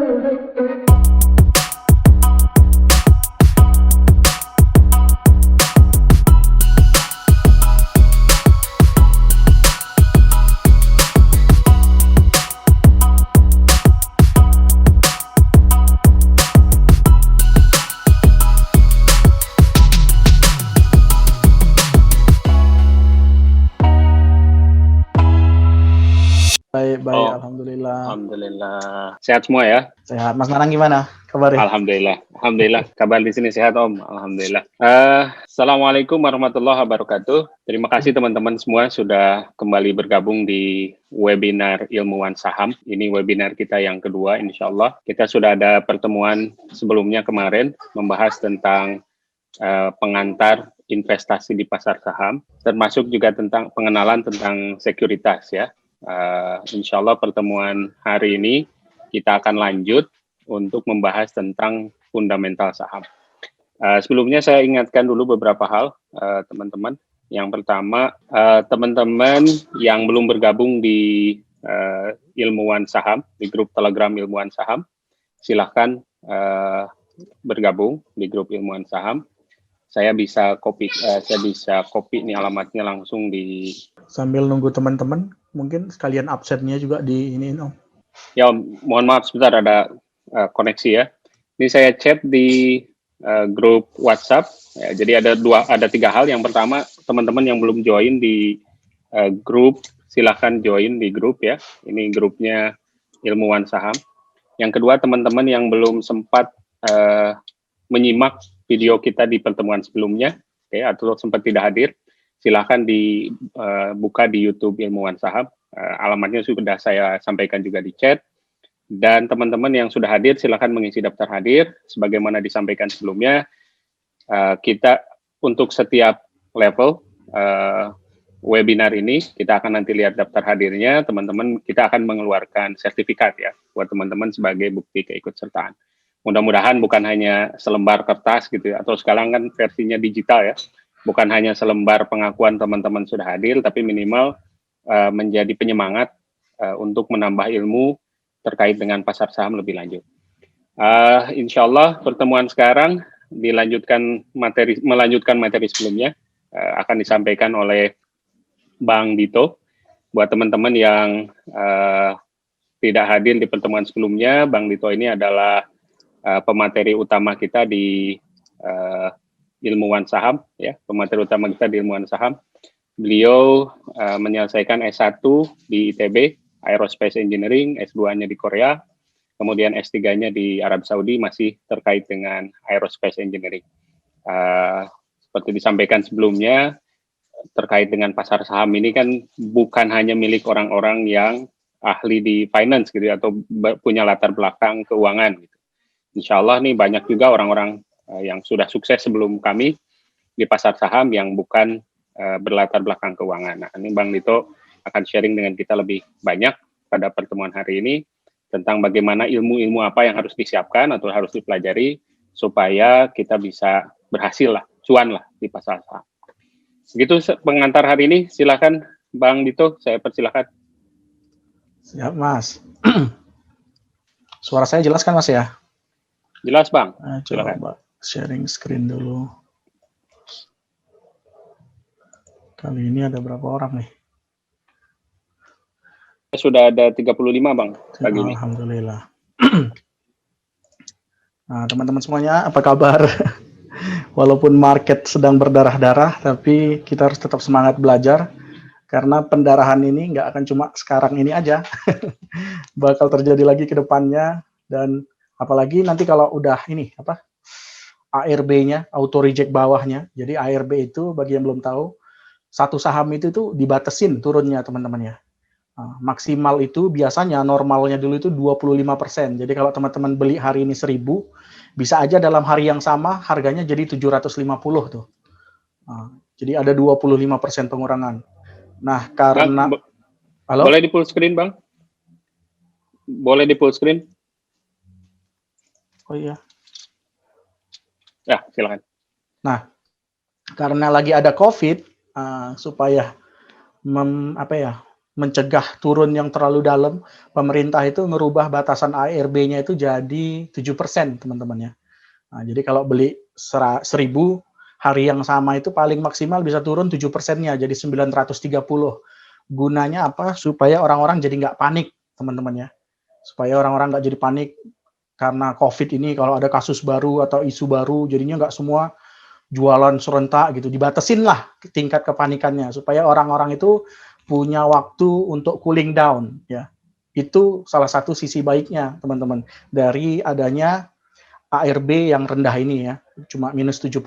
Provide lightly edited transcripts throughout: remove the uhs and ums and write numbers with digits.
Baik, Oh, alhamdulillah. alhamdulillah. Sehat semua ya? Sehat. Mas Nanang gimana kabarnya? Alhamdulillah. Kabar di sini sehat Om. Alhamdulillah. Assalamualaikum warahmatullahi wabarakatuh. Terima kasih teman-teman semua sudah kembali bergabung di webinar Ilmuwan Saham. Ini webinar kita yang kedua, insya Allah. Kita sudah ada pertemuan sebelumnya kemarin membahas tentang pengantar investasi di pasar saham, termasuk juga tentang pengenalan tentang sekuritas ya. Insya Allah pertemuan hari ini kita akan lanjut untuk membahas tentang fundamental saham. Sebelumnya saya ingatkan dulu beberapa hal, teman-teman. Yang pertama, teman-teman yang belum bergabung di Ilmuwan Saham, di grup Telegram Ilmuwan Saham, silahkan bergabung di grup Ilmuwan Saham. Saya bisa copy nih alamatnya langsung di. Sambil nunggu teman-teman, mungkin sekalian absennya juga di ini Om. Ya Om, mohon maaf sebentar ada koneksi ya. Ini saya chat di grup WhatsApp. Ya, jadi ada 3 hal. Yang pertama, teman-teman yang belum join di grup, silahkan join di grup ya. Ini grupnya Ilmuwan Saham. Yang kedua, teman-teman yang belum sempat menyimak video kita di pertemuan sebelumnya, atau sempat tidak hadir, silahkan dibuka di YouTube Ilmuwan Saham. Alamatnya sudah saya sampaikan juga di chat. Dan teman-teman yang sudah hadir, silahkan mengisi daftar hadir. Sebagaimana disampaikan sebelumnya, kita untuk setiap level webinar ini, kita akan nanti lihat daftar hadirnya, teman-teman, kita akan mengeluarkan sertifikat ya, buat teman-teman sebagai bukti keikutsertaan. Mudah-mudahan bukan hanya selembar kertas gitu ya, atau sekarang kan versinya digital ya, bukan hanya selembar pengakuan teman-teman sudah hadir, tapi minimal menjadi penyemangat untuk menambah ilmu terkait dengan pasar saham lebih lanjut. Insya Allah pertemuan sekarang melanjutkan materi sebelumnya, akan disampaikan oleh Bang Dito. Buat teman-teman yang tidak hadir di pertemuan sebelumnya, Bang Dito ini adalah pemateri utama kita di Ilmuwan Saham, ya, pemateri utama kita di Ilmuwan Saham. Beliau menyelesaikan S1 di ITB, Aerospace Engineering, S2-nya di Korea, kemudian S3-nya di Arab Saudi, masih terkait dengan Aerospace Engineering. Seperti disampaikan sebelumnya, terkait dengan pasar saham ini kan bukan hanya milik orang-orang yang ahli di finance gitu, atau punya latar belakang keuangan gitu. Insya Allah nih banyak juga orang-orang yang sudah sukses sebelum kami di pasar saham yang bukan berlatar belakang keuangan. Nah, ini Bang Dito akan sharing dengan kita lebih banyak pada pertemuan hari ini tentang bagaimana ilmu-ilmu apa yang harus disiapkan atau harus dipelajari supaya kita bisa berhasil lah, cuan lah di pasar saham. Begitu pengantar hari ini, silakan Bang Dito, saya persilakan. Siap Mas. Suara saya jelas kan Mas ya? Jelas Bang, silakan. Coba sharing screen dulu. Kali ini ada berapa orang nih? Sudah ada 35 Bang pagi ini. Alhamdulillah. Nah, teman-teman semuanya, apa kabar? Walaupun market sedang berdarah-darah, tapi kita harus tetap semangat belajar, karena pendarahan ini nggak akan cuma sekarang ini aja. Bakal terjadi lagi ke depannya, dan apalagi nanti kalau udah ini, ARB-nya, auto reject bawahnya. Jadi ARB itu, bagi yang belum tahu, satu saham itu tuh dibatasin turunnya teman-teman ya. Maksimal itu biasanya normalnya dulu itu 25%. Jadi kalau teman-teman beli hari ini 1.000, bisa aja dalam hari yang sama harganya jadi 750 tuh. Jadi ada 25% pengurangan. Nah, karena Bang, boleh di full screen Bang? Boleh di full screen? Oh iya. Ya, silakan. Nah, karena lagi ada COVID, supaya mencegah turun yang terlalu dalam, pemerintah itu merubah batasan ARB-nya itu jadi 7%, teman-teman ya. Nah, jadi kalau beli 1.000, hari yang sama itu paling maksimal bisa turun 7%-nya, jadi 930. Gunanya apa? Supaya orang-orang jadi nggak panik, teman-teman ya. Supaya orang-orang nggak jadi panik karena COVID ini, kalau ada kasus baru atau isu baru, jadinya nggak semua jualan serentak gitu, dibatasin lah tingkat kepanikannya, supaya orang-orang itu punya waktu untuk cooling down ya. Itu salah satu sisi baiknya, teman-teman, dari adanya ARB yang rendah ini ya, cuma minus 7%.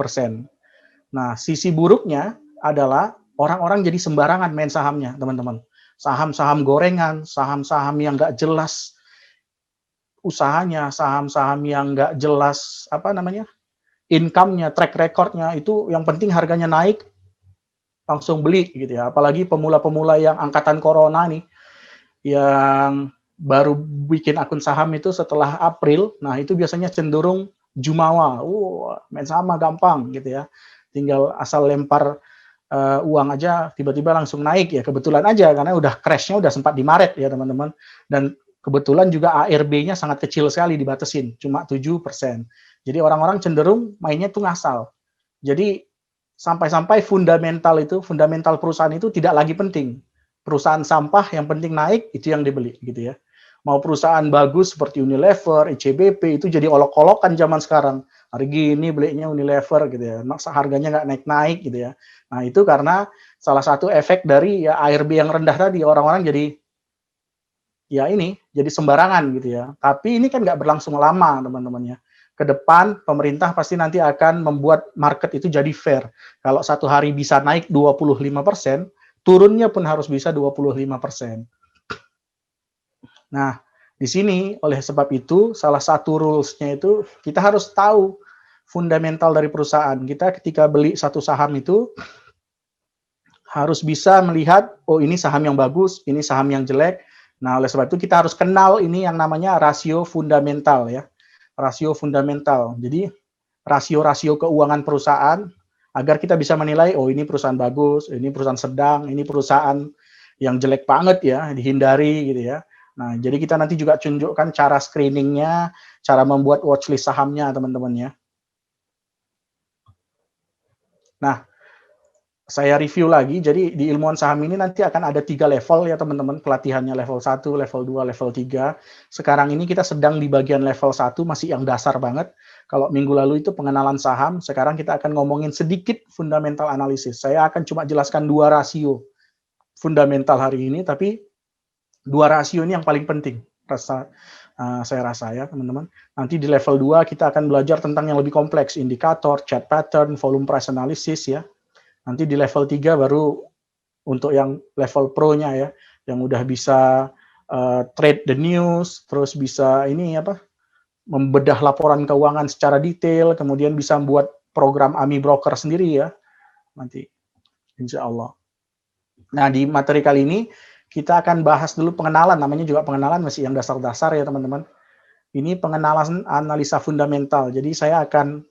Nah, sisi buruknya adalah orang-orang jadi sembarangan main sahamnya, teman-teman. Saham-saham gorengan, saham-saham yang nggak jelas usahanya, saham-saham yang nggak jelas apa namanya, income-nya, track record-nya, itu yang penting harganya naik, langsung beli gitu ya. Apalagi pemula-pemula yang angkatan corona nih, yang baru bikin akun saham itu setelah April, nah itu biasanya cenderung jumawa. Main saham gampang gitu ya. Tinggal asal lempar uang aja tiba-tiba langsung naik ya. Kebetulan aja karena udah crash-nya udah sempat di Maret ya, teman-teman. Dan kebetulan juga ARB-nya sangat kecil sekali dibatasin, cuma 7%. Jadi orang-orang cenderung mainnya tuh ngasal. Jadi sampai-sampai fundamental perusahaan itu tidak lagi penting. Perusahaan sampah yang penting naik, itu yang dibeli gitu ya. Mau perusahaan bagus seperti Unilever, ICBP, itu jadi olok-olokan zaman sekarang. Hari gini belinya Unilever gitu ya, harganya nggak naik-naik gitu ya. Nah itu karena salah satu efek dari ya ARB yang rendah tadi, orang-orang jadi ya ini, jadi sembarangan gitu ya. Tapi ini kan nggak berlangsung lama, teman-teman ya. Ke depan pemerintah pasti nanti akan membuat market itu jadi fair. Kalau satu hari bisa naik 25%, turunnya pun harus bisa 25%. Nah, di sini oleh sebab itu salah satu rules-nya itu kita harus tahu fundamental dari perusahaan. Kita ketika beli satu saham itu harus bisa melihat, oh ini saham yang bagus, ini saham yang jelek. Nah, oleh sebab itu kita harus kenal ini yang namanya rasio fundamental ya. Rasio fundamental. Jadi rasio-rasio keuangan perusahaan agar kita bisa menilai, oh ini perusahaan bagus, ini perusahaan sedang, ini perusahaan yang jelek banget ya, dihindari gitu ya. Nah, jadi kita nanti juga tunjukkan cara screeningnya, cara membuat watchlist sahamnya, teman-teman ya. Nah, saya review lagi, jadi di ilmuwan saham ini nanti akan ada 3 level ya teman-teman, pelatihannya level 1, level 2, level 3. Sekarang ini kita sedang di bagian level 1, masih yang dasar banget. Kalau minggu lalu itu pengenalan saham, sekarang kita akan ngomongin sedikit fundamental analisis. Saya akan cuma jelaskan 2 rasio fundamental hari ini, tapi 2 rasio ini yang paling penting, saya rasa ya teman-teman. Nanti di level 2 kita akan belajar tentang yang lebih kompleks, indikator, chart pattern, volume price analysis ya. Nanti di level 3 baru untuk yang level pro-nya ya, yang udah bisa trade the news, terus bisa ini apa, membedah laporan keuangan secara detail, kemudian bisa membuat program AMI broker sendiri ya, nanti insya Allah. Nah, di materi kali ini kita akan bahas dulu pengenalan, namanya juga pengenalan masih yang dasar-dasar ya teman-teman. Ini pengenalan analisa fundamental, jadi saya akan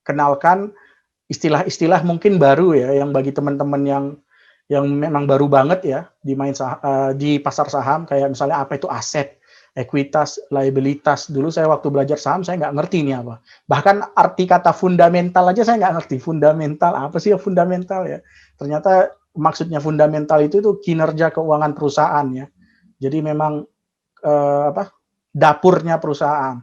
kenalkan istilah-istilah mungkin baru ya, yang bagi teman-teman yang memang baru banget ya di pasar saham, kayak misalnya apa itu aset, ekuitas, liabilitas. Dulu saya waktu belajar saham saya nggak ngerti ini apa. Bahkan arti kata fundamental aja saya nggak ngerti. Fundamental apa sih ya fundamental ya? Ternyata maksudnya fundamental itu kinerja keuangan perusahaan ya. Jadi memang dapurnya perusahaan.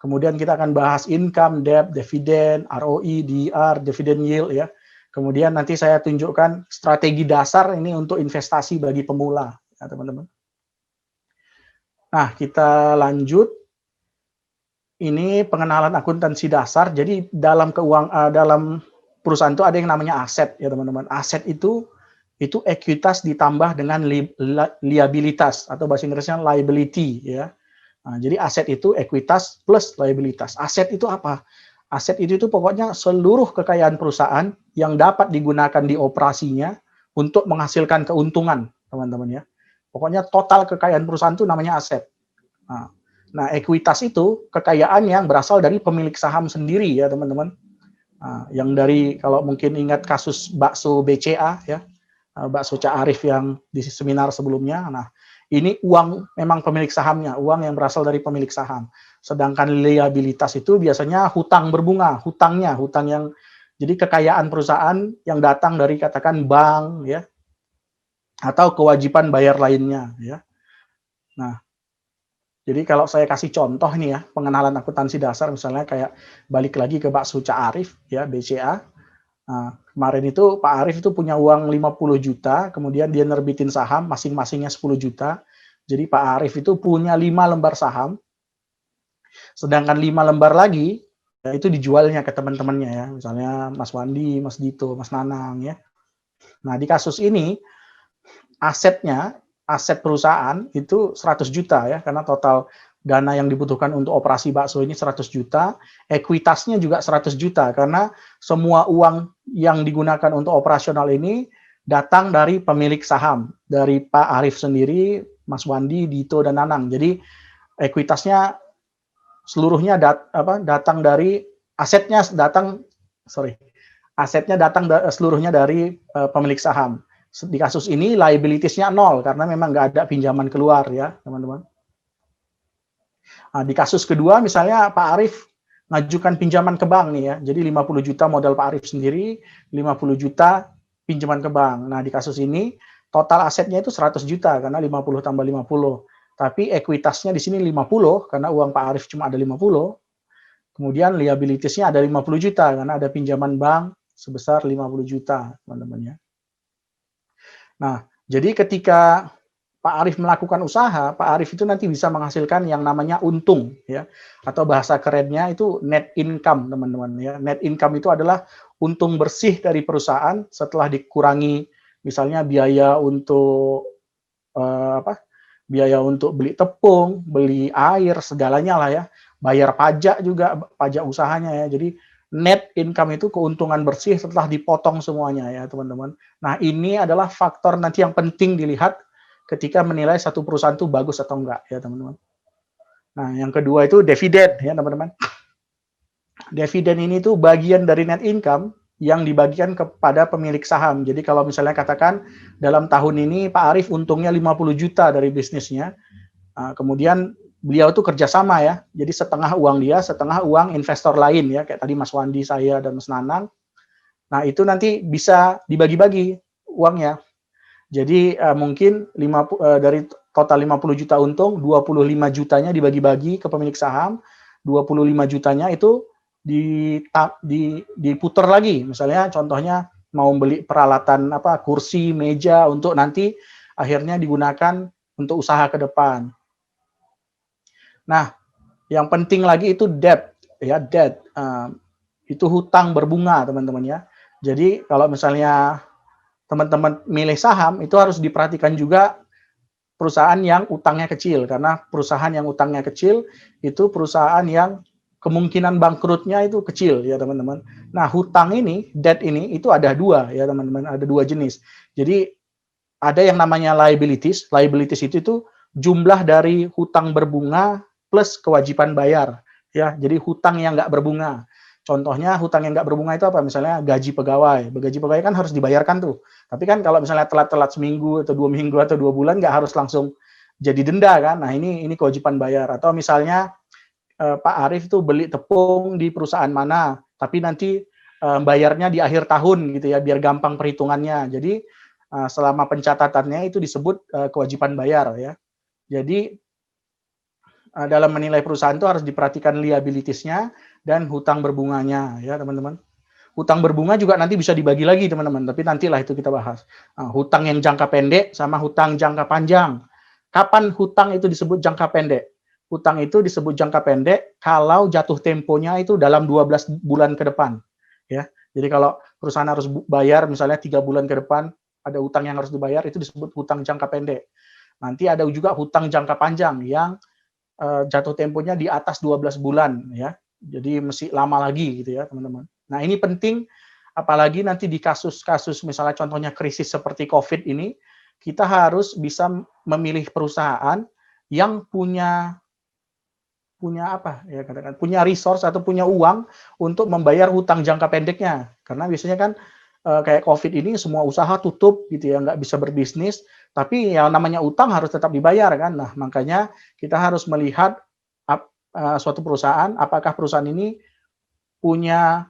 Kemudian kita akan bahas income, debt, dividen, ROE, DER, dividend yield ya. Kemudian nanti saya tunjukkan strategi dasar ini untuk investasi bagi pemula ya teman-teman. Nah, kita lanjut. Ini pengenalan akuntansi dasar. Jadi dalam dalam perusahaan itu ada yang namanya aset ya teman-teman. Aset itu ekuitas ditambah dengan liabilitas atau bahasa Inggrisnya liability ya. Nah, jadi aset itu ekuitas plus liabilitas. Aset itu apa? Aset itu pokoknya seluruh kekayaan perusahaan yang dapat digunakan di operasinya untuk menghasilkan keuntungan, teman-teman ya. Pokoknya total kekayaan perusahaan itu namanya aset. Nah, ekuitas itu kekayaan yang berasal dari pemilik saham sendiri ya, teman-teman. Nah, yang dari kalau mungkin ingat kasus bakso BCA ya. bakso Cak Arif yang di seminar sebelumnya. Nah, ini uang memang pemilik sahamnya, uang yang berasal dari pemilik saham. Sedangkan liabilitas itu biasanya hutang berbunga, hutang yang jadi kekayaan perusahaan yang datang dari katakan bank ya atau kewajiban bayar lainnya ya. Nah, jadi kalau saya kasih contoh nih ya, pengenalan akuntansi dasar misalnya kayak balik lagi ke bakso Cak Arif ya, BCA. Nah, kemarin itu Pak Arif itu punya uang 50 juta, kemudian dia nerbitin saham masing-masingnya 10 juta. Jadi Pak Arif itu punya 5 lembar saham, sedangkan 5 lembar lagi ya itu dijualnya ke teman-temannya ya, misalnya Mas Wandi, Mas Dito, Mas Nanang ya. Nah, di kasus ini aset perusahaan itu 100 juta ya, karena total dana yang dibutuhkan untuk operasi bakso ini 100 juta, ekuitasnya juga 100 juta, karena semua uang yang digunakan untuk operasional ini datang dari pemilik saham, dari Pak Arif sendiri, Mas Wandi, Dito, dan Nanang. Jadi ekuitasnya seluruhnya datang dari asetnya datang seluruhnya dari pemilik saham. Di kasus ini liabilities-nya 0 karena memang nggak ada pinjaman keluar ya teman-teman. Nah, di kasus kedua misalnya Pak Arif ngajukan pinjaman ke bank nih ya, jadi 50 juta modal Pak Arif sendiri, 50 juta pinjaman ke bank. Nah, di kasus ini total asetnya itu 100 juta karena 50 tambah 50. Tapi ekuitasnya di sini 50 karena uang Pak Arif cuma ada 50. Kemudian liabilities-nya ada 50 juta karena ada pinjaman bank sebesar 50 juta, teman-teman ya. Nah, jadi ketika Pak Arif melakukan usaha, Pak Arif itu nanti bisa menghasilkan yang namanya untung ya, atau bahasa kerennya itu net income, teman-teman ya. Net income itu adalah untung bersih dari perusahaan setelah dikurangi misalnya biaya untuk biaya untuk beli tepung, beli air, segalanya lah ya. Bayar pajak juga, pajak usahanya ya. Jadi net income itu keuntungan bersih setelah dipotong semuanya ya teman-teman. Nah, ini adalah faktor nanti yang penting dilihat ketika menilai satu perusahaan itu bagus atau enggak ya teman-teman. Nah, yang kedua itu dividen ya teman-teman. Dividen ini tuh bagian dari net income yang dibagikan kepada pemilik saham. Jadi kalau misalnya katakan dalam tahun ini Pak Arif untungnya 50 juta dari bisnisnya, kemudian beliau tuh kerjasama ya, jadi setengah uang dia, setengah uang investor lain ya, kayak tadi Mas Wandi, saya, dan Mas Nanang. Nah, itu nanti bisa dibagi-bagi uangnya. Jadi mungkin dari total 50 juta untung, 25 jutanya dibagi-bagi ke pemilik saham, 25 jutanya itu diputar lagi. Misalnya contohnya mau beli peralatan kursi, meja untuk nanti akhirnya digunakan untuk usaha ke depan. Nah, yang penting lagi itu debt ya, debt. Itu hutang berbunga, teman-teman ya. Jadi kalau misalnya teman-teman milih saham itu harus diperhatikan juga perusahaan yang utangnya kecil, karena perusahaan yang utangnya kecil itu perusahaan yang kemungkinan bangkrutnya itu kecil ya teman-teman. Nah, hutang ini, debt ini itu ada dua ya teman-teman, ada dua jenis. Jadi ada yang namanya liabilities. Liabilities itu jumlah dari hutang berbunga plus kewajiban bayar ya. Jadi hutang yang nggak berbunga. Contohnya hutang yang nggak berbunga itu apa? Misalnya gaji pegawai. Gaji pegawai kan harus dibayarkan tuh. Tapi kan kalau misalnya telat-telat seminggu atau 2 minggu atau 2 bulan nggak harus langsung jadi denda kan. Nah, ini kewajiban bayar. Atau misalnya Pak Arif itu beli tepung di perusahaan mana, tapi nanti bayarnya di akhir tahun gitu ya, biar gampang perhitungannya. Jadi selama pencatatannya itu disebut kewajiban bayar ya. Jadi dalam menilai perusahaan itu harus diperhatikan liabilities-nya dan hutang berbunganya ya teman-teman. Hutang berbunga juga nanti bisa dibagi lagi teman-teman, tapi nantilah itu kita bahas. Hutang yang jangka pendek sama hutang jangka panjang. Kapan hutang itu disebut jangka pendek? Hutang itu disebut jangka pendek kalau jatuh temponya itu dalam 12 bulan ke depan. Ya. Jadi kalau perusahaan harus bayar misalnya 3 bulan ke depan, ada hutang yang harus dibayar, itu disebut hutang jangka pendek. Nanti ada juga hutang jangka panjang yang jatuh temponya di atas 12 bulan ya. Jadi mesti lama lagi gitu ya, teman-teman. Nah, ini penting apalagi nanti di kasus-kasus misalnya contohnya krisis seperti Covid ini, kita harus bisa memilih perusahaan yang punya punya resource atau punya uang untuk membayar hutang jangka pendeknya. Karena biasanya kan kayak COVID ini semua usaha tutup gitu ya, nggak bisa berbisnis, tapi yang namanya utang harus tetap dibayar kan. Nah, makanya kita harus melihat suatu perusahaan, apakah perusahaan ini punya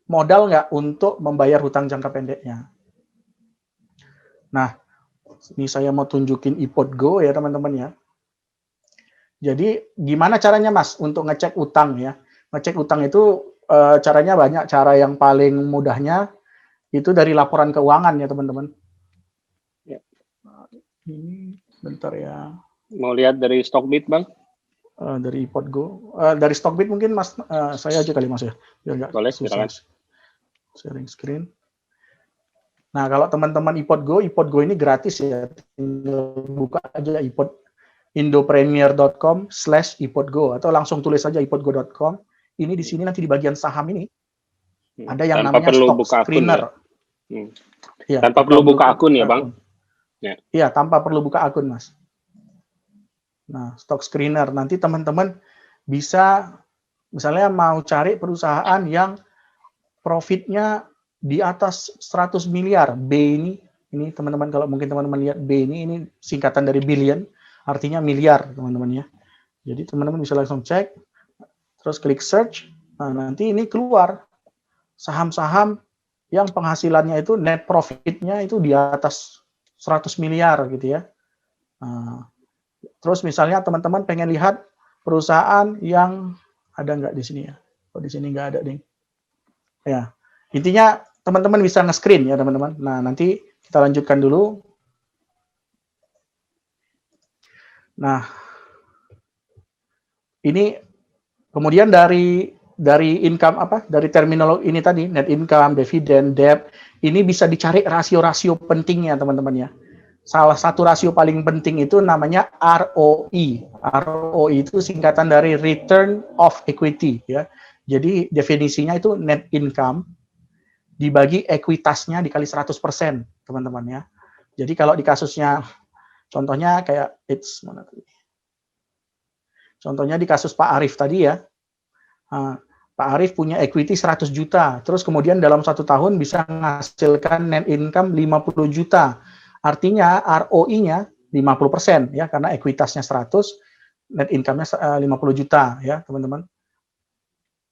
modal nggak untuk membayar hutang jangka pendeknya. Nah, ini saya mau tunjukin iPod Go ya teman-teman ya. Jadi gimana caranya Mas untuk ngecek utang ya? Ngecek utang itu caranya banyak. Cara yang paling mudahnya itu dari laporan keuangan ya teman-teman. Ya. Ini bentar ya. Mau lihat dari Stockbit Bang? Dari iPod Go. Dari Stockbit mungkin Mas, saya aja kali Mas ya. Biar nggak Boleh, susah. silakan. Sharing screen. Nah, kalau teman-teman iPod Go ini gratis ya. Tinggal buka aja iPod indopremier.com/ipodgo atau langsung tulis saja ipodgo.com. Ini di sini nanti di bagian saham ini ada yang Tanpa namanya perlu stock buka akun screener. Ya? Tanpa perlu buka akun ya Bang? Iya, tanpa perlu buka akun Mas. Nah, stock screener nanti teman-teman bisa misalnya mau cari perusahaan yang profitnya di atas 100 miliar. B ini teman-teman kalau mungkin teman-teman lihat B ini singkatan dari billion, artinya miliar teman-teman ya. Jadi teman-teman bisa langsung cek, terus klik search, nah nanti ini keluar saham-saham yang penghasilannya itu net profitnya itu di atas 100 miliar gitu ya. Nah, terus misalnya teman-teman pengen lihat perusahaan yang ada nggak di sini ya? Oh di sini nggak ada nih. Ya, intinya teman-teman bisa nge-screen ya teman-teman. Nah, nanti kita lanjutkan dulu. Nah, ini kemudian dari income dari terminologi ini tadi, net income, dividen, debt, ini bisa dicari rasio-rasio pentingnya teman-teman ya. Salah satu rasio paling penting itu namanya ROE. ROE itu singkatan dari return of equity ya. Jadi definisinya itu net income dibagi ekuitasnya dikali 100%, teman-teman ya. Jadi kalau di kasusnya, contohnya kayak contohnya di kasus Pak Arief tadi ya, Pak Arief punya equity 100 juta, terus kemudian dalam 1 tahun bisa menghasilkan net income 50 juta. Artinya ROI-nya 50% ya, karena ekuitasnya 100, net income-nya 50 juta ya, teman-teman.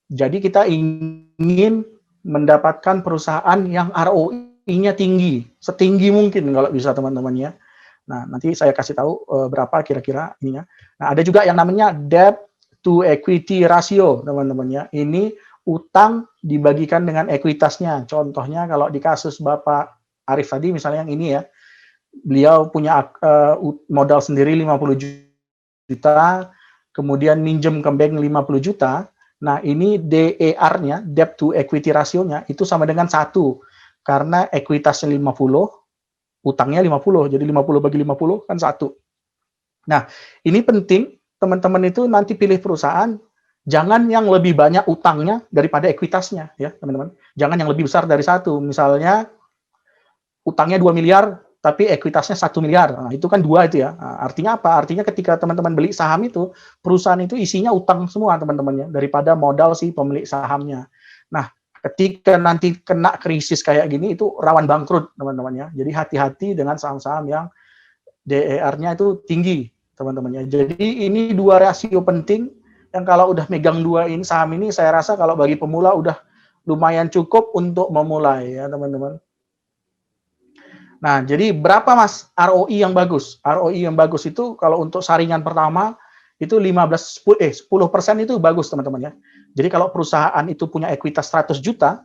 Jadi kita ingin mendapatkan perusahaan yang ROI-nya tinggi, setinggi mungkin kalau bisa teman-teman ya. Nah, nanti saya kasih tahu berapa kira-kira ininya. Nah, ada juga yang namanya debt to equity ratio, teman-teman ya. Ini utang dibagikan dengan ekuitasnya. Contohnya kalau di kasus Bapak Arief tadi misalnya yang ini ya, beliau punya modal sendiri 50 juta, kemudian minjem ke bank 50 juta, nah ini DER-nya, debt to equity ratio-nya, itu sama dengan 1, karena ekuitasnya 50, utangnya 50, jadi 50 bagi 50 kan 1. Nah, ini penting, teman-teman itu nanti pilih perusahaan, jangan yang lebih banyak utangnya daripada ekuitasnya, ya teman-teman. Jangan yang lebih besar dari 1, misalnya utangnya 2 miliar, tapi ekuitasnya 1 miliar. Nah, itu kan 2 itu ya. Nah, artinya apa? Artinya ketika teman-teman beli saham itu, perusahaan itu isinya utang semua teman-temannya, daripada modal si pemilik sahamnya. Nah, ketika nanti kena krisis kayak gini, itu rawan bangkrut teman-teman ya. Jadi hati-hati dengan saham-saham yang DER-nya itu tinggi teman-teman ya. Jadi ini 2 rasio penting yang kalau udah megang 2 ini saham ini, saya rasa kalau bagi pemula udah lumayan cukup untuk memulai ya teman-teman. Nah, jadi berapa Mas ROI yang bagus? ROI yang bagus itu kalau untuk saringan pertama itu 10% itu bagus teman-teman ya. Jadi kalau perusahaan itu punya ekuitas 100 juta,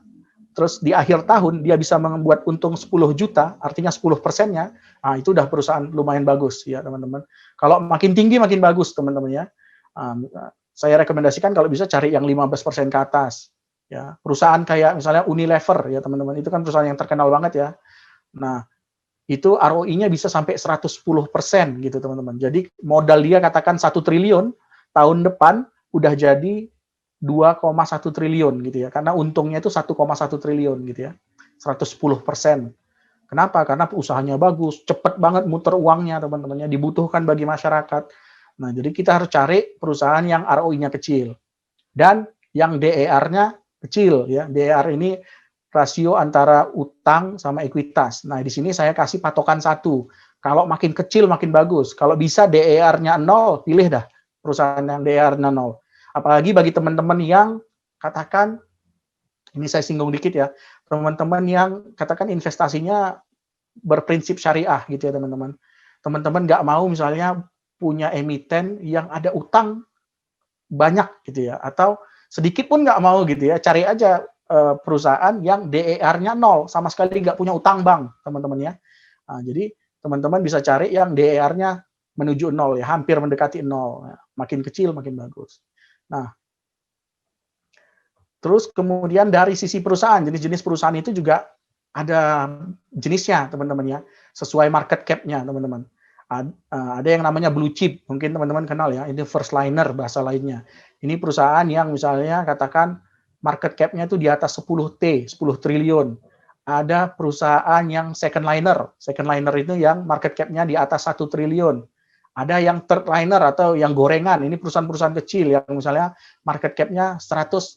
terus di akhir tahun dia bisa membuat untung 10 juta, artinya 10%-nya, nah itu udah perusahaan lumayan bagus ya teman-teman. Kalau makin tinggi makin bagus teman-teman ya. Saya rekomendasikan kalau bisa cari yang 15% ke atas. Ya, perusahaan kayak misalnya Unilever ya teman-teman, itu kan perusahaan yang terkenal banget ya. Nah, itu ROI-nya bisa sampai 110% gitu teman-teman. Jadi modal dia katakan 1 triliun, tahun depan udah jadi 2,1 triliun gitu ya. Karena untungnya itu 1,1 triliun gitu ya. 110%. Kenapa? Karena usahanya bagus, cepat banget muter uangnya teman-temannya, dibutuhkan bagi masyarakat. Nah, jadi kita harus cari perusahaan yang ROI-nya kecil dan yang DER-nya kecil ya. DER ini rasio antara utang sama ekuitas. Nah, di sini saya kasih patokan satu. Kalau makin kecil makin bagus. Kalau bisa DER-nya 0, pilih dah perusahaan yang DER-nya 0. Apalagi bagi teman-teman yang katakan, ini saya singgung dikit ya, teman-teman yang katakan investasinya berprinsip syariah gitu ya teman-teman. Teman-teman nggak mau misalnya punya emiten yang ada utang banyak gitu ya, atau sedikit pun nggak mau gitu ya, cari aja perusahaan yang DER-nya 0, sama sekali nggak punya utang bank, teman-teman ya. Nah, jadi teman-teman bisa cari yang DER-nya menuju 0 ya, hampir mendekati 0. Makin kecil makin bagus. Nah, terus kemudian dari sisi perusahaan, jenis-jenis perusahaan itu juga ada jenisnya, teman-teman ya, sesuai market cap-nya, teman-teman. Ada yang namanya blue chip, mungkin teman-teman kenal ya, ini first liner bahasa lainnya. Ini perusahaan yang misalnya katakan market cap-nya itu di atas 10 triliun. Ada perusahaan yang second liner itu yang market cap-nya di atas 1 triliun. Ada yang third liner atau yang gorengan, ini perusahaan-perusahaan kecil yang misalnya market cap-nya 100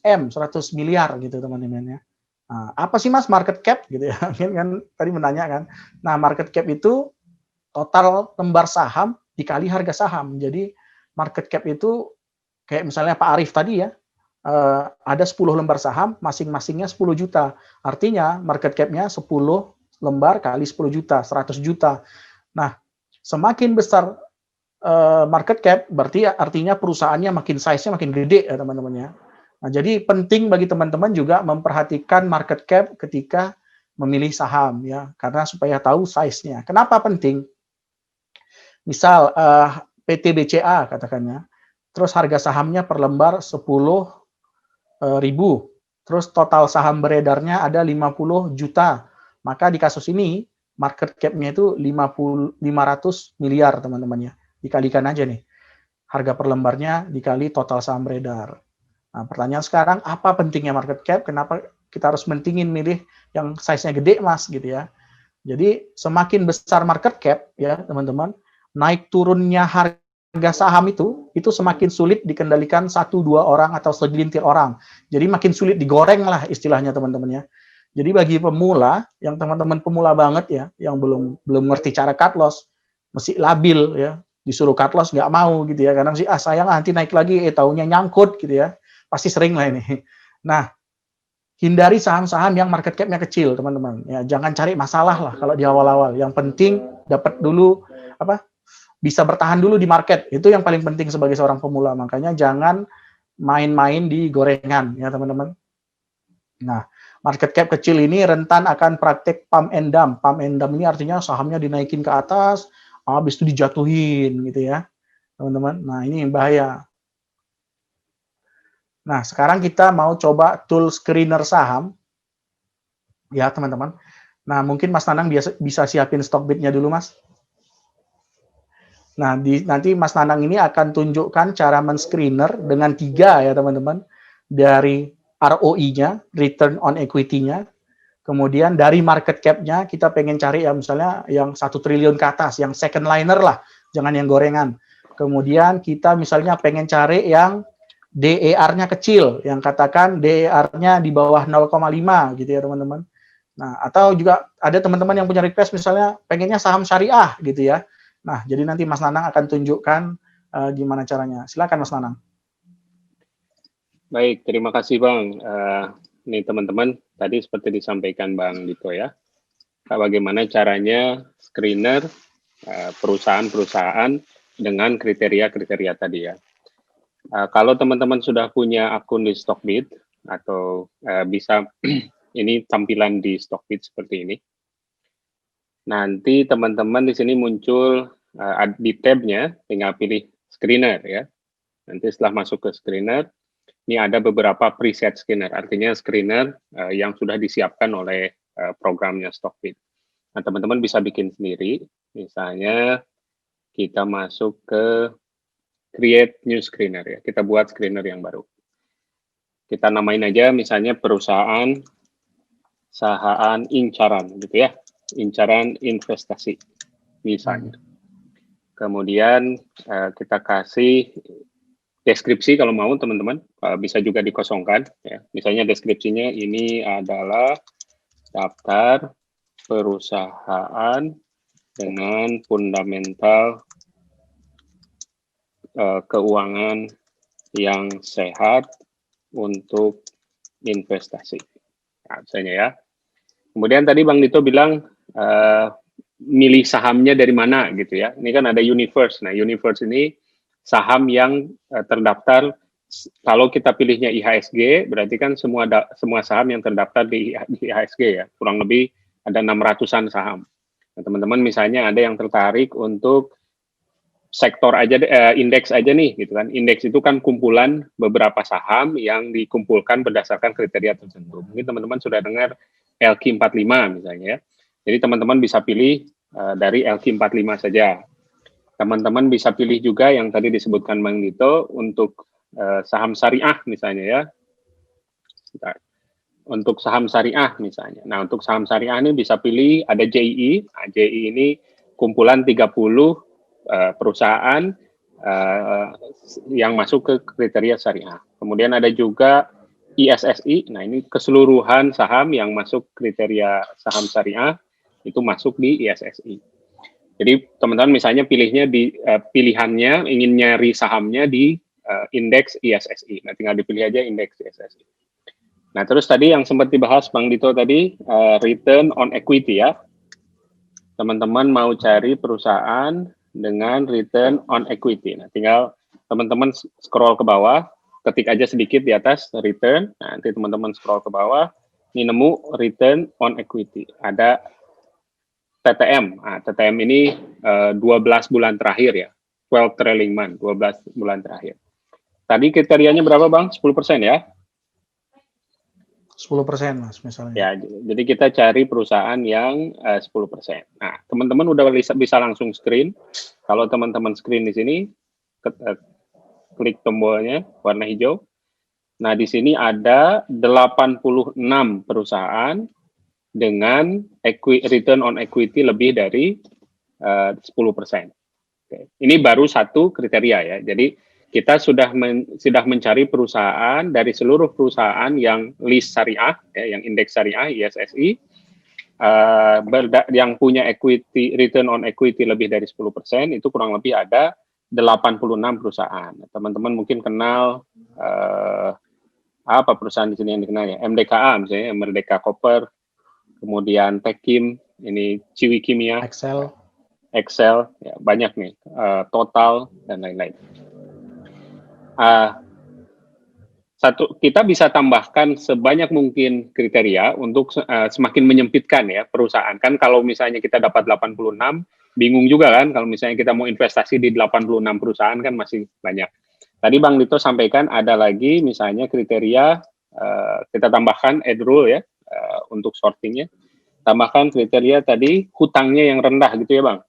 miliar gitu teman-teman ya. Nah, apa sih Mas market cap gitu ya? Kan tadi menanya kan. Nah, market cap itu total lembar saham dikali harga saham. Jadi market cap itu kayak misalnya Pak Arief tadi ya, ada 10 lembar saham, masing-masingnya 10 juta. Artinya market cap-nya 10 lembar kali 10 juta, 100 juta. Nah, semakin besar market cap, berarti artinya perusahaannya makin size-nya makin gede ya teman-teman ya. Nah, jadi penting bagi teman-teman juga memperhatikan market cap ketika memilih saham ya, karena supaya tahu size-nya. Kenapa penting? Misal PT BCA katakannya, terus harga sahamnya per lembar 10.000, terus total saham beredarnya ada 50 juta. Maka di kasus ini market cap-nya itu 500 miliar teman-teman ya. Dikalikan aja nih. Harga per lembarnya dikali total saham beredar. Nah, pertanyaan sekarang, apa pentingnya market cap? Kenapa kita harus mentingin milih yang size-nya gede, Mas, gitu ya. Jadi, semakin besar market cap, ya, teman-teman, naik turunnya harga saham itu semakin sulit dikendalikan 1-2 orang atau segelintir orang. Jadi, makin sulit digoreng lah istilahnya, teman-teman ya. Jadi, bagi pemula, yang teman-teman pemula banget ya, yang belum ngerti cara cut loss, mesti labil ya, disuruh cut loss nggak mau gitu ya, karena sih sayang nanti naik lagi, taunya nyangkut gitu ya, pasti sering lah ini. Nah, hindari saham-saham yang market cap-nya kecil teman-teman ya, jangan cari masalah lah kalau di awal-awal, yang penting dapat dulu bisa bertahan dulu di market, itu yang paling penting sebagai seorang pemula. Makanya jangan main-main di gorengan ya teman-teman. Nah, market cap kecil ini rentan akan praktek pump and dump. Pump and dump ini artinya sahamnya dinaikin ke atas, habis itu dijatuhin gitu ya, teman-teman. Nah, ini yang bahaya. Nah, sekarang kita mau coba tool screener saham. Ya, teman-teman. Nah, mungkin Mas Nanang bisa siapin Stockbit-nya dulu, Mas. Nah, nanti Mas Nanang ini akan tunjukkan cara men-screener dengan 3 ya, teman-teman. Dari ROI-nya, return on equity-nya. Kemudian dari market cap-nya kita pengen cari ya misalnya yang 1 triliun ke atas, yang second liner lah, jangan yang gorengan. Kemudian kita misalnya pengen cari yang DER-nya kecil, yang katakan DER-nya di bawah 0,5 gitu ya teman-teman. Nah, atau juga ada teman-teman yang punya request misalnya pengennya saham syariah gitu ya. Nah, jadi nanti Mas Nanang akan tunjukkan gimana caranya. Silakan Mas Nanang. Baik, terima kasih Bang. Nih teman-teman, tadi seperti disampaikan Bang Dito ya, bagaimana caranya screener perusahaan-perusahaan dengan kriteria-kriteria tadi ya. Kalau teman-teman sudah punya akun di Stockbit atau bisa ini tampilan di Stockbit seperti ini. Nanti teman-teman di sini muncul di tab-nya, tinggal pilih screener ya. Nanti setelah masuk ke screener, ini ada beberapa preset screener, artinya screener yang sudah disiapkan oleh programnya Stockbit. Nah, teman-teman bisa bikin sendiri. Misalnya kita masuk ke create new screener ya. Kita buat screener yang baru. Kita namain aja misalnya perusahaan saham incaran gitu ya. Incaran investasi misalnya. Kemudian kita kasih deskripsi kalau mau teman-teman, bisa juga dikosongkan ya. Misalnya deskripsinya ini adalah daftar perusahaan dengan fundamental keuangan yang sehat untuk investasi. Nah, misalnya ya. Kemudian tadi Bang Dito bilang milih sahamnya dari mana gitu ya. Ini kan ada Universe. Nah, Universe ini saham yang terdaftar. Kalau kita pilihnya IHSG, berarti kan semua saham yang terdaftar di IHSG ya. Kurang lebih ada 600-an saham. Nah, teman-teman misalnya ada yang tertarik untuk sektor aja, indeks aja nih, gitu kan. Indeks itu kan kumpulan beberapa saham yang dikumpulkan berdasarkan kriteria tertentu. Mungkin teman-teman sudah dengar LQ45 misalnya ya. Jadi teman-teman bisa pilih dari LQ45 saja. Teman-teman bisa pilih juga yang tadi disebutkan Bang Dito untuk saham syariah misalnya ya. Bentar. Untuk saham syariah misalnya. Nah, untuk saham syariah ini bisa pilih ada JI. Nah, JI ini kumpulan 30 perusahaan yang masuk ke kriteria syariah. Kemudian ada juga ISSI. Nah, ini keseluruhan saham yang masuk kriteria saham syariah itu masuk di ISSI. Jadi teman-teman misalnya pilihannya ingin nyari sahamnya di indeks ISSI. Nah, tinggal dipilih aja indeks ISSI. Nah, terus tadi yang sempat dibahas Bang Dito tadi, return on equity ya. Teman-teman mau cari perusahaan dengan return on equity. Nah, tinggal teman-teman scroll ke bawah, ketik aja sedikit di atas return. Nah, nanti teman-teman scroll ke bawah, ini nemu return on equity. Ada TTM. Nah, TTM ini 12 bulan terakhir ya. 12 trailing month, 12 bulan terakhir. Tadi kriterianya berapa Bang? 10% ya? 10% Mas misalnya. Ya, jadi kita cari perusahaan yang 10%. Nah, teman-teman udah bisa langsung screen. Kalau teman-teman screen di sini, klik tombolnya warna hijau. Nah, di sini ada 86 perusahaan dengan return on equity lebih dari 10%. Oke. Ini baru satu kriteria ya. Jadi kita sudah mencari perusahaan dari seluruh perusahaan yang list syariah, ya, yang indeks syariah ISSI, yang punya equity return on equity lebih dari 10%, itu kurang lebih ada 86 perusahaan. Teman-teman mungkin kenal apa perusahaan di sini yang dikenal ya? MDKA misalnya, Merdeka Copper, kemudian Tekim, ini Ciwi Kimia, Excel, ya, banyak nih, Total dan lain-lain. Kita bisa tambahkan sebanyak mungkin kriteria untuk semakin menyempitkan ya perusahaan. Kan kalau misalnya kita dapat 86, bingung juga kan kalau misalnya kita mau investasi di 86 perusahaan kan masih banyak. Tadi Bang Dito sampaikan ada lagi misalnya kriteria, kita tambahkan add rule ya, untuk sortingnya. Tambahkan kriteria tadi hutangnya yang rendah gitu ya Bang.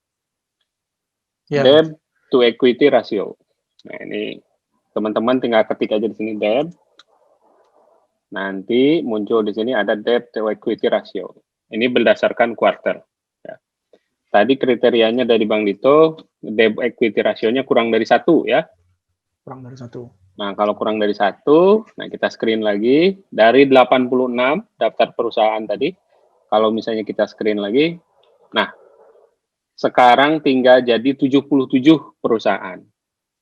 Yeah. Debt to equity ratio. Nah ini teman-teman tinggal ketik aja di sini debt. Nanti muncul di sini ada debt to equity ratio. Ini berdasarkan quarter. Ya. Tadi kriterianya dari Bang Dito, debt equity ratio-nya kurang dari 1 ya. Kurang dari 1. Nah, kalau kurang dari 1, nah kita screen lagi. Dari 86 daftar perusahaan tadi, kalau misalnya kita screen lagi, nah, sekarang tinggal jadi 77 perusahaan.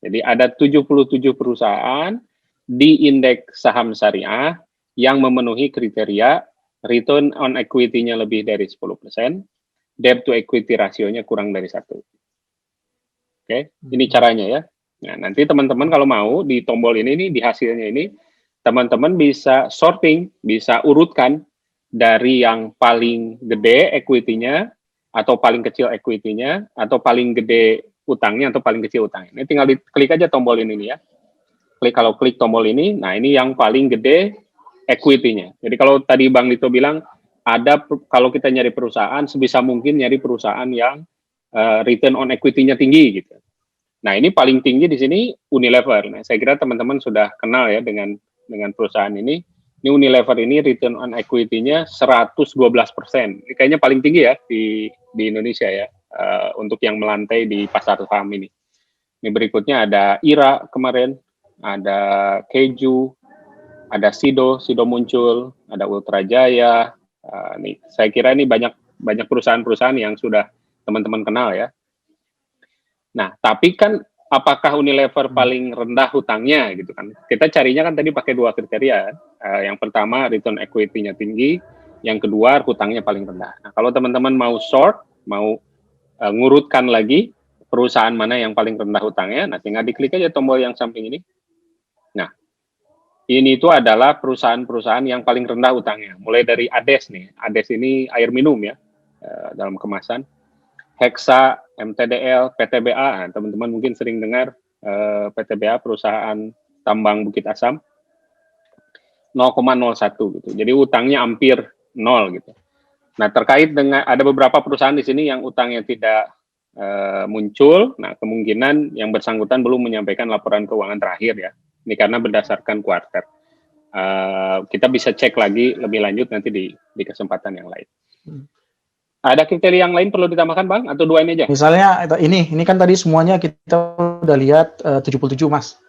Jadi ada 77 perusahaan di indeks saham syariah yang memenuhi kriteria return on equity-nya lebih dari 10%, debt to equity ratio-nya kurang dari 1. Oke, ini caranya ya. Nah, nanti teman-teman kalau mau di tombol ini nih, di hasilnya ini, teman-teman bisa sorting, bisa urutkan dari yang paling gede equity-nya, atau paling kecil equity-nya, atau paling gede utangnya, atau paling kecil utangnya. Ini tinggal diklik aja tombol ini nih ya. Kalau klik tombol ini, nah ini yang paling gede equity-nya. Jadi kalau tadi Bang Dito bilang, kalau kita nyari perusahaan, sebisa mungkin nyari perusahaan yang return on equity-nya tinggi gitu. Nah, ini paling tinggi di sini Unilever. Nah, saya kira teman-teman sudah kenal ya dengan perusahaan ini. Ini Unilever ini return on equity-nya 112%. Ini kayaknya paling tinggi ya di Indonesia ya, untuk yang melantai di pasar saham ini. Ini berikutnya ada IRA kemarin, ada Keju, ada Sido muncul, ada Ultra Jaya, Nih, saya kira ini banyak perusahaan-perusahaan yang sudah teman-teman kenal ya. Nah, tapi kan apakah Unilever paling rendah hutangnya gitu kan? Kita carinya kan tadi pakai 2 kriteria. Yang pertama return equity-nya tinggi, yang kedua hutangnya paling rendah. Nah, kalau teman-teman mau mau ngurutkan lagi perusahaan mana yang paling rendah hutangnya, nah tinggal diklik aja tombol yang samping ini. Nah, ini itu adalah perusahaan-perusahaan yang paling rendah hutangnya. Mulai dari Ades nih. Ades ini air minum ya, dalam kemasan. Hexa, MTDL, PTBA. Teman-teman mungkin sering dengar PTBA, perusahaan tambang Bukit Asam. 0,01 gitu. Jadi utangnya hampir 0 gitu. Nah, terkait dengan ada beberapa perusahaan di sini yang utangnya tidak muncul. Nah, kemungkinan yang bersangkutan belum menyampaikan laporan keuangan terakhir ya. Ini karena berdasarkan kuarter. Kita bisa cek lagi lebih lanjut nanti di kesempatan yang lain. Ada kriteria yang lain perlu ditambahkan, Bang? Atau 2 ini aja? Misalnya ini kan tadi semuanya kita udah lihat 77, Mas.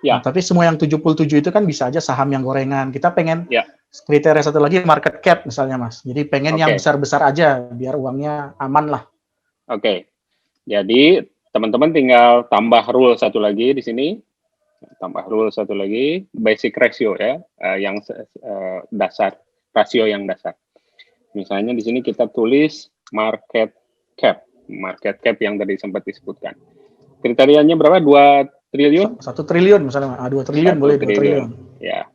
Ya. Nah, tapi semua yang 77 itu kan bisa aja saham yang gorengan. Kita pengen ya. Kriteria satu lagi market cap misalnya, Mas. Jadi pengen yang besar-besar aja biar uangnya aman lah. Oke. Jadi teman-teman tinggal tambah rule satu lagi di sini. Tambah rule satu lagi, basic ratio ya, yang dasar, rasio yang dasar. Misalnya di sini kita tulis market cap yang tadi sempat disebutkan. Kriterianya berapa? 2 triliun? 1 triliun misalnya, 2 triliun boleh 2 triliun. Ya,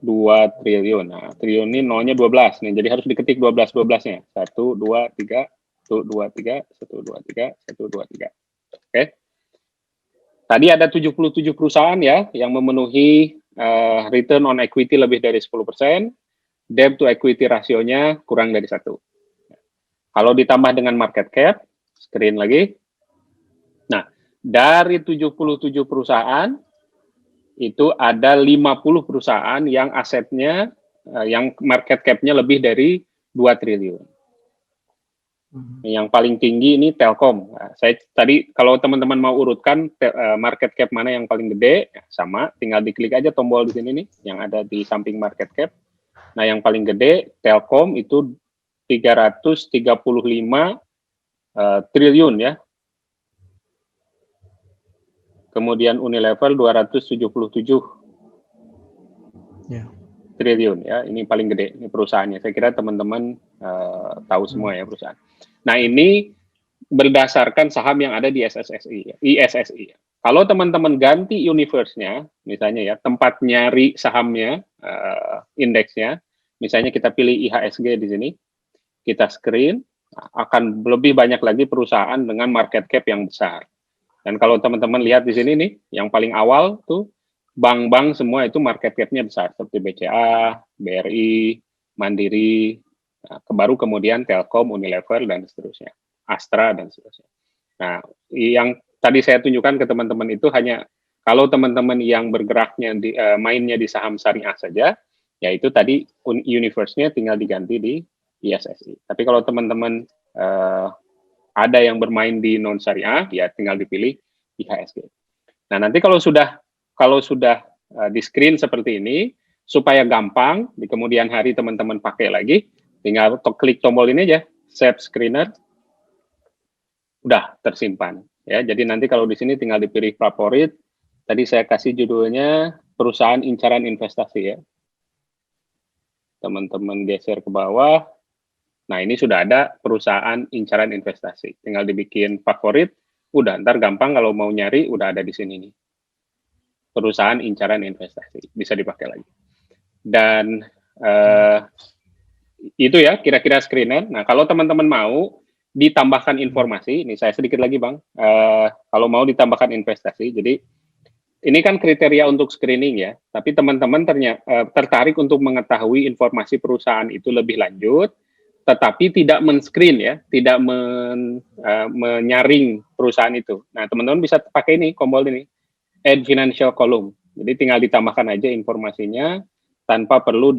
2 triliun. Nah, triliun ini nolnya 12 nih, jadi harus diketik 12-12-nya. 1, 2, 3, 1, 2, 3, 1, 2, 3, 1, 2, 3. Oke. Tadi ada 77 perusahaan ya yang memenuhi return on equity lebih dari 10%, debt to equity rasionya kurang dari 1. Kalau ditambah dengan market cap, screen lagi. Nah, dari 77 perusahaan, itu ada 50 perusahaan yang asetnya, yang market cap-nya lebih dari 2 triliun. Yang paling tinggi ini Telkom. Nah, saya tadi kalau teman-teman mau urutkan market cap mana yang paling gede, sama, tinggal diklik aja tombol di sini nih, yang ada di samping market cap. Nah, yang paling gede Telkom itu 335 triliun ya. Kemudian Unilever 277 triliun ya. Ini paling gede, ini perusahaannya. Saya kira teman-teman tahu semua ya perusahaan. Nah, ini berdasarkan saham yang ada di ISSI. Kalau teman-teman ganti universe-nya, misalnya ya, tempat nyari sahamnya, indeksnya, misalnya kita pilih IHSG di sini, kita screen, akan lebih banyak lagi perusahaan dengan market cap yang besar. Dan kalau teman-teman lihat di sini nih, yang paling awal tuh, bank-bank semua itu market cap-nya besar, seperti BCA, BRI, Mandiri, baru kemudian Telkom, Unilever, dan seterusnya. Astra, dan seterusnya. Nah, yang tadi saya tunjukkan ke teman-teman itu hanya kalau teman-teman yang bergeraknya mainnya di saham syariah saja, yaitu tadi universe-nya tinggal diganti di ISSI. Tapi kalau teman-teman ada yang bermain di non syariah, ya tinggal dipilih IHSG. Nah, nanti kalau sudah di screen seperti ini, supaya gampang di kemudian hari teman-teman pakai lagi, tinggal klik tombol ini aja, save screener, udah tersimpan ya. Jadi nanti kalau di sini tinggal dipilih favorit. Tadi saya kasih judulnya perusahaan incaran investasi ya. Teman-teman geser ke bawah. Nah, ini sudah ada perusahaan incaran investasi. Tinggal dibikin favorit, udah ntar gampang kalau mau nyari udah ada di sini nih. Perusahaan incaran investasi bisa dipakai lagi. Dan itu ya kira-kira screener. Nah, kalau teman-teman mau ditambahkan informasi, ini saya sedikit lagi Bang, kalau mau ditambahkan investasi, jadi ini kan kriteria untuk screening ya, tapi teman-teman tertarik untuk mengetahui informasi perusahaan itu lebih lanjut, tetapi tidak men-screen ya, tidak menyaring perusahaan itu. Nah, teman-teman bisa pakai ini, tombol ini, add financial column. Jadi tinggal ditambahkan aja informasinya tanpa perlu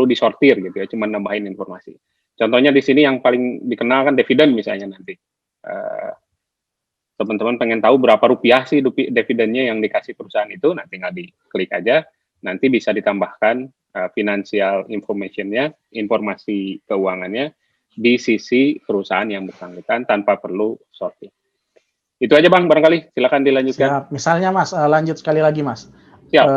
disortir gitu ya, cuma nambahin informasi. Contohnya di sini yang paling dikenal kan dividen misalnya nanti. Teman-teman pengen tahu berapa rupiah sih dividennya yang dikasih perusahaan itu, nah tinggal diklik aja, nanti bisa ditambahkan financial information-nya, informasi keuangannya di sisi perusahaan yang bersangkutan tanpa perlu sorting. Itu aja Bang, barangkali silakan dilanjutkan. Siap. Misalnya Mas, lanjut sekali lagi Mas. Siap.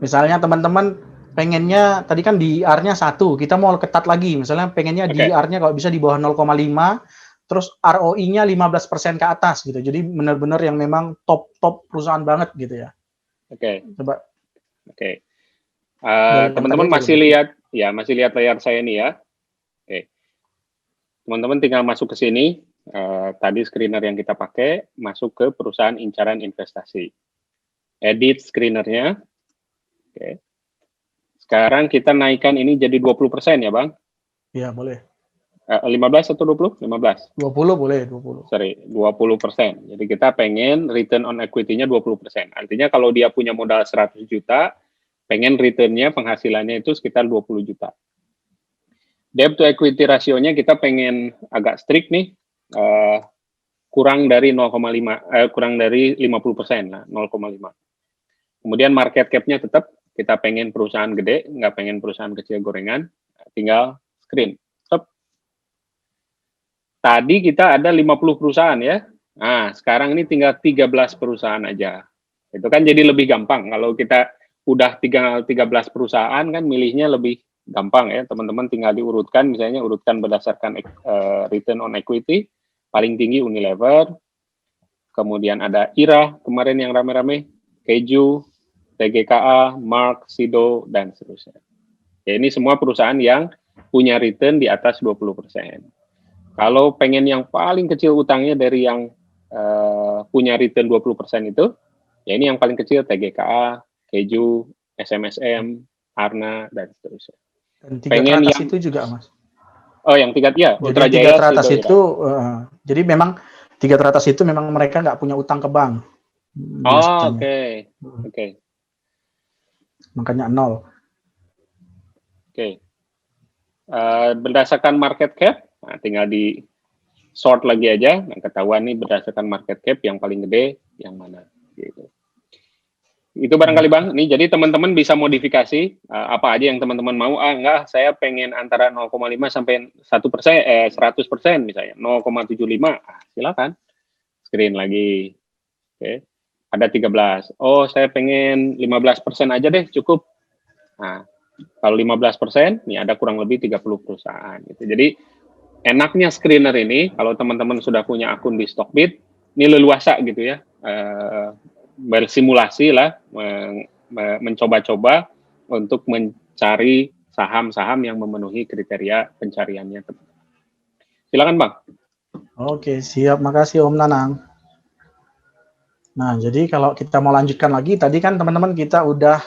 Misalnya teman-teman pengennya tadi kan DR-nya 1, kita mau ketat lagi. Misalnya pengennya DR-nya kalau bisa di bawah 0,5, terus ROI-nya 15% ke atas gitu. Jadi benar-benar yang memang top perusahaan banget gitu ya. Oke. Coba. Oke. Teman-teman masih lihat layar saya nih ya. Oke. Teman-teman tinggal masuk ke sini. Tadi screener yang kita pakai masuk ke perusahaan incaran investasi. Edit screenernya. Oke. Sekarang kita naikkan ini jadi 20% ya, Bang? Iya, boleh. 15 atau 20? 15. 20 boleh, 20. Sorry, 20%. Jadi kita pengen return on equity-nya 20%. Artinya kalau dia punya modal 100 juta, pengen return-nya, penghasilannya itu sekitar 20 juta. Debt to equity ratio-nya kita pengen agak strict nih, kurang dari 0,5, kurang dari 50% lah, 0,5. Kemudian market cap-nya tetap kita pengen perusahaan gede, nggak pengen perusahaan kecil gorengan, tinggal screen. Stop. Tadi kita ada 50 perusahaan ya. Nah, sekarang ini tinggal 13 perusahaan aja. Itu kan jadi lebih gampang. Kalau kita udah tinggal 13 perusahaan kan milihnya lebih gampang ya. Teman-teman tinggal diurutkan, misalnya urutkan berdasarkan return on equity, paling tinggi Unilever, kemudian ada IRA kemarin yang rame-rame, Keju, TGKA, Mark, Sido, dan seterusnya. Ya, ini semua perusahaan yang punya return di atas 20%. Kalau pengen yang paling kecil utangnya dari yang punya return 20% itu, ya ini yang paling kecil TGKA, Keju, SMSM, Arna, dan seterusnya. Dan 3 teratas itu juga, Mas. Oh, yang 3, ya, Ultra jadi Jaya, 3 teratas Sido, itu, jadi memang 3 teratas itu memang mereka nggak punya utang ke bank. Oh, oke. Makanya 0. Oke. Berdasarkan market cap, nah, tinggal di sort lagi aja, nah, ketahuan nih berdasarkan market cap yang paling gede yang mana gitu. Itu barangkali Bang, nih jadi teman-teman bisa modifikasi apa aja yang teman-teman mau. Enggak, saya pengen antara 0,5 sampai 1%, 100% misalnya 0,75. Silakan screen lagi. Oke. Ada 13. Oh, saya pengen 15% aja deh, cukup. Nah, kalau 15%, nih ada kurang lebih 30 perusahaan gitu. Jadi enaknya screener ini, kalau teman-teman sudah punya akun di Stockbit, ini leluasa gitu ya, bersimulasi lah, mencoba-coba untuk mencari saham-saham yang memenuhi kriteria pencariannya. Silakan Bang. Oke, siap. Makasih Om Nanang. Nah, jadi kalau kita mau lanjutkan lagi, tadi kan teman-teman kita udah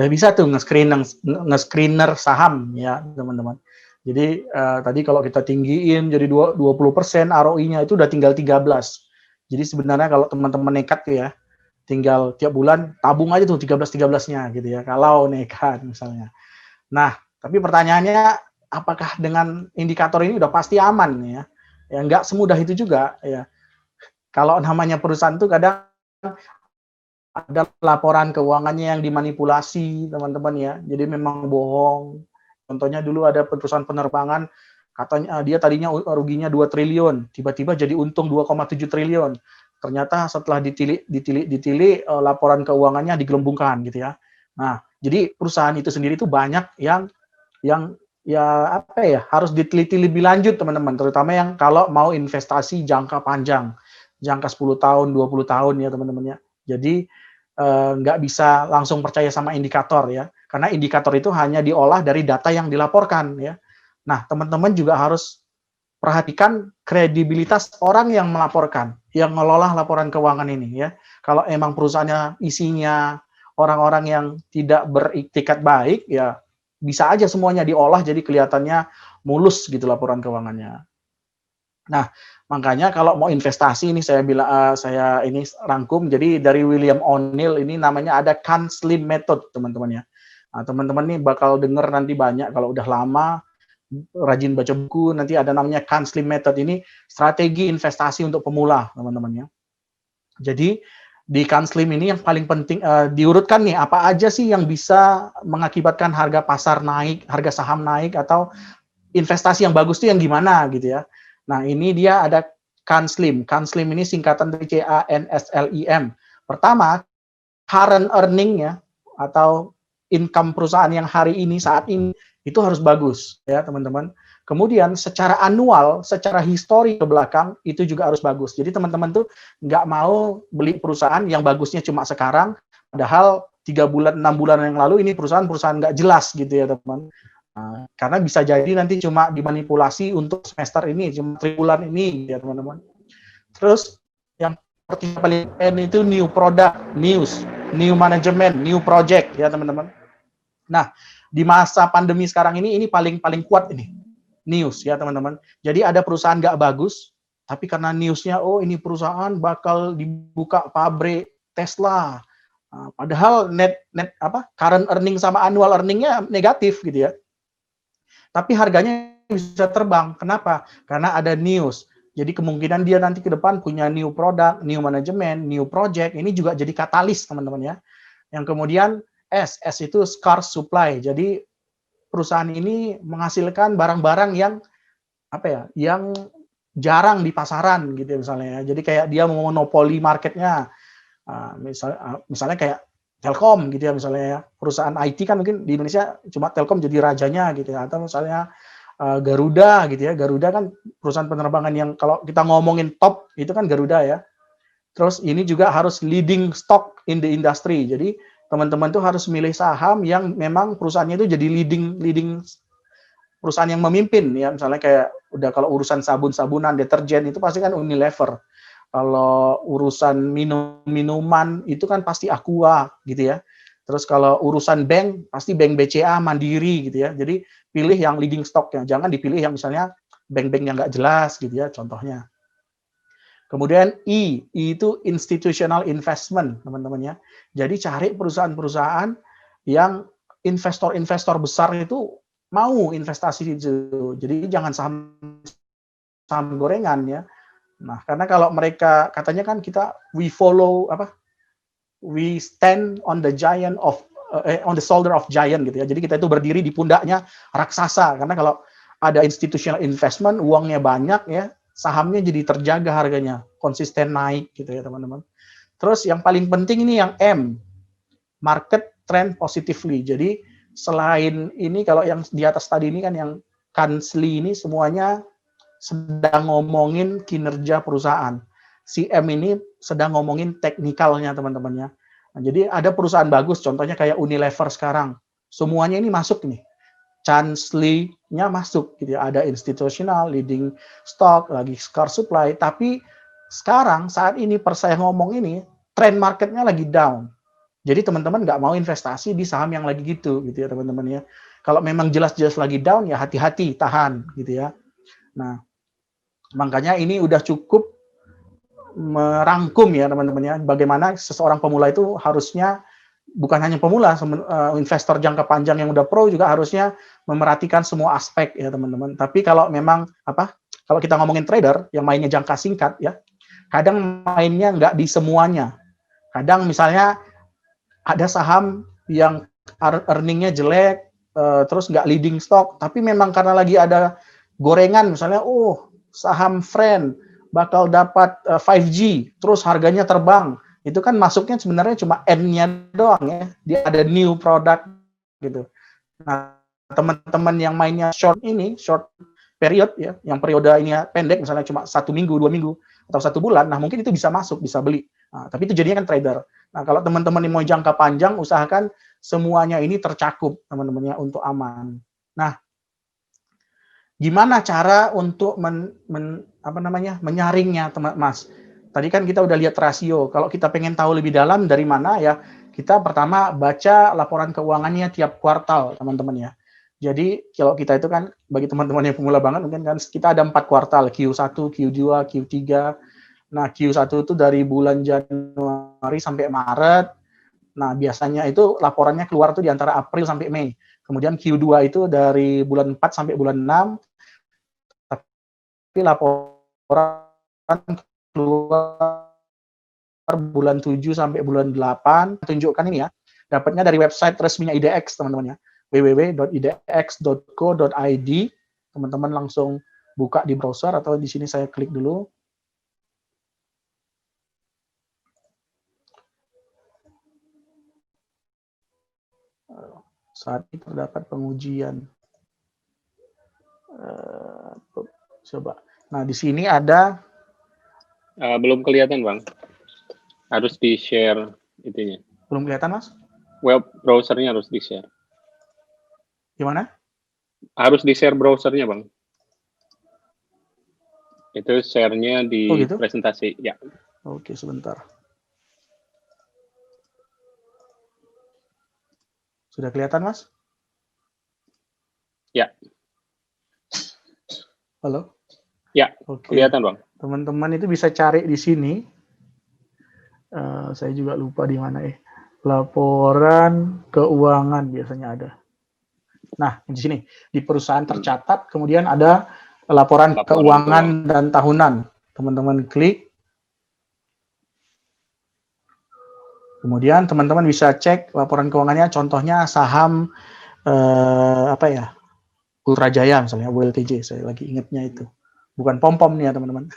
bisa tuh nge-screener saham ya, teman-teman. Jadi tadi kalau kita tinggiin jadi 20%, ROI-nya itu udah tinggal 13. Jadi sebenarnya kalau teman-teman nekat tuh ya, tinggal tiap bulan tabung aja tuh 13-13-nya gitu ya, kalau nekat misalnya. Nah, tapi pertanyaannya apakah dengan indikator ini udah pasti aman ya? Ya nggak semudah itu juga ya. Kalau namanya perusahaan tuh kadang ada laporan keuangannya yang dimanipulasi, teman-teman ya. Jadi memang bohong. Contohnya dulu ada perusahaan penerbangan, katanya dia tadinya ruginya 2 triliun, tiba-tiba jadi untung 2,7 triliun. Ternyata setelah ditilik laporan keuangannya digelembungkan gitu ya. Nah, jadi perusahaan itu sendiri itu banyak yang ya apa ya, harus diteliti lebih lanjut teman-teman, terutama yang kalau mau investasi jangka panjang. Jangka 10 tahun, 20 tahun ya teman-teman ya. Jadi nggak bisa langsung percaya sama indikator ya, karena indikator itu hanya diolah dari data yang dilaporkan ya. Nah, teman-teman juga harus perhatikan kredibilitas orang yang melaporkan, yang ngelola laporan keuangan ini ya. Kalau emang perusahaannya isinya orang-orang yang tidak beriktikat baik, ya bisa aja semuanya diolah jadi kelihatannya mulus gitu laporan keuangannya. Nah, makanya kalau mau investasi ini saya ini rangkum, jadi dari William O'Neill ini namanya ada Can-Slim Method, teman-teman ya. Nah, teman-teman nih bakal dengar nanti banyak kalau udah lama rajin baca buku, nanti ada namanya Can-Slim Method, ini strategi investasi untuk pemula, teman-teman ya. Jadi Di Kanslim ini yang paling penting diurutkan nih apa aja sih yang bisa mengakibatkan harga pasar naik, harga saham naik atau investasi yang bagus tuh yang gimana gitu ya. Nah, ini dia ada Kanslim. Kanslim ini singkatan dari CANSLIM. Pertama, current earning-nya atau income perusahaan yang hari ini saat ini itu harus bagus ya teman-teman. Kemudian secara annual, secara histori ke belakang itu juga harus bagus. Jadi teman-teman tuh nggak mau beli perusahaan yang bagusnya cuma sekarang, padahal 3 bulan, 6 bulan yang lalu ini perusahaan-perusahaan nggak jelas gitu ya teman. Nah, karena bisa jadi nanti cuma dimanipulasi untuk semester ini, cuma triwulan ini ya teman-teman. Terus yang paling itu new product, new management, new project ya teman-teman. Nah, di masa pandemi sekarang ini paling kuat ini news ya teman-teman. Jadi ada perusahaan nggak bagus, tapi karena newsnya oh ini perusahaan bakal dibuka pabrik Tesla. Nah, padahal net current earning sama annual earningnya negatif gitu ya. Tapi harganya bisa terbang. Kenapa? Karena ada news. Jadi kemungkinan dia nanti ke depan punya new product, new management, new project. Ini juga jadi katalis teman-teman ya. Yang kemudian S itu scarce supply. Jadi perusahaan ini menghasilkan barang-barang yang yang jarang di pasaran gitu ya misalnya ya. Jadi kayak dia memonopoli marketnya. Misalnya kayak Telkom gitu ya misalnya ya. Perusahaan IT kan mungkin di Indonesia cuma Telkom jadi rajanya gitu ya. Atau misalnya Garuda gitu ya. Garuda kan perusahaan penerbangan yang kalau kita ngomongin top itu kan Garuda ya. Terus ini juga harus leading stock in the industry. Jadi teman-teman tuh harus milih saham yang memang perusahaannya itu jadi leading perusahaan yang memimpin ya. Misalnya kayak udah kalau urusan sabun-sabunan, deterjen itu pasti kan Unilever. Kalau urusan minuman itu kan pasti Aqua gitu ya. Terus kalau urusan bank pasti bank BCA, Mandiri gitu ya. Jadi pilih yang leading stocknya, jangan dipilih yang misalnya bank-bank yang nggak jelas gitu ya contohnya. Kemudian I itu institutional investment, teman-teman ya. Jadi cari perusahaan-perusahaan yang investor-investor besar itu mau investasi di situ. Jadi jangan saham gorengan ya. Nah, karena kalau mereka katanya kan kita we stand on the giant of on the shoulder of giant gitu ya. Jadi kita itu berdiri di pundaknya raksasa. Karena kalau ada institutional investment, uangnya banyak ya, sahamnya jadi terjaga harganya, konsisten naik gitu ya teman-teman. Terus yang paling penting ini yang M, market trend positively. Jadi selain ini kalau yang di atas tadi ini kan yang Kansli ini semuanya sedang ngomongin kinerja perusahaan. Si M ini sedang ngomongin teknikalnya teman-temannya. Nah, jadi ada perusahaan bagus, contohnya kayak Unilever sekarang. Semuanya ini masuk nih. Chansli-nya masuk gitu ya. Ada institutional, leading stock, lagi scarce supply, tapi sekarang saat ini per saya ngomong ini trend marketnya lagi down. Jadi teman-teman nggak mau investasi di saham yang lagi gitu ya teman-teman ya. Kalau memang jelas-jelas lagi down ya hati-hati, tahan gitu ya. Nah, makanya ini udah cukup merangkum ya teman-teman ya bagaimana seseorang pemula itu harusnya bukan hanya pemula, investor jangka panjang yang udah pro juga harusnya memerhatikan semua aspek ya teman-teman. Tapi kalau memang kalau kita ngomongin trader yang mainnya jangka singkat ya, kadang mainnya nggak di semuanya. Kadang misalnya ada saham yang earningnya jelek, terus nggak leading stock, tapi memang karena lagi ada gorengan misalnya, saham Friend bakal dapat 5G, terus harganya terbang. Itu kan masuknya sebenarnya cuma N-nya doang ya. Dia ada new product gitu. Nah, teman-teman yang mainnya short period ya, yang periode ini pendek misalnya cuma 1 minggu, 2 minggu atau 1 bulan, nah mungkin itu bisa masuk, bisa beli. Nah, tapi itu jadinya kan trader. Nah, kalau teman-teman yang mau jangka panjang, usahakan semuanya ini tercakup teman-temannya untuk aman. Nah, gimana cara untuk menyaringnya, Mas? Tadi kan kita udah lihat rasio. Kalau kita pengen tahu lebih dalam dari mana ya, kita pertama baca laporan keuangannya tiap kuartal, teman-teman ya. Jadi kalau kita itu kan bagi teman-teman yang pemula banget mungkin kan kita ada 4 kuartal, Q1, Q2, Q3. Nah, Q1 itu dari bulan Januari sampai Maret. Nah, biasanya itu laporannya keluar tuh di antara April sampai Mei. Kemudian Q2 itu dari bulan 4 sampai bulan 6. Tapi laporan keluar bulan 7 sampai bulan 8. Tunjukkan ini ya. Dapatnya dari website resminya IDX, teman-teman ya. www.idx.co.id. Teman-teman langsung buka di browser atau di sini saya klik dulu. Saat ini terdapat pengujian. Coba. Nah, di sini ada. Belum kelihatan, Bang. Harus di-share itunya. Belum kelihatan, Mas? Web browsernya harus di-share. Gimana? Harus di-share browsernya, Bang. Itu share-nya di gitu? presentasi. Ya. Oke, sebentar. Sudah kelihatan, Mas? Ya. Halo? Ya, Oke. kelihatan, Bang. Teman-teman itu bisa cari di sini. Saya juga lupa di mana ya. Laporan keuangan biasanya ada. Nah, di sini. Di perusahaan tercatat, kemudian ada laporan keuangan dan tahunan. Teman-teman klik. Kemudian teman-teman bisa cek laporan keuangannya, contohnya saham Ultra Jaya misalnya, WLTJ, saya lagi ingatnya itu. Bukan pom-pom nih ya teman-teman.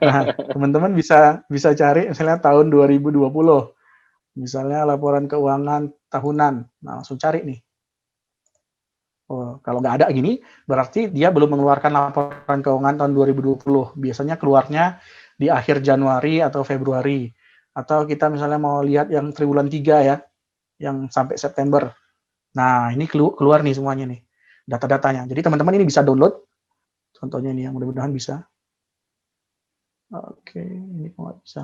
Nah, teman-teman bisa cari misalnya tahun 2020. Misalnya laporan keuangan tahunan. Nah, langsung cari nih. Oh, kalau nggak ada gini, berarti dia belum mengeluarkan laporan keuangan tahun 2020. Biasanya keluarnya di akhir Januari atau Februari. Atau kita misalnya mau lihat yang triwulan 3 ya, yang sampai September. Nah, ini keluar nih semuanya nih, data-datanya. Jadi teman-teman ini bisa download. Contohnya ini yang mudah-mudahan bisa. Oke, ini kok nggak bisa.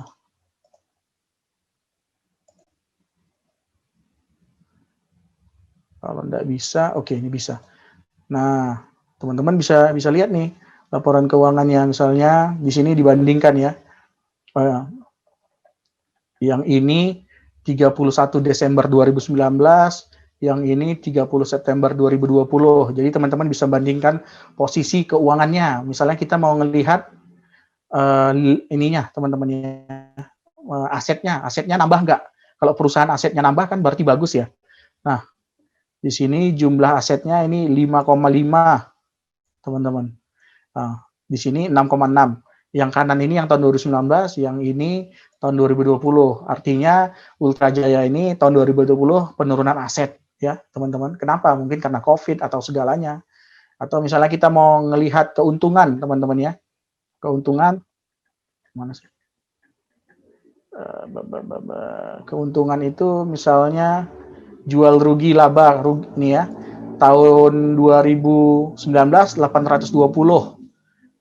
Kalau nggak bisa, oke ini bisa. Nah, teman-teman bisa lihat nih laporan keuangannya, misalnya di sini dibandingkan ya. Yang ini 31 Desember 2019, yang ini 30 September 2020. Jadi teman-teman bisa bandingkan posisi keuangannya. Misalnya kita mau melihat ininya teman-teman, asetnya nambah nggak? Kalau perusahaan asetnya nambah kan berarti bagus ya. Nah, di sini jumlah asetnya ini 5,5 teman-teman. Nah, di sini 6,6. Yang kanan ini yang tahun 2019, yang ini tahun 2020. Artinya Ultra Jaya ini tahun 2020 penurunan aset ya, teman-teman. Kenapa? Mungkin karena COVID atau segalanya. Atau misalnya kita mau melihat keuntungan, teman-teman ya. Keuntungan mana sih? Keuntungan itu misalnya jual rugi laba nih ya. Tahun 2019 820.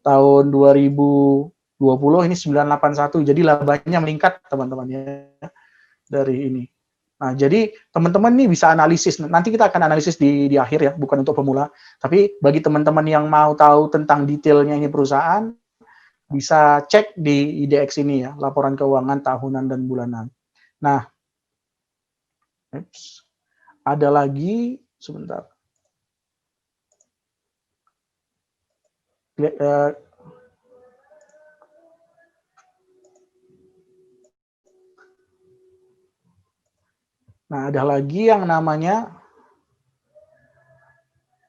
Tahun 2020 ini 981. Jadi labanya meningkat teman-teman ya dari ini. Nah, jadi teman-teman nih bisa analisis. Nanti kita akan analisis di akhir ya, bukan untuk pemula. Tapi bagi teman-teman yang mau tahu tentang detailnya ini perusahaan, bisa cek di IDX ini ya, laporan keuangan tahunan dan bulanan. Nah, ada lagi sebentar. Nah, ada lagi yang namanya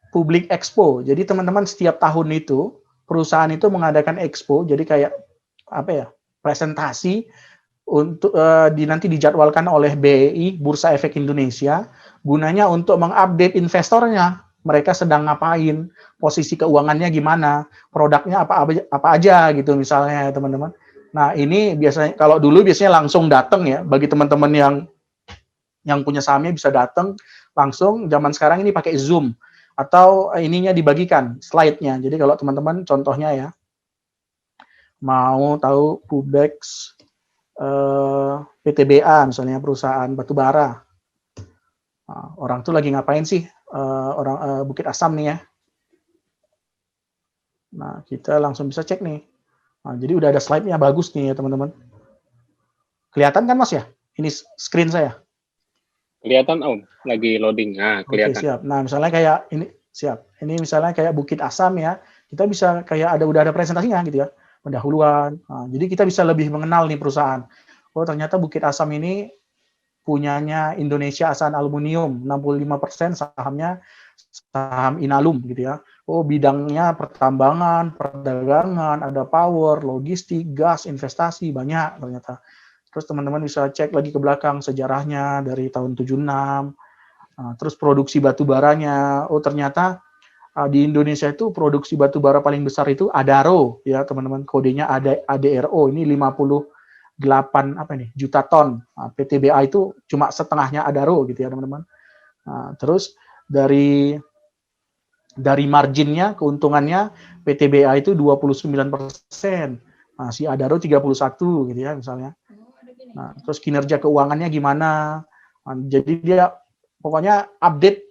Public Expo. Jadi teman-teman setiap tahun itu perusahaan itu mengadakan expo. Jadi kayak presentasi untuk nanti dijadwalkan oleh BEI Bursa Efek Indonesia. Gunanya untuk mengupdate investornya. Mereka sedang ngapain, posisi keuangannya gimana, produknya apa aja gitu misalnya teman-teman. Nah ini biasanya kalau dulu biasanya langsung datang ya bagi teman-teman yang punya sahamnya bisa datang langsung. Zaman sekarang ini pakai Zoom atau ininya dibagikan slide-nya. Jadi kalau teman-teman contohnya ya mau tahu Pubex PTBA misalnya perusahaan batubara. Nah, orang tuh lagi ngapain sih orang Bukit Asam nih ya. Nah, kita langsung bisa cek nih. Nah, jadi udah ada slide-nya bagus nih ya teman-teman. Kelihatan kan Mas ya? Ini screen saya. Kelihatan Om, lagi loading. Nah, kelihatan. Oke, siap. Nah, misalnya kayak ini siap. Ini misalnya kayak Bukit Asam ya. Kita bisa kayak udah ada presentasinya gitu ya. Pendahuluan. Nah, jadi kita bisa lebih mengenal nih perusahaan. oh ternyata Bukit Asam ini punyanya Indonesia Asan Aluminium, 65% sahamnya saham Inalum gitu ya. Oh bidangnya pertambangan, perdagangan, ada power, logistik, gas, investasi, banyak ternyata. Terus teman-teman bisa cek lagi ke belakang sejarahnya dari tahun 76. Terus produksi batu baranya, oh ternyata di Indonesia itu produksi batu bara paling besar itu Adaro ya teman-teman, kodenya ADRO, ini 58 apa nih juta ton. PTBA itu cuma setengahnya Adaro gitu ya teman-teman. Terus dari marginnya, keuntungannya PTBA itu 29%, si Adaro 31 gitu ya misalnya. Nah, terus kinerja keuangannya gimana? Jadi dia pokoknya update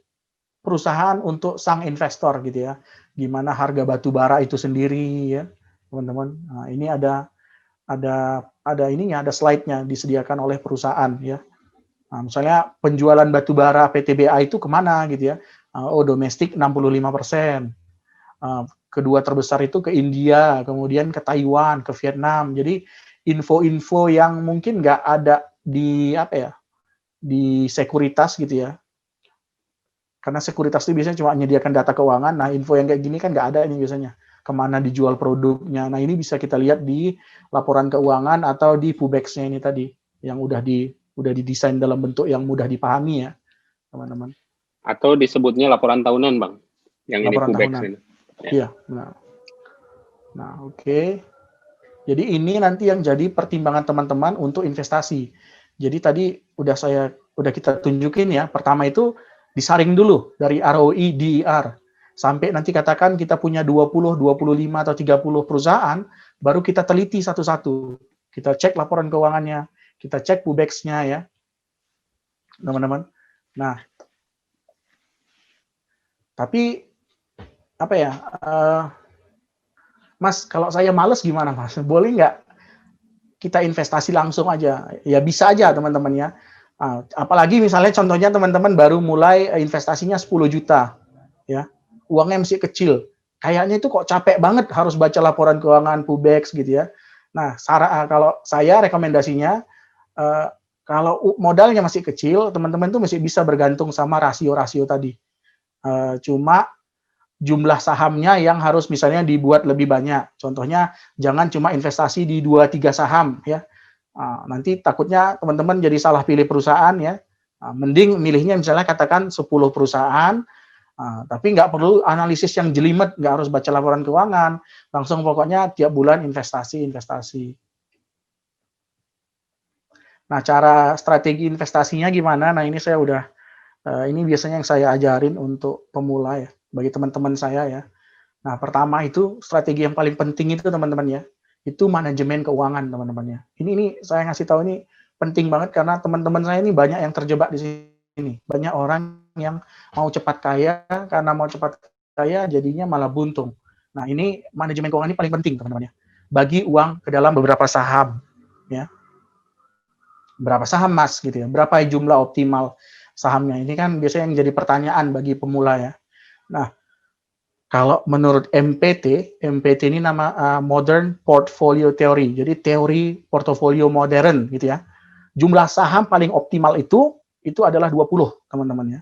perusahaan untuk sang investor gitu ya. Gimana harga batu bara itu sendiri ya, teman-teman. Nah, ini ada ininya, ada slide-nya disediakan oleh perusahaan ya. Nah, misalnya penjualan batu bara PTBA itu kemana gitu ya. Oh, domestik 65%. Kedua terbesar itu ke India, kemudian ke Taiwan, ke Vietnam. Jadi info-info yang mungkin nggak ada di di sekuritas gitu ya. Karena sekuritas itu biasanya cuma menyediakan data keuangan. Nah, info yang kayak gini kan nggak ada ini biasanya. Kemana dijual produknya. Nah, ini bisa kita lihat di laporan keuangan atau di Pubex-nya ini tadi, yang udah didesain dalam bentuk yang mudah dipahami ya, teman-teman. Atau disebutnya laporan tahunan, Bang. Yang laporan ini Pubex ini. Iya, benar. Nah, oke. Jadi ini nanti yang jadi pertimbangan teman-teman untuk investasi. Jadi tadi udah kita tunjukin ya. Pertama itu disaring dulu dari ROI, DER. Sampai nanti katakan kita punya 20, 25 atau 30 perusahaan, baru kita teliti satu-satu. Kita cek laporan keuangannya, kita cek Pubex-nya ya. Teman-teman. Nah, tapi apa ya? Mas, kalau saya males gimana, Mas? Boleh nggak kita investasi langsung aja? Ya bisa aja, teman-teman ya. Apalagi misalnya contohnya teman-teman baru mulai investasinya 10 juta. Ya. Uangnya masih kecil. Kayaknya itu kok capek banget harus baca laporan keuangan Pubex gitu ya. Nah, kalau saya rekomendasinya, kalau modalnya masih kecil, teman-teman tuh masih bisa bergantung sama rasio-rasio tadi. Cuma jumlah sahamnya yang harus misalnya dibuat lebih banyak. Contohnya jangan cuma investasi di 2-3 saham ya. Nanti takutnya teman-teman jadi salah pilih perusahaan ya. Mending milihnya misalnya katakan 10 perusahaan, tapi nggak perlu analisis yang jelimet, nggak harus baca laporan keuangan, langsung pokoknya tiap bulan investasi. Nah, cara strategi investasinya gimana? Nah, ini saya udah ini biasanya yang saya ajarin untuk pemula ya, bagi teman-teman saya ya. Nah, pertama itu strategi yang paling penting itu teman-teman ya, itu manajemen keuangan teman-teman ya. Ini saya ngasih tahu ini penting banget karena teman-teman saya ini banyak yang terjebak di sini. Banyak orang yang mau cepat kaya, karena mau cepat kaya jadinya malah buntung. Nah, ini manajemen keuangan ini paling penting teman-teman ya. Bagi uang ke dalam beberapa saham ya. Berapa saham Mas gitu ya, berapa jumlah optimal sahamnya. Ini kan biasanya yang jadi pertanyaan bagi pemula ya. Nah, kalau menurut MPT ini nama Modern Portfolio Theory. Jadi teori portofolio modern gitu ya. Jumlah saham paling optimal itu adalah 20, teman-teman ya.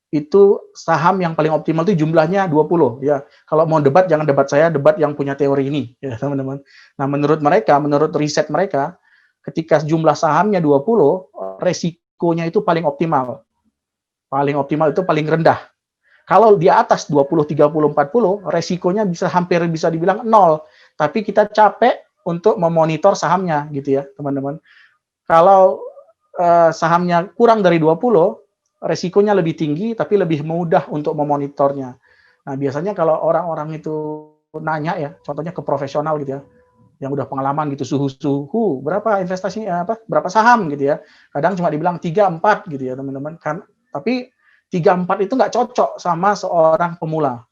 Itu saham yang paling optimal itu jumlahnya 20 ya. Kalau mau debat jangan debat saya, debat yang punya teori ini ya, teman-teman. Nah, menurut mereka, menurut riset mereka, ketika jumlah sahamnya 20, resikonya itu paling optimal. Paling optimal itu paling rendah. Kalau di atas 20, 30, 40, resikonya hampir bisa dibilang 0. Tapi kita capek untuk memonitor sahamnya gitu ya, teman-teman. Kalau sahamnya kurang dari 20, resikonya lebih tinggi tapi lebih mudah untuk memonitornya. Nah, biasanya kalau orang-orang itu nanya ya, contohnya ke profesional gitu ya, yang udah pengalaman gitu, suhu berapa investasi berapa saham gitu ya. Kadang cuma dibilang 3, 4 gitu ya, teman-teman. Kan tapi 3, 4 itu nggak cocok sama seorang pemula.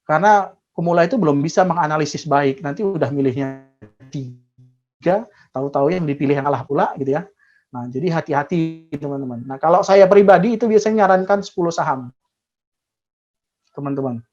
Karena pemula itu belum bisa menganalisis baik. Nanti udah milihnya 3, tahu-tahu yang dipilih yang salah pula gitu ya. Nah, jadi hati-hati teman-teman. Nah, kalau saya pribadi itu biasanya nyarankan 10 saham. Teman-teman.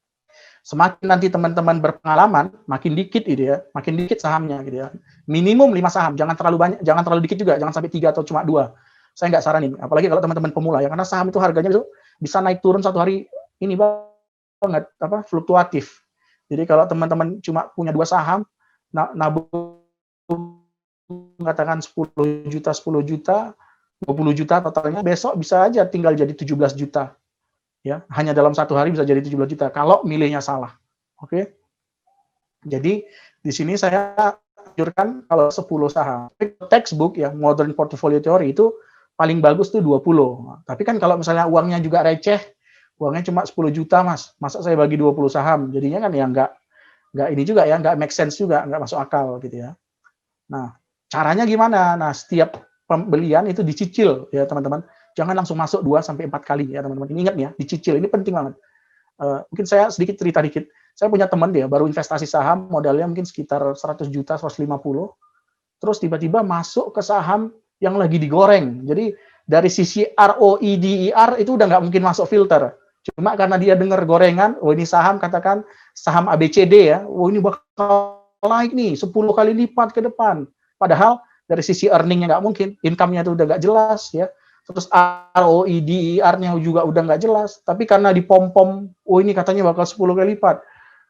Semakin nanti teman-teman berpengalaman, makin dikit gitu ya, makin dikit sahamnya gitu ya. Minimum 5 saham, jangan terlalu banyak, jangan terlalu dikit juga, jangan sampai 3 atau cuma 2. Saya nggak saranin, apalagi kalau teman-teman pemula ya, karena saham itu harganya itu bisa naik turun satu hari ini banget, fluktuatif. Jadi kalau teman-teman cuma punya 2 saham, nabung katakan 10 juta, 10 juta, 20 juta totalnya, besok bisa aja tinggal jadi 17 juta. Ya, hanya dalam satu hari bisa jadi 17 juta kalau milihnya salah. Oke. Jadi di sini saya anjurkan kalau 10 saham. Textbook ya, Modern Portfolio Theory itu paling bagus tuh 20. Tapi kan kalau misalnya uangnya juga receh, uangnya cuma 10 juta, Mas. Masa saya bagi 20 saham? Jadinya kan ya nggak ini juga ya, nggak make sense juga, nggak masuk akal gitu ya. Nah, caranya gimana? Nah, setiap pembelian itu dicicil ya, teman-teman. Jangan langsung masuk 2 sampai 4 kali ya, teman-teman. Ini ingat ya, dicicil. Ini penting banget. Mungkin saya sedikit cerita dikit. Saya punya teman dia baru investasi saham, modalnya mungkin sekitar 100 juta, 150. Terus tiba-tiba masuk ke saham yang lagi digoreng. Jadi dari sisi ROI DER itu udah nggak mungkin masuk filter. Cuma karena dia dengar gorengan, oh ini saham, katakan saham ABCD ya, oh ini bakal naik nih 10 kali lipat ke depan. Padahal dari sisi earningnya nggak mungkin, income-nya itu udah nggak jelas ya. Terus ROI DER-nya juga udah nggak jelas. Tapi karena dipom-pom, oh ini katanya bakal 10 kali lipat.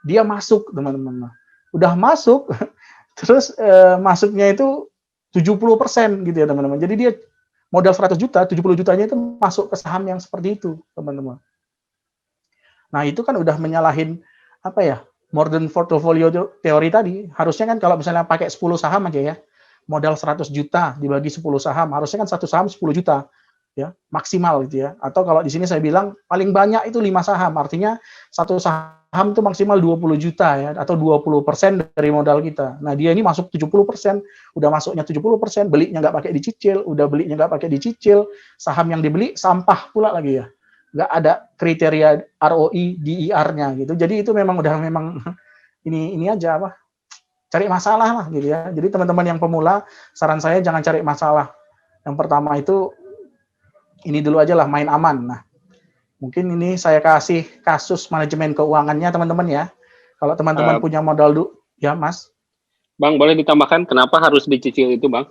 Dia masuk, teman-teman. Udah masuk, terus masuknya itu 70% gitu ya, teman-teman. Jadi dia modal 100 juta, 70 jutanya itu masuk ke saham yang seperti itu, teman-teman. Nah, itu kan udah menyalahin apa ya? Modern portfolio teori tadi. Harusnya kan kalau misalnya pakai 10 saham aja ya, modal 100 juta dibagi 10 saham, harusnya kan satu saham 10 juta ya, maksimal gitu ya. Atau kalau di sini saya bilang paling banyak itu 5 saham, artinya satu saham itu maksimal 20 juta ya, atau 20% dari modal kita. Nah, dia ini masuk 70%, udah masuknya 70%, belinya nggak pakai dicicil, udah belinya nggak pakai dicicil, saham yang dibeli sampah pula lagi ya. Nggak ada kriteria ROI DER-nya gitu. Jadi itu memang ini aja apa? Cari masalah lah gitu ya. Jadi teman-teman yang pemula, saran saya jangan cari masalah. Yang pertama itu ini dulu aja lah, main aman. Nah, mungkin ini saya kasih kasus manajemen keuangannya teman-teman ya. Kalau teman-teman punya modal ya Mas. Bang, boleh ditambahkan kenapa harus dicicil itu, Bang?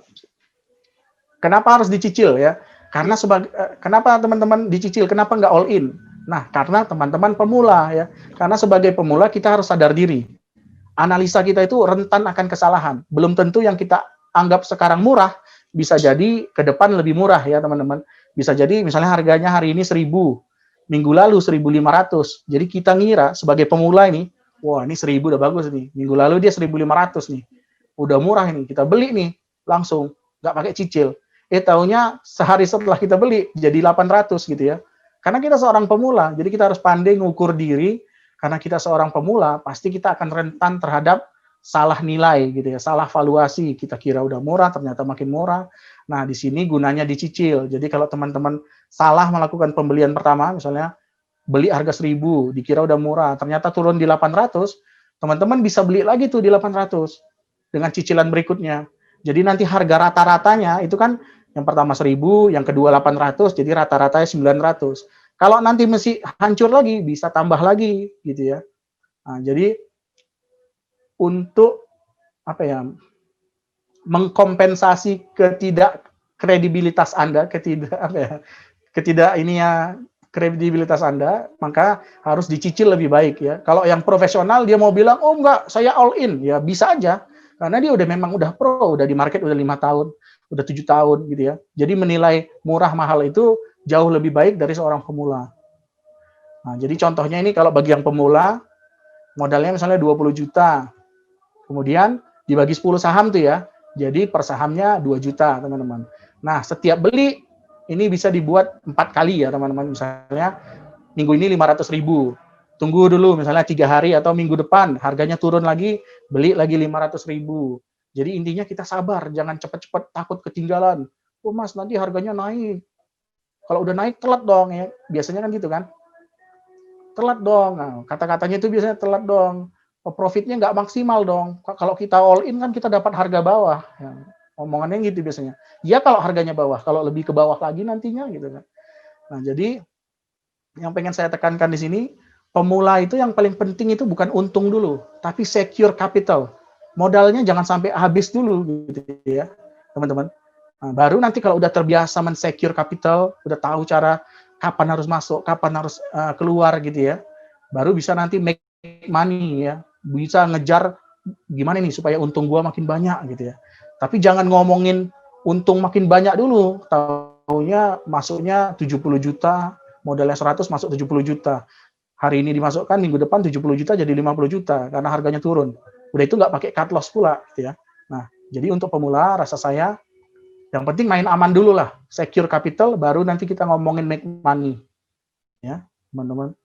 Kenapa harus dicicil ya? Karena kenapa teman-teman dicicil? Kenapa nggak all in? Nah, karena teman-teman pemula ya. Karena sebagai pemula kita harus sadar diri. Analisa kita itu rentan akan kesalahan. Belum tentu yang kita anggap sekarang murah, bisa jadi ke depan lebih murah ya teman-teman. Bisa jadi misalnya harganya hari ini 1.000, minggu lalu 1.500. Jadi kita ngira sebagai pemula ini, wah ini 1.000 udah bagus nih. Minggu lalu dia 1.500 nih. Udah murah ini, kita beli nih langsung, nggak pakai cicil. Taunya sehari setelah kita beli jadi 800 gitu ya. Karena kita seorang pemula, jadi kita harus pandai ngukur diri. Karena kita seorang pemula, pasti kita akan rentan terhadap salah nilai gitu ya, salah valuasi. Kita kira udah murah, ternyata makin murah. Nah, di sini gunanya dicicil. Jadi kalau teman-teman salah melakukan pembelian pertama, misalnya beli harga 1.000, dikira udah murah, ternyata turun di 800, teman-teman bisa beli lagi tuh di 800 dengan cicilan berikutnya. Jadi nanti harga rata-ratanya itu kan yang pertama 1.000, yang kedua 800, jadi rata-ratanya 900. Kalau nanti masih hancur lagi, bisa tambah lagi gitu ya. Nah, jadi untuk apa ya, mengkompensasi kredibilitas Anda, kredibilitas Anda, maka harus dicicil lebih baik ya. Kalau yang profesional dia mau bilang, oh enggak, saya all in, ya bisa aja. Karena dia memang udah pro, udah di market udah 5 tahun, udah 7 tahun gitu ya. Jadi menilai murah mahal itu jauh lebih baik dari seorang pemula. Nah, jadi contohnya ini kalau bagi yang pemula, modalnya misalnya 20 juta. Kemudian dibagi 10 saham tuh ya. Jadi per sahamnya 2 juta, teman-teman. Nah, setiap beli ini bisa dibuat 4 kali ya, teman-teman. Misalnya minggu ini 500.000. Tunggu dulu misalnya 3 hari atau minggu depan harganya turun lagi, beli lagi 500.000. Jadi intinya kita sabar, jangan cepat-cepat takut ketinggalan. Oh Mas, nanti harganya naik. Kalau udah naik telat dong ya. Biasanya kan gitu kan. Telat dong. Nah, kata-katanya itu biasanya telat dong. Profitnya nggak maksimal dong. Kalau kita all in kan kita dapat harga bawah. Ya, omongannya gitu biasanya. Ya kalau harganya bawah, kalau lebih ke bawah lagi nantinya gitu kan. Nah, jadi yang pengen saya tekankan di sini, pemula itu yang paling penting itu bukan untung dulu, tapi secure capital. Modalnya jangan sampai habis dulu gitu ya, teman-teman. Nah, baru nanti kalau udah terbiasa men-secure capital, udah tahu cara kapan harus masuk, kapan harus keluar gitu ya, baru bisa nanti make money ya, bisa ngejar gimana nih supaya untung gua makin banyak gitu ya. Tapi jangan ngomongin untung makin banyak dulu, taunya masuknya 70 juta, modalnya 100 masuk 70 juta. Hari ini dimasukkan, minggu depan 70 juta jadi 50 juta karena harganya turun. Udah itu nggak pakai cut loss pula gitu ya. Nah, jadi untuk pemula rasa saya yang penting main aman dulu lah, secure capital, baru nanti kita ngomongin make money. Ya, teman-teman.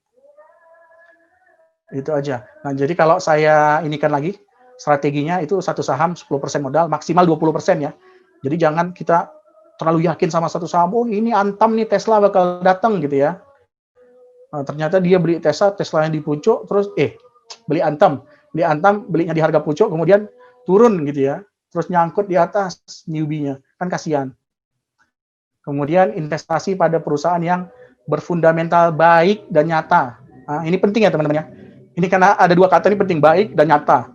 Itu aja. Nah, jadi kalau saya inikan lagi, strateginya itu satu saham 10% modal, maksimal 20% ya. Jadi jangan kita terlalu yakin sama satu saham, oh ini Antam nih Tesla bakal datang gitu ya. Nah, ternyata dia beli Tesla yang di pucuk, terus beli Antam, belinya di harga pucuk, kemudian turun gitu ya, terus nyangkut di atas newbie-nya, kan kasihan. Kemudian investasi pada perusahaan yang berfundamental baik dan nyata. Nah, ini penting ya teman-teman ya. Ini karena ada dua kata ini penting, baik dan nyata.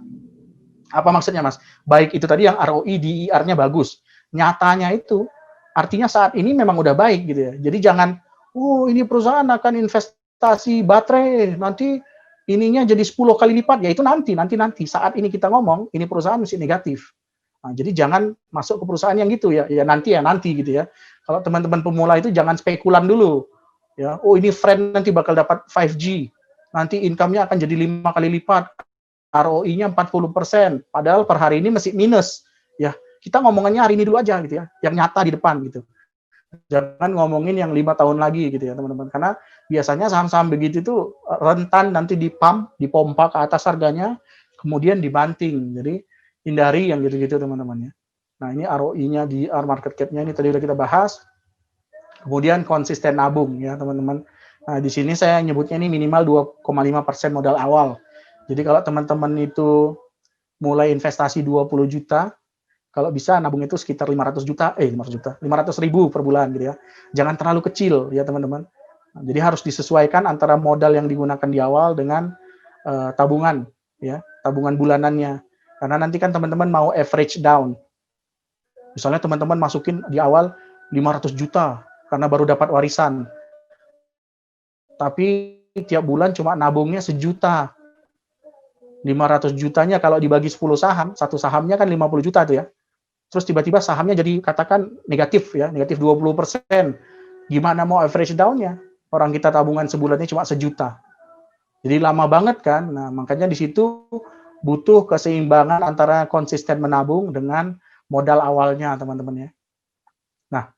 Apa maksudnya Mas? Baik itu tadi yang ROI, DER-nya bagus. Nyatanya itu artinya saat ini memang udah baik gitu ya. Jadi jangan, oh ini perusahaan akan investasi baterai, nanti ininya jadi 10 kali lipat, ya itu nanti. Saat ini kita ngomong, ini perusahaan masih negatif. Nah, jadi jangan masuk ke perusahaan yang gitu ya nanti gitu ya. Kalau teman-teman pemula itu jangan spekulan dulu. Ya, oh ini friend nanti bakal dapat 5G. Nanti income-nya akan jadi 5 kali lipat. ROI-nya 40%. Padahal per hari ini masih minus. Ya, kita ngomongannya hari ini dulu aja gitu ya, yang nyata di depan gitu. Jangan ngomongin yang 5 tahun lagi gitu ya teman-teman, karena biasanya saham-saham begitu itu rentan nanti dipompa ke atas harganya, kemudian dibanting. Jadi hindari yang gitu-gitu teman-teman ya. Nah ini ROI-nya di market cap-nya ini tadi udah kita bahas. Kemudian konsisten nabung ya teman-teman. Nah di sini saya nyebutnya ini minimal 2,5% modal awal. Jadi kalau teman-teman itu mulai investasi 20 juta, kalau bisa nabung itu sekitar 500 ribu per bulan gitu ya. Jangan terlalu kecil ya teman-teman. Nah, jadi harus disesuaikan antara modal yang digunakan di awal dengan tabungan ya, tabungan bulanannya. Karena nanti kan teman-teman mau average down. Misalnya teman-teman masukin di awal 500 juta karena baru dapat warisan. Tapi tiap bulan cuma nabungnya 1 juta. 500 jutanya kalau dibagi 10 saham, satu sahamnya kan 50 juta tuh ya. Terus tiba-tiba sahamnya jadi katakan negatif ya, negatif 20%. Gimana mau average down-nya? Orang kita tabungan sebulannya cuma 1 juta. Jadi lama banget kan. Nah, makanya di situ butuh keseimbangan antara konsisten menabung dengan modal awalnya, teman-teman ya. Nah,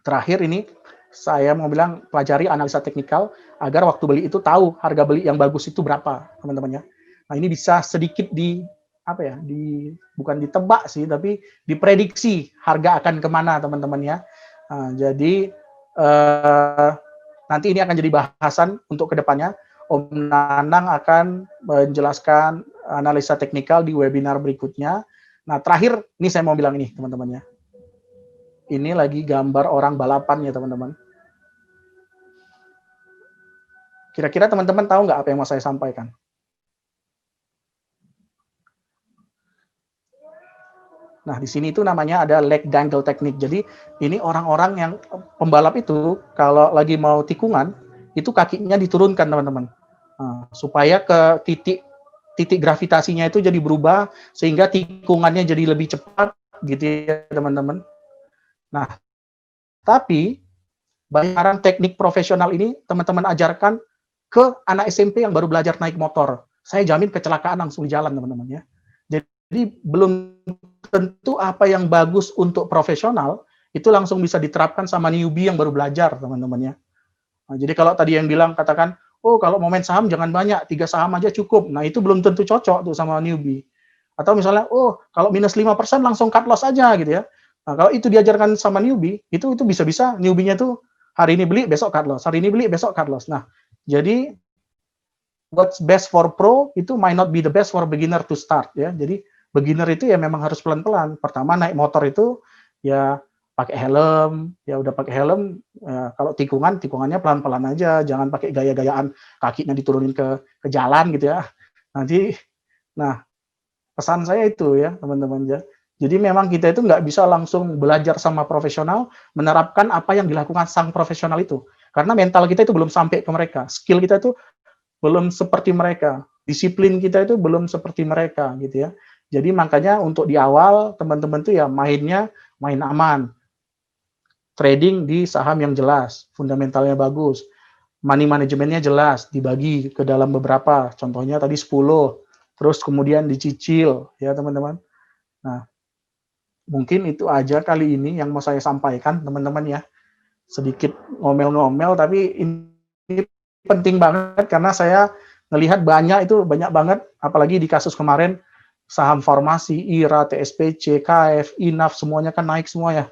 terakhir ini saya mau bilang pelajari analisa teknikal agar waktu beli itu tahu harga beli yang bagus itu berapa, teman-teman ya. Nah, ini bisa sedikit bukan ditebak sih, tapi diprediksi harga akan kemana, teman-teman ya. Nah, jadi nanti ini akan jadi bahasan untuk kedepannya. Om Nanang akan menjelaskan analisa teknikal di webinar berikutnya. Nah, terakhir, ini saya mau bilang ini, teman-teman ya. Ini lagi gambar orang balapan ya, teman-teman. Kira-kira teman-teman tahu nggak apa yang mau saya sampaikan? Nah, di sini itu namanya ada leg dangle teknik. Jadi, ini orang-orang yang pembalap itu kalau lagi mau tikungan, itu kakinya diturunkan, teman-teman. Nah, supaya ke titik gravitasinya itu jadi berubah sehingga tikungannya jadi lebih cepat gitu ya, teman-teman. Nah, tapi bayaran teknik profesional ini teman-teman ajarkan ke anak SMP yang baru belajar naik motor. Saya jamin kecelakaan langsung di jalan, teman-teman ya. Jadi belum tentu apa yang bagus untuk profesional itu langsung bisa diterapkan sama newbie yang baru belajar, teman-teman ya. Nah, jadi kalau tadi yang bilang katakan, oh kalau mau main saham jangan banyak, 3 saham aja cukup. Nah, itu belum tentu cocok tuh sama newbie. Atau misalnya, oh kalau minus 5% langsung cut loss aja gitu ya. Nah, kalau itu diajarkan sama newbie, itu bisa-bisa newbie-nya tuh hari ini beli, besok cut loss. Hari ini beli, besok cut loss. Nah, jadi what's best for pro itu might not be the best for beginner to start ya. Jadi beginner itu ya memang harus pelan-pelan. Pertama naik motor itu ya pakai helm, ya udah pakai helm, kalau tikungannya pelan-pelan aja, jangan pakai gaya-gayaan kakinya diturunin ke jalan gitu ya. Nanti, nah pesan saya itu ya teman-teman ya. Jadi memang kita itu nggak bisa langsung belajar sama profesional, menerapkan apa yang dilakukan sang profesional itu. Karena mental kita itu belum sampai ke mereka, skill kita itu belum seperti mereka, disiplin kita itu belum seperti mereka gitu ya. Jadi makanya untuk di awal teman-teman tuh ya mainnya main aman, trading di saham yang jelas, fundamentalnya bagus, money manajemennya jelas, dibagi ke dalam beberapa, contohnya tadi 10, terus kemudian dicicil ya teman-teman. Nah, mungkin itu aja kali ini yang mau saya sampaikan teman-teman ya. Sedikit ngomel-ngomel tapi ini penting banget karena saya melihat banyak banget apalagi di kasus kemarin saham formasi, IRA, TSPC, KF, INAF semuanya kan naik semua ya.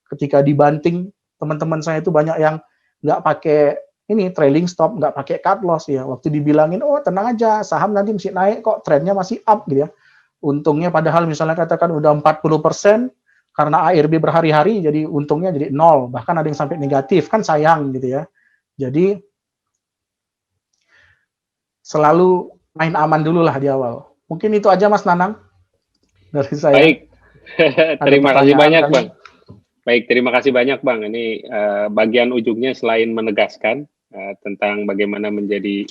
Ketika dibanting teman-teman saya itu banyak yang nggak pakai ini trailing stop, nggak pakai cut loss ya. Waktu dibilangin, oh tenang aja, saham nanti mesti naik kok, trennya masih up gitu ya. Untungnya padahal misalnya katakan udah 40%, karena ARB berhari-hari, jadi untungnya jadi 0, bahkan ada yang sampai negatif, kan sayang gitu ya. Jadi, selalu main aman dulu lah di awal. Mungkin itu aja Mas Nanang, dari saya. Baik, terima kasih banyak kali? Bang. Baik, terima kasih banyak Bang. Ini bagian ujungnya selain menegaskan tentang bagaimana menjadi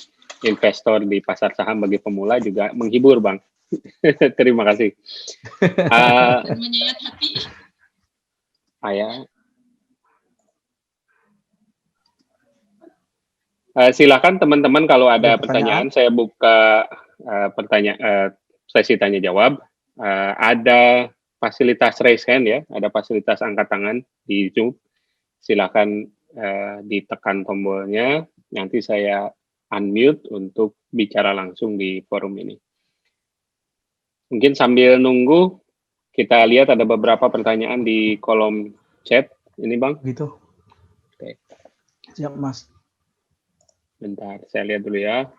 investor di pasar saham bagi pemula juga menghibur Bang. Terima kasih. Menyayat hati. Silakan teman-teman kalau ada pertanyaan, saya buka sesi tanya jawab. Ada fasilitas raise hand ya, ada fasilitas angkat tangan di Zoom. Silakan ditekan tombolnya, nanti saya unmute untuk bicara langsung di forum ini. Mungkin sambil nunggu, kita lihat ada beberapa pertanyaan di kolom chat. Ini Bang. Gitu. Oke. Siap Mas. Bentar, saya lihat dulu ya.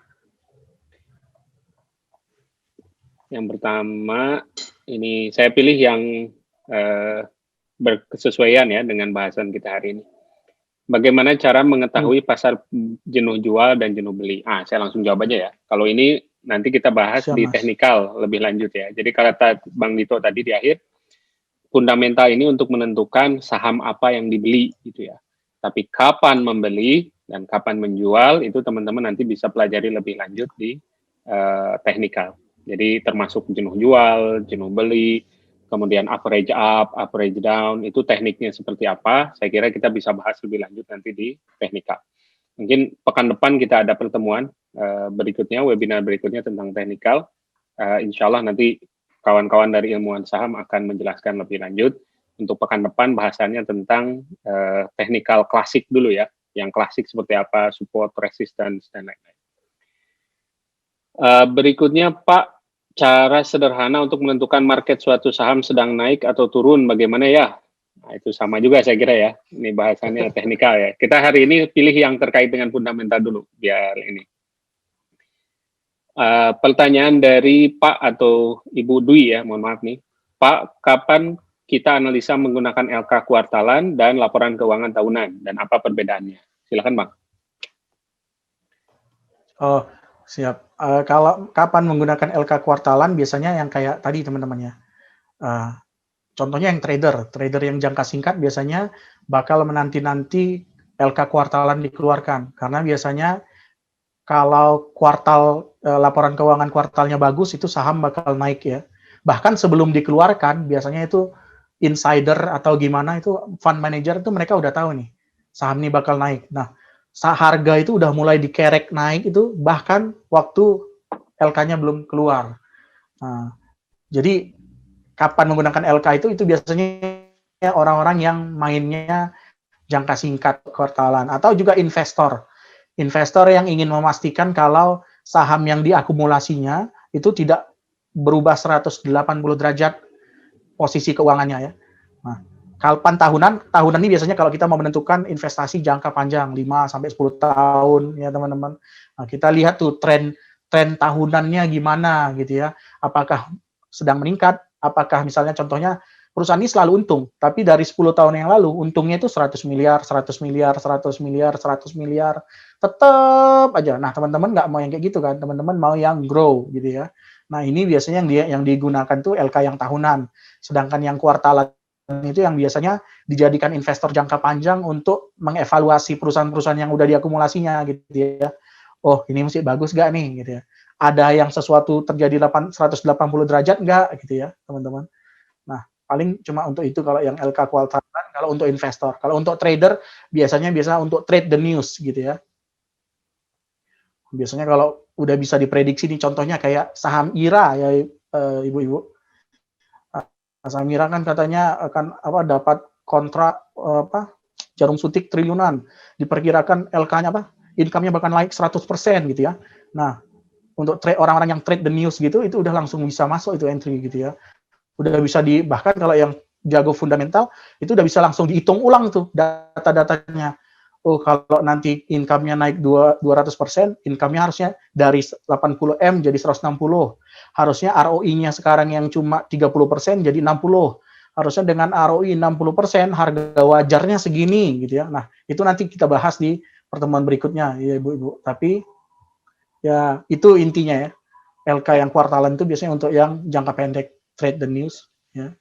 Yang pertama, ini saya pilih yang berkesesuaian ya dengan bahasan kita hari ini. Bagaimana cara mengetahui pasar jenuh jual dan jenuh beli? Saya langsung jawab aja ya. Kalau ini nanti kita bahas di teknikal lebih lanjut ya. Jadi kata Bang Dito tadi di akhir, fundamental ini untuk menentukan saham apa yang dibeli gitu ya. Tapi kapan membeli dan kapan menjual itu teman-teman nanti bisa pelajari lebih lanjut di teknikal. Jadi termasuk jenuh jual, jenuh beli, kemudian average up, average down, itu tekniknya seperti apa, saya kira kita bisa bahas lebih lanjut nanti di teknikal. Mungkin pekan depan kita ada pertemuan berikutnya, webinar berikutnya tentang teknikal. Insya Allah nanti kawan-kawan dari ilmuwan saham akan menjelaskan lebih lanjut. Untuk pekan depan bahasannya tentang teknikal klasik dulu ya, yang klasik seperti apa, support, resistance, dan lain-lain. Berikutnya Pak, cara sederhana untuk menentukan market suatu saham sedang naik atau turun, bagaimana ya? Nah, itu sama juga saya kira ya. Ini bahasannya teknikal ya. Kita hari ini pilih yang terkait dengan fundamental dulu, biar ini. Pertanyaan dari Pak atau Ibu Dwi ya, mohon maaf nih. Pak, kapan kita analisa menggunakan LK kuartalan dan laporan keuangan tahunan, dan apa perbedaannya? Silakan Bang. Oh, siap. Kalau kapan menggunakan LK kuartalan biasanya yang kayak tadi teman-teman ya. Contohnya yang trader yang jangka singkat biasanya bakal menanti-nanti LK kuartalan dikeluarkan karena biasanya kalau laporan keuangan kuartalnya bagus itu saham bakal naik ya. Bahkan sebelum dikeluarkan biasanya itu insider atau gimana itu fund manager itu mereka udah tahu nih saham ini bakal naik. Nah, harga itu udah mulai dikerek naik itu bahkan waktu LK-nya belum keluar. Nah, jadi kapan menggunakan LK itu biasanya orang-orang yang mainnya jangka singkat kuartalan atau juga investor yang ingin memastikan kalau saham yang diakumulasinya itu tidak berubah 180 derajat posisi keuangannya ya. Nah, kapan tahunan ini biasanya kalau kita mau menentukan investasi jangka panjang 5 sampai 10 tahun ya teman-teman. Nah, kita lihat tuh tren tahunannya gimana gitu ya. Apakah sedang meningkat, apakah misalnya contohnya perusahaan ini selalu untung, tapi dari 10 tahun yang lalu untungnya itu 100 miliar, 100 miliar, 100 miliar, 100 miliar, tetap aja. Nah, teman-teman nggak mau yang kayak gitu kan, teman-teman mau yang grow gitu ya. Nah, ini biasanya yang digunakan tuh LK yang tahunan, sedangkan yang kuartalan itu yang biasanya dijadikan investor jangka panjang untuk mengevaluasi perusahaan-perusahaan yang udah diakumulasinya gitu ya. Oh, ini masih bagus gak nih gitu ya. Ada yang sesuatu terjadi 180 derajat nggak gitu ya, teman-teman. Nah, paling cuma untuk itu kalau yang LK kuartalan, kalau untuk investor. Kalau untuk trader, biasa untuk trade the news gitu ya. Biasanya kalau udah bisa diprediksi nih, contohnya kayak saham IRA ya, ibu-ibu. Saham IRA kan katanya akan dapat kontrak jarum suntik triliunan. Diperkirakan LK-nya income-nya bakal naik 100% gitu ya. Nah, untuk orang-orang yang trade the news gitu, itu udah langsung bisa masuk itu entry gitu ya. Udah bisa bahkan kalau yang jago fundamental, itu udah bisa langsung dihitung ulang tuh data-datanya. Oh, kalau nanti income-nya naik 200%, income-nya harusnya dari 80M jadi 160. Harusnya ROI-nya sekarang yang cuma 30% jadi 60. Harusnya dengan ROI 60%, harga wajarnya segini gitu ya. Nah, itu nanti kita bahas di pertemuan berikutnya ya Ibu-ibu. Tapi ya itu intinya ya. LK yang kuartalan itu biasanya untuk yang jangka pendek, trade the news ya.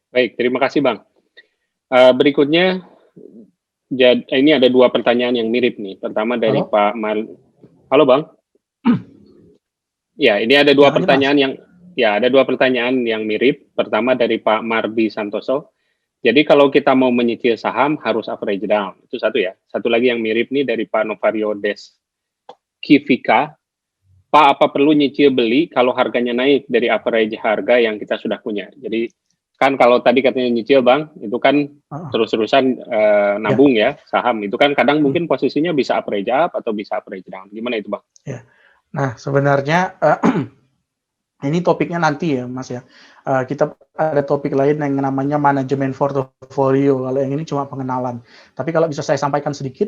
Baik, terima kasih Bang. Berikutnya, ini ada 2 pertanyaan yang mirip nih. Pertama dari Halo? Pak Halo Bang. Ya, ini ada 2 pertanyaan ada 2 pertanyaan yang mirip. Pertama dari Pak Mardi Santoso. Jadi kalau kita mau menyicil saham harus average down. Itu satu ya. Satu lagi yang mirip nih dari Pak Novario Des Kivika. Pak, apa perlu nyicil beli kalau harganya naik dari average harga yang kita sudah punya? Jadi kan kalau tadi katanya nyicil Bang, itu kan terus-terusan nabung ya saham. Itu kan kadang mungkin posisinya bisa average up atau bisa average down. Gimana itu Bang? Ya. Nah, sebenarnya ini topiknya nanti ya Mas ya. Kita ada topik lain yang namanya manajemen portfolio. Kalau yang ini cuma pengenalan. Tapi kalau bisa saya sampaikan sedikit,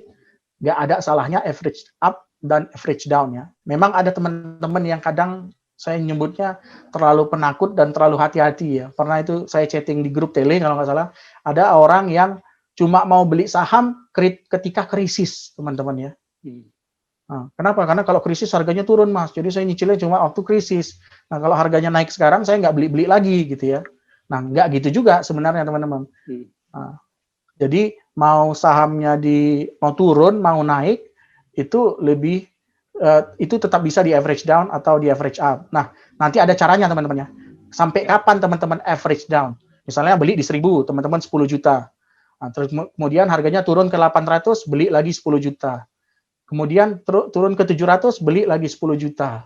nggak ada salahnya average up dan average down ya. Memang ada teman-teman yang kadang saya nyebutnya terlalu penakut dan terlalu hati-hati ya. Pernah itu saya chatting di grup tele kalau nggak salah, ada orang yang cuma mau beli saham ketika krisis, teman-teman ya. Nah, kenapa? Karena kalau krisis harganya turun Mas, jadi saya nyicilnya cuma waktu krisis. Nah, kalau harganya naik sekarang saya nggak beli-beli lagi gitu ya. Nah, nggak gitu juga sebenarnya teman-teman. Nah, jadi mau sahamnya mau turun, mau naik, itu lebih itu tetap bisa di average down atau di average up. Nah, nanti ada caranya teman-teman ya. Sampai kapan teman-teman average down? Misalnya beli di 1.000, teman-teman 10 juta. Nah, terus kemudian harganya turun ke 800, beli lagi 10 juta. Kemudian turun ke 700, beli lagi 10 juta.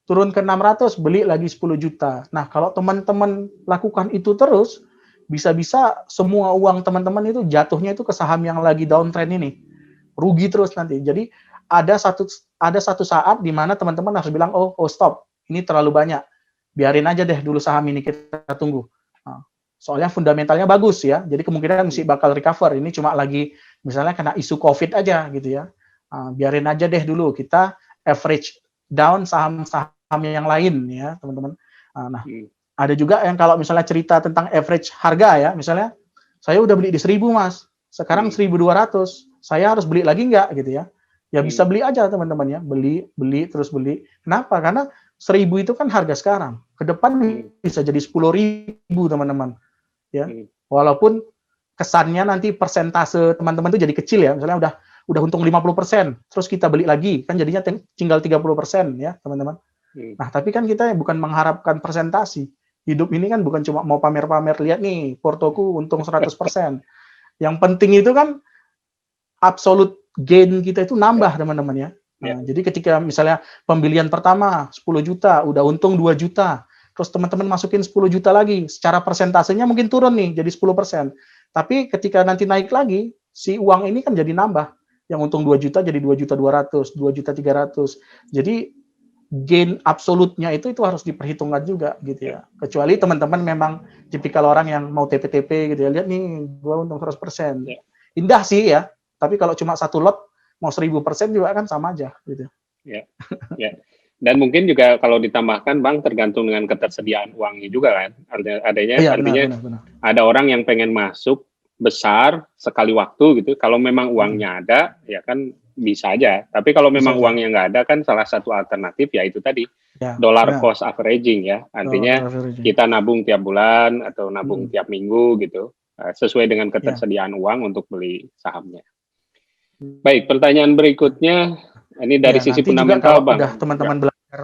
Turun ke 600, beli lagi 10 juta. Nah, kalau teman-teman lakukan itu terus, bisa-bisa semua uang teman-teman itu jatuhnya itu ke saham yang lagi downtrend ini. Rugi terus nanti. Jadi ada satu saat di mana teman-teman harus bilang, oh stop, ini terlalu banyak. Biarin aja deh dulu saham ini, kita tunggu. Nah, soalnya fundamentalnya bagus ya, jadi kemungkinan masih bakal recover. Ini cuma lagi misalnya kena isu COVID aja gitu ya. Biarin aja deh dulu, kita average down saham-saham yang lain ya teman-teman. Nah, ada juga yang kalau misalnya cerita tentang average harga ya, misalnya saya udah beli di 1.000 Mas, sekarang 1.200, saya harus beli lagi nggak gitu ya? Ya bisa beli aja teman-teman ya, beli terus beli. Kenapa? Karena 1.000 itu kan harga sekarang, ke depan bisa jadi 10.000 teman-teman ya. Walaupun kesannya nanti persentase teman-teman itu jadi kecil ya, misalnya udah untung 50%, terus kita beli lagi, kan jadinya tinggal 30% ya teman-teman. Nah, tapi kan kita bukan mengharapkan presentasi. Hidup ini kan bukan cuma mau pamer-pamer, lihat nih, portoku untung 100%. Yang penting itu kan absolute gain kita itu nambah teman-teman ya. Nah, jadi ketika misalnya pembelian pertama 10 juta, udah untung 2 juta, terus teman-teman masukin 10 juta lagi, secara persentasenya mungkin turun nih, jadi 10%. Tapi ketika nanti naik lagi, si uang ini kan jadi nambah. Yang untung 2 juta jadi 2 juta 200, 2 juta 300. Jadi gain absolutnya itu harus diperhitungkan juga gitu ya. Kecuali teman-teman memang tipikal orang yang mau TP-TP gitu ya. Lihat nih, gua untung 100%. Indah sih ya, tapi kalau cuma satu lot mau 1.000% juga kan sama aja gitu. Ya. Dan mungkin juga kalau ditambahkan Bang tergantung dengan ketersediaan uangnya juga kan. Iya, Artinya benar. ada orang yang pengen masuk besar sekali waktu gitu. Kalau memang uangnya ada, ya kan bisa aja. Tapi kalau Bisa memang aja. uangnya nggak ada kan salah satu alternatif ya itu tadi Ya, dollar benar. cost averaging ya. Artinya kita nabung tiap bulan atau nabung tiap minggu gitu. Sesuai dengan Ya. ketersediaan uang untuk beli sahamnya. Baik, pertanyaan berikutnya ini dari sisi nanti fundamental, juga kalau Bang. udah teman-teman belajar.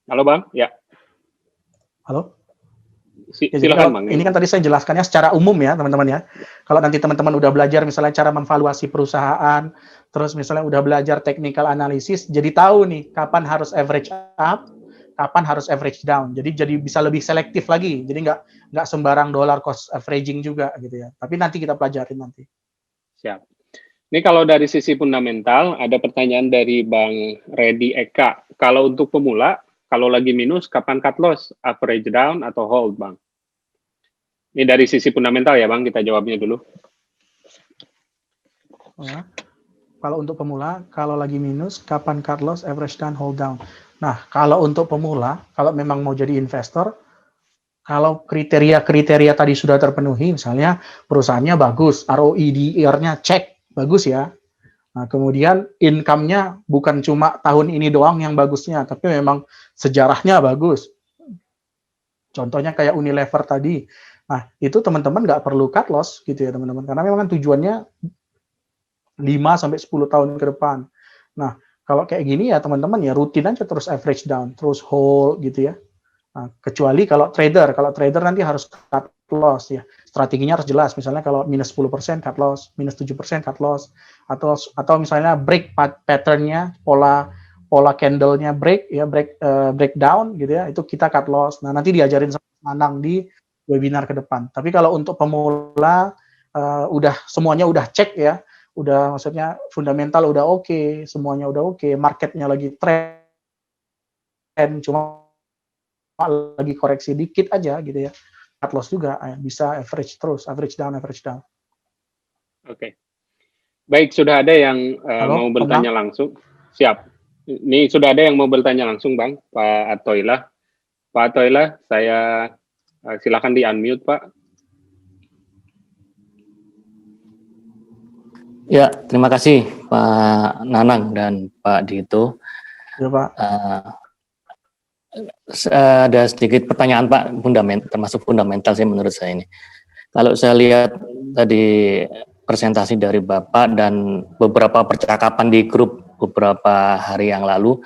Halo, Bang. Ya. Halo. Silakan, Bang. Ini kan tadi saya jelaskannya secara umum ya, teman-teman ya. Kalau nanti teman-teman udah belajar misalnya cara memvaluasi perusahaan, terus misalnya udah belajar technical analysis, jadi tahu nih kapan harus average up, kapan harus average down. Jadi bisa lebih selektif lagi. Jadi nggak sembarang dollar cost averaging juga gitu ya. Tapi nanti kita pelajarin nanti. Siap. Ini kalau dari sisi fundamental, ada pertanyaan dari Bang Reddy Eka. Kalau untuk pemula, kalau lagi minus, kapan cut loss? Average down atau hold, Bang? Ini dari sisi fundamental ya, Bang. Kita jawabnya dulu. Ya. Kalau untuk pemula, kalau lagi minus, kapan cut loss, average down, hold down. Nah, kalau untuk pemula, kalau memang mau jadi investor, kalau kriteria-kriteria tadi sudah terpenuhi, misalnya perusahaannya bagus, ROIDR-nya cek, bagus ya. Nah, kemudian income-nya bukan cuma tahun ini doang yang bagusnya, tapi memang sejarahnya bagus. Contohnya kayak Unilever tadi. Nah, itu teman-teman nggak perlu cut loss gitu ya teman-teman, karena memang tujuannya 5-10 tahun ke depan. Nah, kalau kayak gini ya teman-teman ya rutin aja terus average down, terus hold gitu ya. Nah, kecuali kalau trader nanti harus cut loss ya. Strateginya harus jelas. Misalnya kalau minus 10% cut loss, minus 7% cut loss, atau misalnya break pattern-nya, pola candle-nya breakdown gitu ya, itu kita cut loss. Nah, nanti diajarin sama Nanang di webinar ke depan. Tapi kalau untuk pemula semuanya udah cek ya, udah maksudnya fundamental udah oke, semuanya udah oke, marketnya lagi trend, cuma lagi koreksi dikit aja gitu ya, cut loss juga bisa average terus, average down. Oke. Baik, sudah ada yang mau Halo, bertanya langsung. Siap. Ini sudah ada yang mau bertanya langsung, Bang, Pak Atoilah. Pak Atoilah, saya silakan di-unmute, Pak. Ya, terima kasih Pak Nanang dan Pak Dito. Ya, Pak. Ada sedikit pertanyaan Pak, termasuk fundamental sih menurut saya ini. Kalau saya lihat tadi presentasi dari Bapak dan beberapa percakapan di grup beberapa hari yang lalu,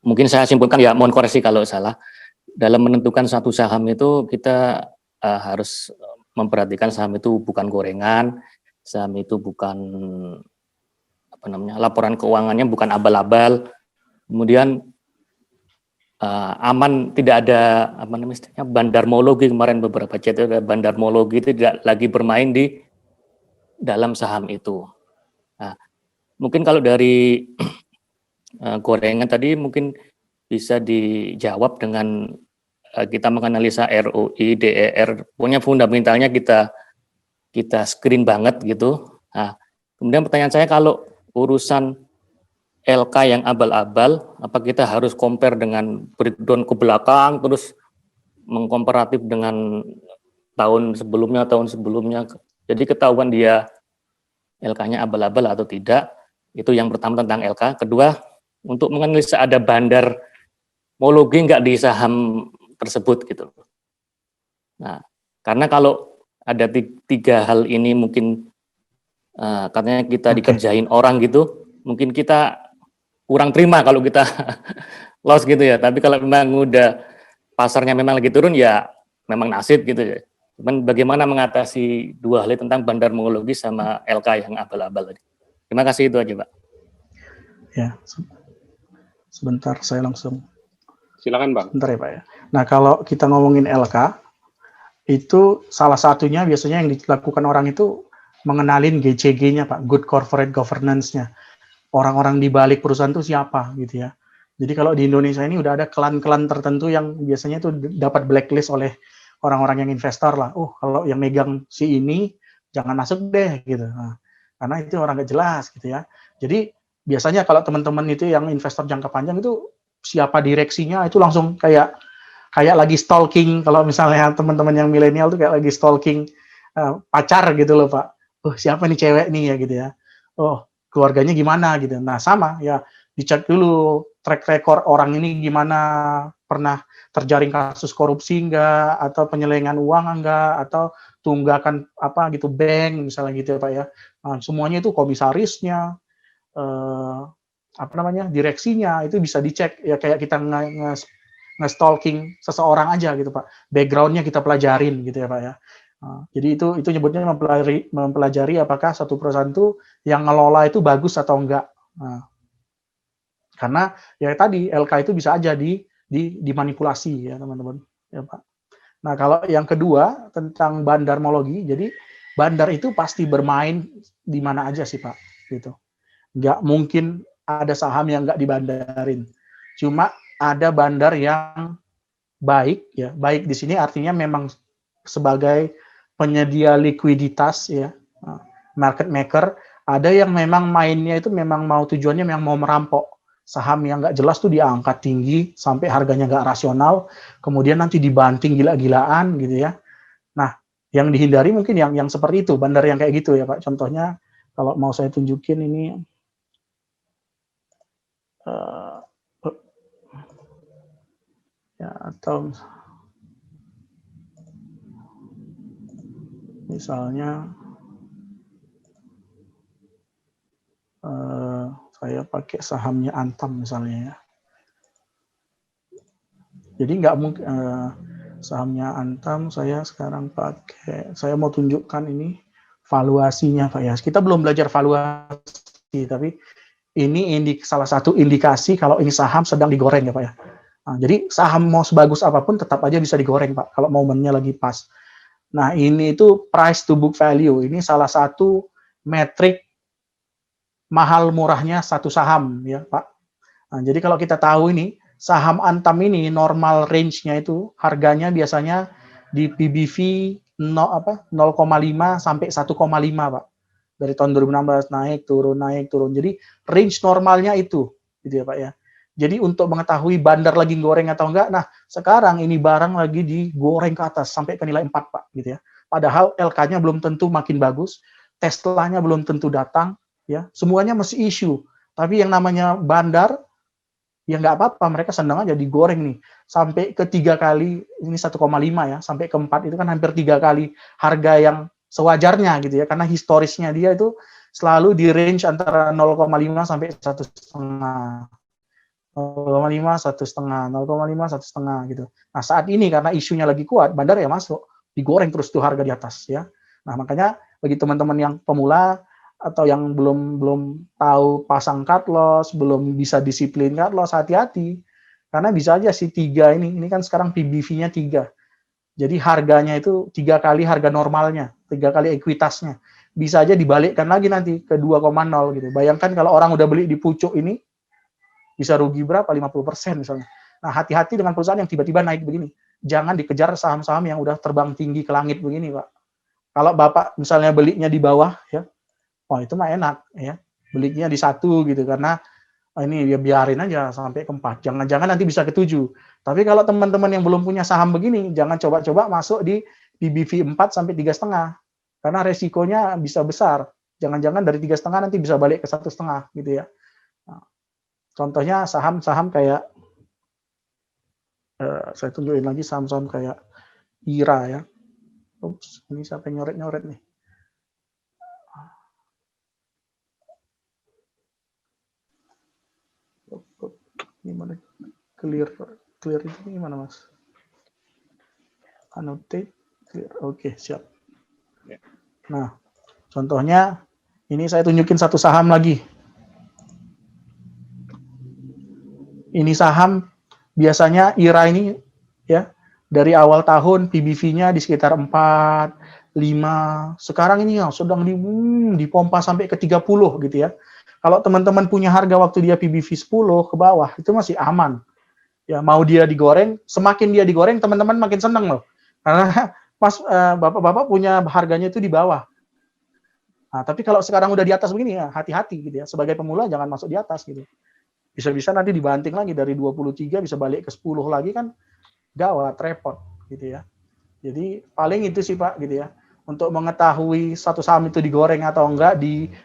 mungkin saya simpulkan ya, mohon koreksi kalau salah, dalam menentukan satu saham itu kita harus memperhatikan saham itu bukan gorengan, saham itu bukan laporan keuangannya bukan abal-abal, kemudian aman, tidak ada bandarmologi. Kemarin beberapa chat ada bandarmologi, itu tidak lagi bermain di dalam saham itu. Nah, mungkin kalau dari gorengan tadi mungkin bisa dijawab dengan kita menganalisa ROI, DER, pokoknya fundamentalnya kita screen banget gitu. Nah, kemudian pertanyaan saya, kalau urusan LK yang abal-abal, apa kita harus compare dengan breakdown ke belakang, terus mengkomparatif dengan tahun sebelumnya, jadi ketahuan dia LK-nya abal-abal atau tidak. Itu yang pertama tentang LK. Kedua, untuk menganalisa ada bandarmologi nggak di saham tersebut gitu. Nah, karena kalau ada tiga hal ini mungkin katanya kita dikerjain orang gitu, mungkin kita kurang terima kalau kita loss gitu ya. Tapi kalau memang udah pasarnya memang lagi turun ya memang nasib gitu ya. Cuman bagaimana mengatasi dua hal tentang bandarmologi sama LK yang abal-abal tadi. Terima kasih, itu aja Pak. Ya, sebentar saya langsung. Silakan Bang. Sebentar ya Pak ya. Nah kalau kita ngomongin LK, itu salah satunya biasanya yang dilakukan orang itu mengenalin GCG-nya Pak, Good Corporate Governance-nya. Orang-orang di balik perusahaan itu siapa gitu ya. Jadi kalau di Indonesia ini udah ada klan-klan tertentu yang biasanya itu dapat blacklist oleh orang-orang yang investor lah. Kalau yang megang si ini jangan masuk deh gitu. Nah, karena itu orang gak jelas gitu ya. Jadi biasanya kalau teman-teman itu yang investor jangka panjang itu siapa direksinya itu langsung kayak lagi stalking. Kalau misalnya teman-teman yang milenial tuh kayak lagi stalking pacar gitu loh Pak. Oh siapa nih cewek nih ya gitu ya. Oh keluarganya gimana gitu. Nah sama ya, dicek dulu track record orang ini gimana, pernah terjaring kasus korupsi enggak, atau penyelewengan uang enggak, atau tunggakan apa gitu bank misalnya gitu ya Pak ya. Nah, semuanya itu komisarisnya, apa namanya, direksinya itu bisa dicek ya, kayak kita nge-stalking seseorang aja gitu Pak. Backgroundnya kita pelajarin gitu ya Pak ya. Jadi itu nyebutnya mempelajari apakah satu perusahaan itu yang ngelola itu bagus atau enggak. Nah, karena ya tadi LK itu bisa aja dimanipulasi ya teman-teman ya Pak. Nah kalau yang kedua tentang bandarmologi, jadi bandar itu pasti bermain di mana aja sih Pak gitu. Nggak mungkin ada saham yang nggak dibandarin. Cuma ada bandar yang baik ya. Baik di sini artinya memang sebagai penyedia likuiditas ya, market maker. Ada yang memang mainnya itu memang mau tujuannya memang mau merampok. Saham yang nggak jelas tuh diangkat tinggi sampai harganya nggak rasional, kemudian nanti dibanting gila-gilaan gitu ya. Nah, yang dihindari mungkin yang seperti itu, bandar yang kayak gitu ya Pak. Contohnya kalau mau saya tunjukin ini, ya atau misalnya saya pakai sahamnya Antam misalnya ya. Jadi nggak mungkin sahamnya Antam saya sekarang pakai, saya mau tunjukkan ini valuasinya Pak ya. Kita belum belajar valuasi, tapi ini salah satu indikasi kalau ini saham sedang digoreng ya Pak ya. Nah, jadi saham mau sebagus apapun tetap aja bisa digoreng Pak kalau momennya lagi pas. Nah ini itu price to book value, ini salah satu metrik mahal murahnya satu saham ya Pak. Nah, jadi kalau kita tahu ini saham Antam ini normal range-nya itu harganya biasanya di PBV 0,5 sampai 1,5 Pak. Dari tahun 2016 naik turun. Jadi range normalnya itu gitu ya Pak ya. Jadi untuk mengetahui bandar lagi goreng atau enggak, nah sekarang ini barang lagi digoreng ke atas sampai ke nilai 4 Pak gitu ya. Padahal LK-nya belum tentu makin bagus, Tesla-nya belum tentu datang ya. Semuanya masih isu. Tapi yang namanya bandar ya nggak apa-apa, mereka senang aja digoreng nih sampai ke 3 kali, ini 1,5 ya, sampai ke 4 itu kan hampir 3 kali harga yang sewajarnya gitu ya, karena historisnya dia itu selalu di range antara 0,5 sampai 1,5, 0,5 1,5, 0,5 1,5 gitu. Nah saat ini karena isunya lagi kuat, bandar ya masuk, digoreng terus tuh harga di atas ya. Nah makanya bagi teman-teman yang pemula atau yang belum tahu pasang cut loss, belum bisa disiplin cut loss, hati-hati. Karena bisa aja si 3 ini kan sekarang PBV-nya 3. Jadi harganya itu 3 kali harga normalnya, 3 kali ekuitasnya. Bisa aja dibalikkan lagi nanti ke 2,0 gitu. Bayangkan kalau orang udah beli di pucuk ini, bisa rugi berapa? 50% misalnya. Nah, hati-hati dengan perusahaan yang tiba-tiba naik begini. Jangan dikejar saham-saham yang udah terbang tinggi ke langit begini, Pak. Kalau Bapak misalnya belinya di bawah, ya, wah itu mah enak ya, belinya di 1 gitu, karena ini ya biarin aja sampai ke 4, jangan-jangan nanti bisa ke 7. Tapi kalau teman-teman yang belum punya saham begini, jangan coba-coba masuk di PBV 4 sampai 3,5, karena resikonya bisa besar. Jangan-jangan dari 3,5 nanti bisa balik ke 1,5 gitu ya. Nah, contohnya saham-saham kayak saya tunjukin lagi saham-saham kayak IRA ya. Ups, ini siapa yang nyoret-nyoret nih? Gimana clear itu gimana Mas? Annotate clear. Oke, siap. Nah, contohnya ini saya tunjukin satu saham lagi. Ini saham biasanya IRA ini ya dari awal tahun PBV-nya di sekitar 4, 5. Sekarang ini ya sedang dipompa sampai ke 30 gitu ya. Kalau teman-teman punya harga waktu dia PBV 10 ke bawah, itu masih aman. Ya, mau dia digoreng, semakin dia digoreng, teman-teman makin senang loh. Karena pas bapak-bapak punya harganya itu di bawah. Nah, tapi kalau sekarang udah di atas begini ya hati-hati gitu ya. Sebagai pemula jangan masuk di atas gitu. Bisa-bisa nanti dibanting lagi dari 23 bisa balik ke 10 lagi kan gawat, repot gitu ya. Jadi paling itu sih Pak gitu ya. Untuk mengetahui satu saham itu digoreng atau enggak,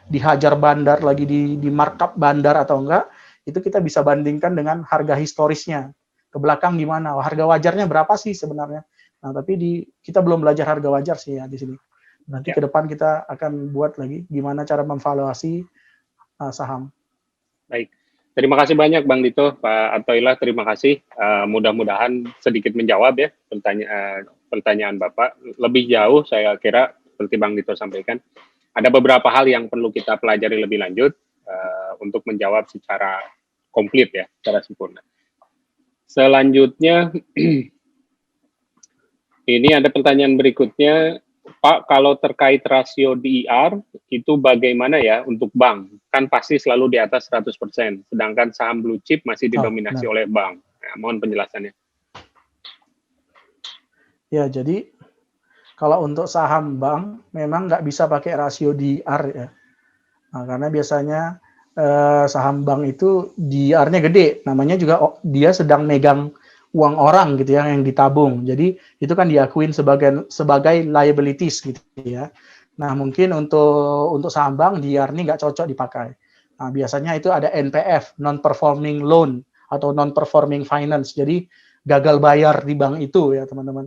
dihajar bandar lagi di markup bandar atau enggak, itu kita bisa bandingkan dengan harga historisnya. Ke belakang gimana? Harga wajarnya berapa sih sebenarnya? Nah, tapi kita belum belajar harga wajar sih ya di sini. Nanti ke depan kita akan buat lagi gimana cara memvaluasi saham. Baik. Terima kasih banyak Bang Dito, Pak Atoilah, terima kasih. Mudah-mudahan sedikit menjawab ya pertanyaan Bapak. Lebih jauh saya kira seperti Bang Dito sampaikan, ada beberapa hal yang perlu kita pelajari lebih lanjut untuk menjawab secara komplit ya, secara sempurna. Selanjutnya, ini ada pertanyaan berikutnya, Pak, kalau terkait rasio DIR, itu bagaimana ya untuk bank? Kan pasti selalu di atas 100%, sedangkan saham blue chip masih didominasi oleh bank. Nah, mohon penjelasannya. Ya, jadi kalau untuk saham bank, memang nggak bisa pakai rasio DIR ya. Nah, karena biasanya saham bank itu DIR-nya gede, namanya juga dia sedang megang uang orang gitu ya yang ditabung. Jadi itu kan diakuin sebagai liabilities gitu ya. Nah, mungkin untuk saham bank DIR ini nggak cocok dipakai. Nah, biasanya itu ada NPF, non-performing loan atau non-performing finance. Jadi gagal bayar di bank itu ya, teman-teman.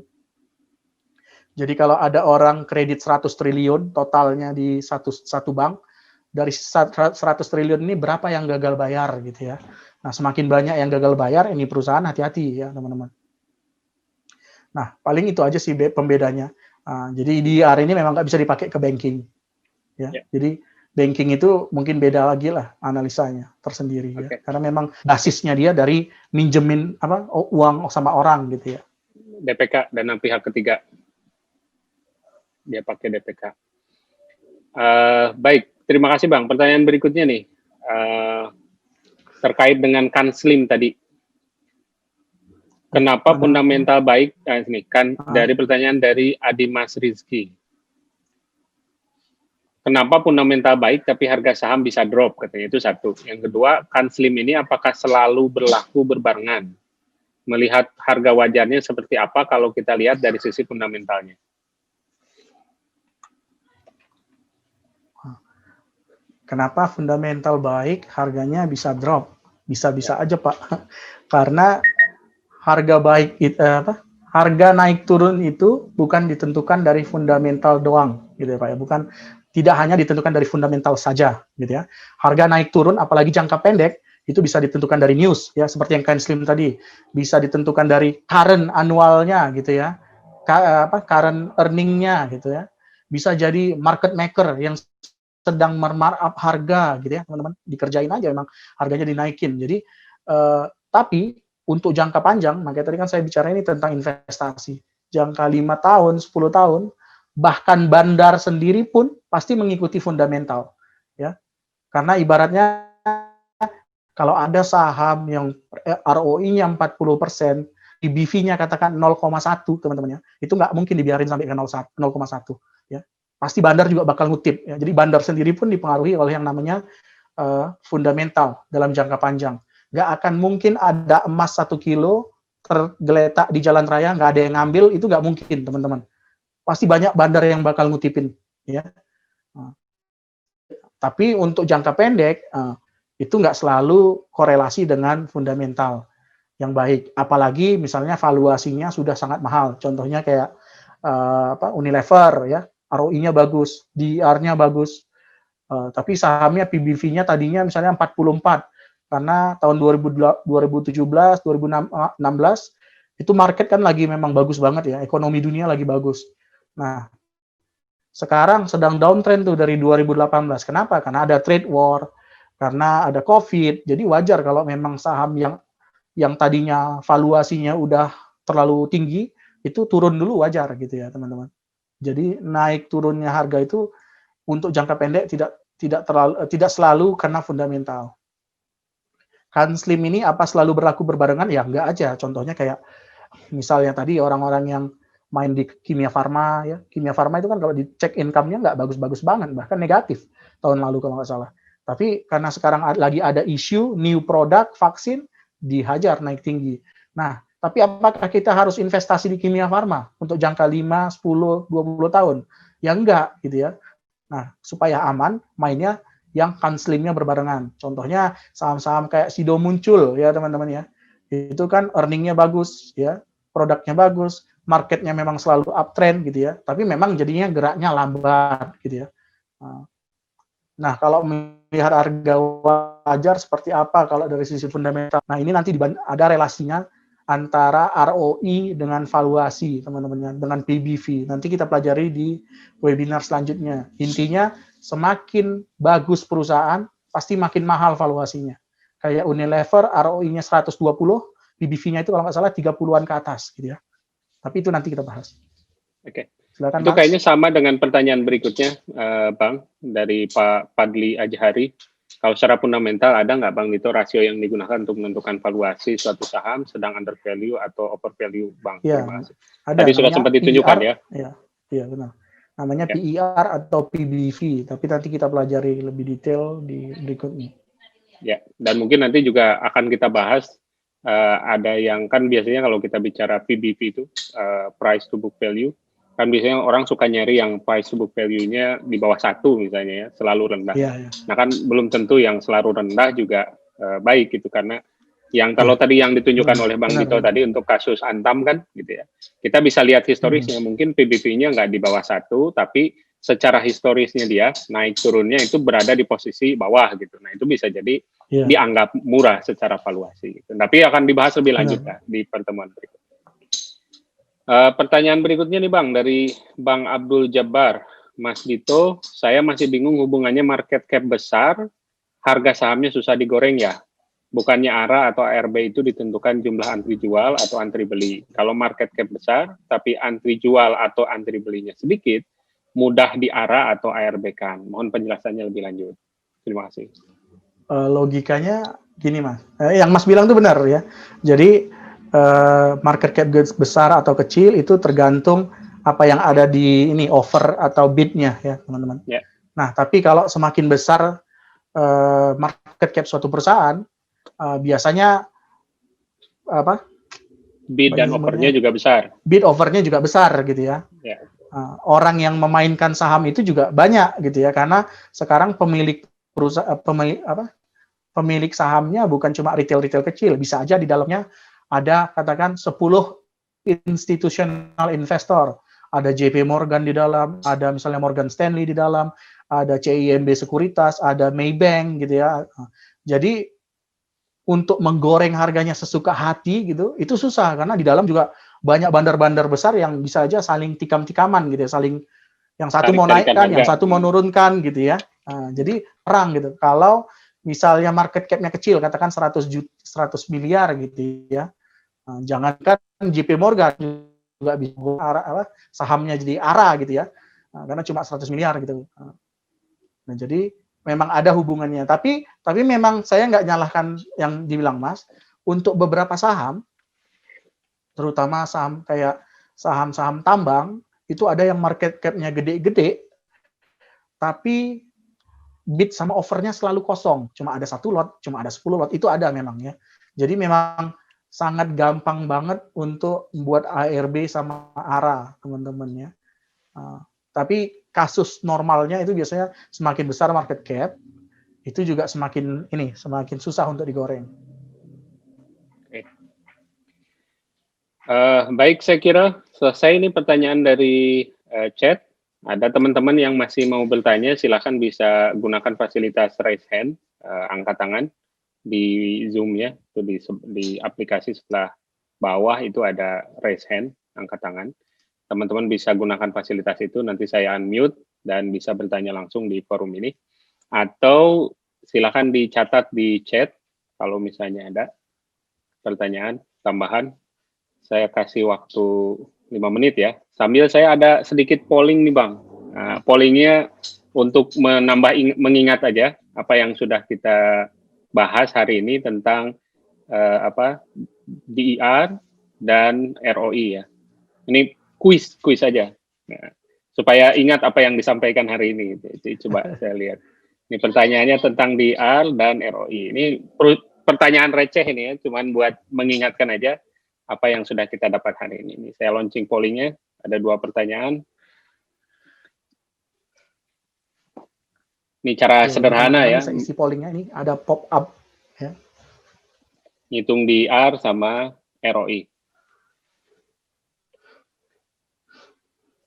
Jadi kalau ada orang kredit 100 triliun totalnya di satu bank, dari 100 triliun ini berapa yang gagal bayar gitu ya. Nah, semakin banyak yang gagal bayar, ini perusahaan hati-hati ya teman-teman. Nah, paling itu aja sih pembedanya. Jadi DIR ini memang nggak bisa dipakai ke banking. Ya. Jadi banking itu mungkin beda lagi lah analisanya tersendiri ya. Karena memang basisnya dia dari minjemin uang sama orang gitu ya. DPK dana pihak ketiga. Dia pakai DPK. Baik, terima kasih Bang. Pertanyaan berikutnya nih, terkait dengan Kanslim tadi. Kenapa fundamental baik? Ini kan dari pertanyaan dari Adimas Rizky. Kenapa fundamental baik tapi harga saham bisa drop? Katanya itu satu. Yang kedua, Kanslim ini apakah selalu berlaku berbarengan? Melihat harga wajarnya seperti apa kalau kita lihat dari sisi fundamentalnya? Kenapa fundamental baik, harganya bisa drop? Bisa-bisa aja Pak. Karena harga baik harga naik turun itu bukan ditentukan dari fundamental doang, gitu ya Pak ya. Tidak hanya ditentukan dari fundamental saja, gitu ya. Harga naik turun, apalagi jangka pendek, itu bisa ditentukan dari news, ya seperti yang Kanslim tadi. Bisa ditentukan dari current annualnya, gitu ya. Current earning-nya, gitu ya. Bisa jadi market maker yang sedang markup harga gitu ya teman-teman, dikerjain aja memang harganya dinaikin. Jadi tapi untuk jangka panjang, makanya tadi kan saya bicara ini tentang investasi jangka 5 tahun, 10 tahun, bahkan bandar sendiri pun pasti mengikuti fundamental ya. Karena ibaratnya kalau ada saham yang ROI-nya 40%, PBV-nya katakan 0,1 teman-teman ya, itu nggak mungkin dibiarin sampai ke 0,1 ya. Pasti bandar juga bakal ngutip. Ya. Jadi bandar sendiri pun dipengaruhi oleh yang namanya fundamental dalam jangka panjang. Nggak akan mungkin ada emas 1 kilo tergeletak di jalan raya, nggak ada yang ngambil, itu nggak mungkin, teman-teman. Pasti banyak bandar yang bakal ngutipin. Ya. Tapi untuk jangka pendek, itu nggak selalu korelasi dengan fundamental yang baik. Apalagi misalnya valuasinya sudah sangat mahal. Contohnya kayak Unilever, ya. ROI-nya bagus, DIR-nya bagus, tapi sahamnya PBV-nya tadinya misalnya 44, karena tahun 2017, 2016, itu market kan lagi memang bagus banget ya, ekonomi dunia lagi bagus. Nah, sekarang sedang downtrend tuh dari 2018. Kenapa? Karena ada trade war, karena ada COVID, jadi wajar kalau memang saham yang tadinya valuasinya udah terlalu tinggi, itu turun dulu wajar gitu ya teman-teman. Jadi naik turunnya harga itu untuk jangka pendek tidak selalu karena fundamental. Kanslim ini apa selalu berlaku berbarengan? Ya enggak aja. Contohnya kayak misalnya tadi orang-orang yang main di Kimia Farma ya. Kimia Farma itu kan kalau dicek income-nya nggak bagus-bagus banget, bahkan negatif tahun lalu kalau nggak salah. Tapi karena sekarang lagi ada isu new product vaksin dihajar naik tinggi. Nah, tapi apakah kita harus investasi di Kimia Farma untuk jangka 5, 10, 20 tahun? Ya enggak gitu ya. Nah, supaya aman mainnya yang kan-slimnya berbarengan. Contohnya saham-saham kayak Sido muncul ya teman-teman ya. Itu kan earning-nya bagus ya, produknya bagus, marketnya memang selalu uptrend gitu ya. Tapi memang jadinya geraknya lambat gitu ya. Nah, kalau melihat harga wajar seperti apa kalau dari sisi fundamental. Nah, ini nanti ada relasinya antara ROI dengan valuasi, teman-teman, dengan PBV. Nanti kita pelajari di webinar selanjutnya. Intinya, semakin bagus perusahaan, pasti makin mahal valuasinya. Kayak Unilever, ROI-nya 120, PBV-nya itu kalau nggak salah 30-an ke atas, gitu ya. Tapi itu nanti kita bahas. Oke. Silakan, Itu Mas. kayaknya sama dengan pertanyaan berikutnya, Bang, dari Pak Padli Ajhari. Kalau secara fundamental, ada nggak Bang Dito rasio yang digunakan untuk menentukan valuasi suatu saham sedang under value atau over value, Bang? Ya, Terima kasih. ada. Tadi sudah sempat ditunjukkan PER, ya. Iya, benar. Namanya Ya. PER atau PBV, tapi nanti kita pelajari lebih detail di berikutnya. Ya, dan mungkin nanti juga akan kita bahas, ada yang kan biasanya kalau kita bicara PBV itu, price to book value, kan biasanya orang suka nyari yang price to book value-nya di bawah 1 misalnya ya, selalu rendah. Iya. Nah kan belum tentu yang selalu rendah juga baik gitu, karena yang kalau tadi yang ditunjukkan oleh Bang Dito tadi untuk kasus Antam kan gitu ya, kita bisa lihat historisnya, mungkin PBV-nya nggak di bawah 1, tapi secara historisnya dia naik turunnya itu berada di posisi bawah gitu. Nah itu bisa jadi dianggap murah secara valuasi gitu. Tapi akan dibahas lebih lanjut ya di pertemuan berikutnya. Pertanyaan berikutnya nih Bang, dari Bang Abdul Jabbar. Mas Dito, saya masih bingung hubungannya market cap besar, harga sahamnya susah digoreng ya. Bukannya ARA atau ARB itu ditentukan jumlah antri jual atau antri beli. Kalau market cap besar, tapi antri jual atau antri belinya sedikit, mudah di ARA atau ARB kan. Mohon penjelasannya lebih lanjut. Terima kasih. Logikanya gini Mas, yang Mas bilang itu benar ya. Jadi market cap besar atau kecil itu tergantung apa yang ada di ini offer atau bid-nya ya teman-teman. Yeah. Nah tapi kalau semakin besar market cap suatu perusahaan, biasanya apa? Bid dan offernya juga besar. Bid offernya juga besar gitu ya. Yeah. Orang yang memainkan saham itu juga banyak gitu ya, karena sekarang pemilik perusahaan pemilik sahamnya bukan cuma retail kecil, bisa aja di dalamnya ada katakan 10 institutional investor, ada JP Morgan di dalam, ada misalnya Morgan Stanley di dalam, ada CIMB Sekuritas, ada Maybank gitu ya. Jadi untuk menggoreng harganya sesuka hati gitu, itu susah karena di dalam juga banyak bandar-bandar besar yang bisa aja saling tikam-tikaman gitu ya, saling yang satu mau naikkan, yang satu mau nurunkan gitu ya. Jadi perang gitu. Kalau misalnya market cap-nya kecil, katakan 100 miliar gitu ya. Jangankan JP Morgan juga bisa sahamnya jadi ARA gitu ya. Karena cuma 100 miliar gitu. Nah, jadi memang ada hubungannya. Tapi memang saya nggak nyalahkan yang dibilang Mas. Untuk beberapa saham, terutama saham kayak saham-saham tambang, itu ada yang market cap-nya gede-gede, tapi bid sama offernya selalu kosong. Cuma ada 1 lot, cuma ada 10 lot. Itu ada memang ya. Jadi memang sangat gampang banget untuk membuat ARB sama ARA, teman-teman ya. Tapi kasus normalnya itu biasanya semakin besar market cap, itu juga semakin susah untuk digoreng. Baik, saya kira selesai ini pertanyaan dari chat. Ada teman-teman yang masih mau bertanya, silakan bisa gunakan fasilitas raise hand, angkat tangan di Zoom ya, itu di aplikasi sebelah bawah itu ada raise hand, angkat tangan. Teman-teman bisa gunakan fasilitas itu, nanti saya unmute dan bisa bertanya langsung di forum ini. Atau silakan dicatat di chat kalau misalnya ada pertanyaan tambahan. Saya kasih waktu 5 menit ya. Sambil saya ada sedikit polling nih Bang. Pollingnya untuk mengingat aja apa yang sudah kita bahas hari ini tentang DER dan ROI ya. Ini kuis aja. Nah, supaya ingat apa yang disampaikan hari ini. Coba saya lihat. Ini pertanyaannya tentang DR dan ROI. Ini pertanyaan receh ini ya, cuman buat mengingatkan aja apa yang sudah kita dapat hari ini. Ini saya launching pollingnya, ada 2 pertanyaan. Ini cara sederhana ya. Saya isi pollingnya ini ada pop up. Ya. Ngitung DR sama ROI.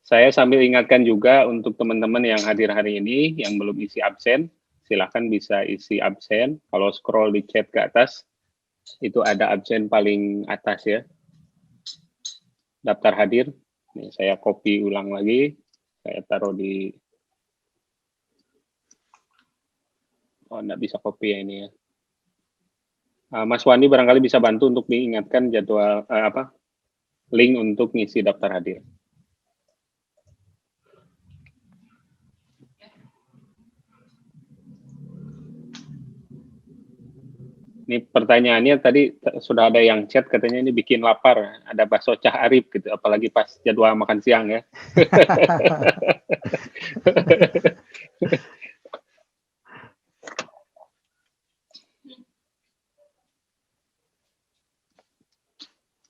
Saya sambil ingatkan juga untuk teman-teman yang hadir hari ini, yang belum isi absen, silahkan bisa isi absen. Kalau scroll di chat ke atas, itu ada absen paling atas ya. Daftar hadir. Nih, saya copy ulang lagi. Saya taruh di... Oh, enggak bisa copy ya ini ya. Mas Wandi barangkali bisa bantu untuk diingatkan jadwal link untuk ngisi daftar hadir. Ini pertanyaannya tadi sudah ada yang chat katanya ini bikin lapar, ada bakso Cah Arif gitu, apalagi pas jadwal makan siang ya.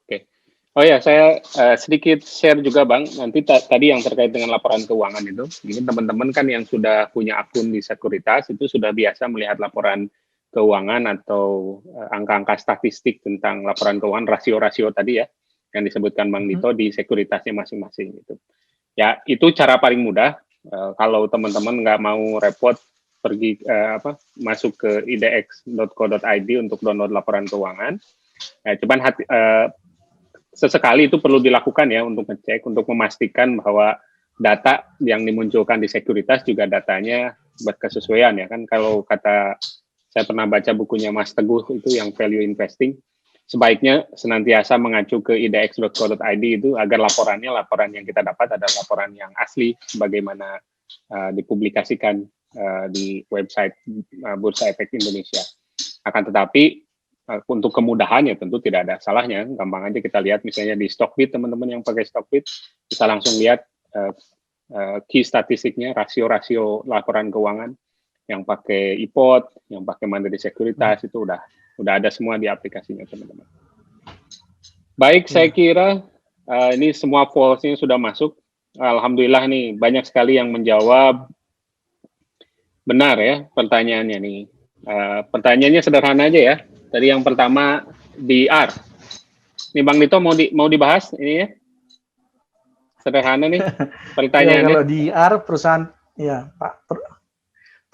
Oke. Oh ya, saya sedikit share juga Bang, nanti tadi yang terkait dengan laporan keuangan itu, ini teman-teman kan yang sudah punya akun di Sekuritas itu sudah biasa melihat laporan keuangan atau angka-angka statistik tentang laporan keuangan, rasio-rasio tadi ya, yang disebutkan Bang Dito di sekuritasnya masing-masing gitu. Ya, itu cara paling mudah. Kalau teman-teman nggak mau repot pergi masuk ke idx.co.id untuk download laporan keuangan. Cuman sesekali itu perlu dilakukan ya untuk ngecek, untuk memastikan bahwa data yang dimunculkan di sekuritas juga datanya berkesesuaian ya kan. Kalau kata saya pernah baca bukunya Mas Teguh itu yang value investing, sebaiknya senantiasa mengacu ke idx.co.id itu agar laporan yang kita dapat adalah laporan yang asli sebagaimana dipublikasikan di website Bursa Efek Indonesia. Akan tetapi untuk kemudahan ya tentu tidak ada salahnya, gampang aja kita lihat misalnya di Stockbit, teman-teman yang pakai Stockbit bisa langsung lihat key statistiknya, rasio-rasio laporan keuangan yang pakai iPod, yang pakai Mandiri Sekuritas itu udah ada semua di aplikasinya teman-teman. Baik, saya kira ini semua polls-nya sudah masuk. Alhamdulillah nih banyak sekali yang menjawab benar ya pertanyaannya nih. Pertanyaannya sederhana aja ya. Tadi yang pertama DR. Ini Bang Dito mau dibahas ini ya. Sederhana nih pertanyaannya. Ya, kalau DR perusahaan ya Pak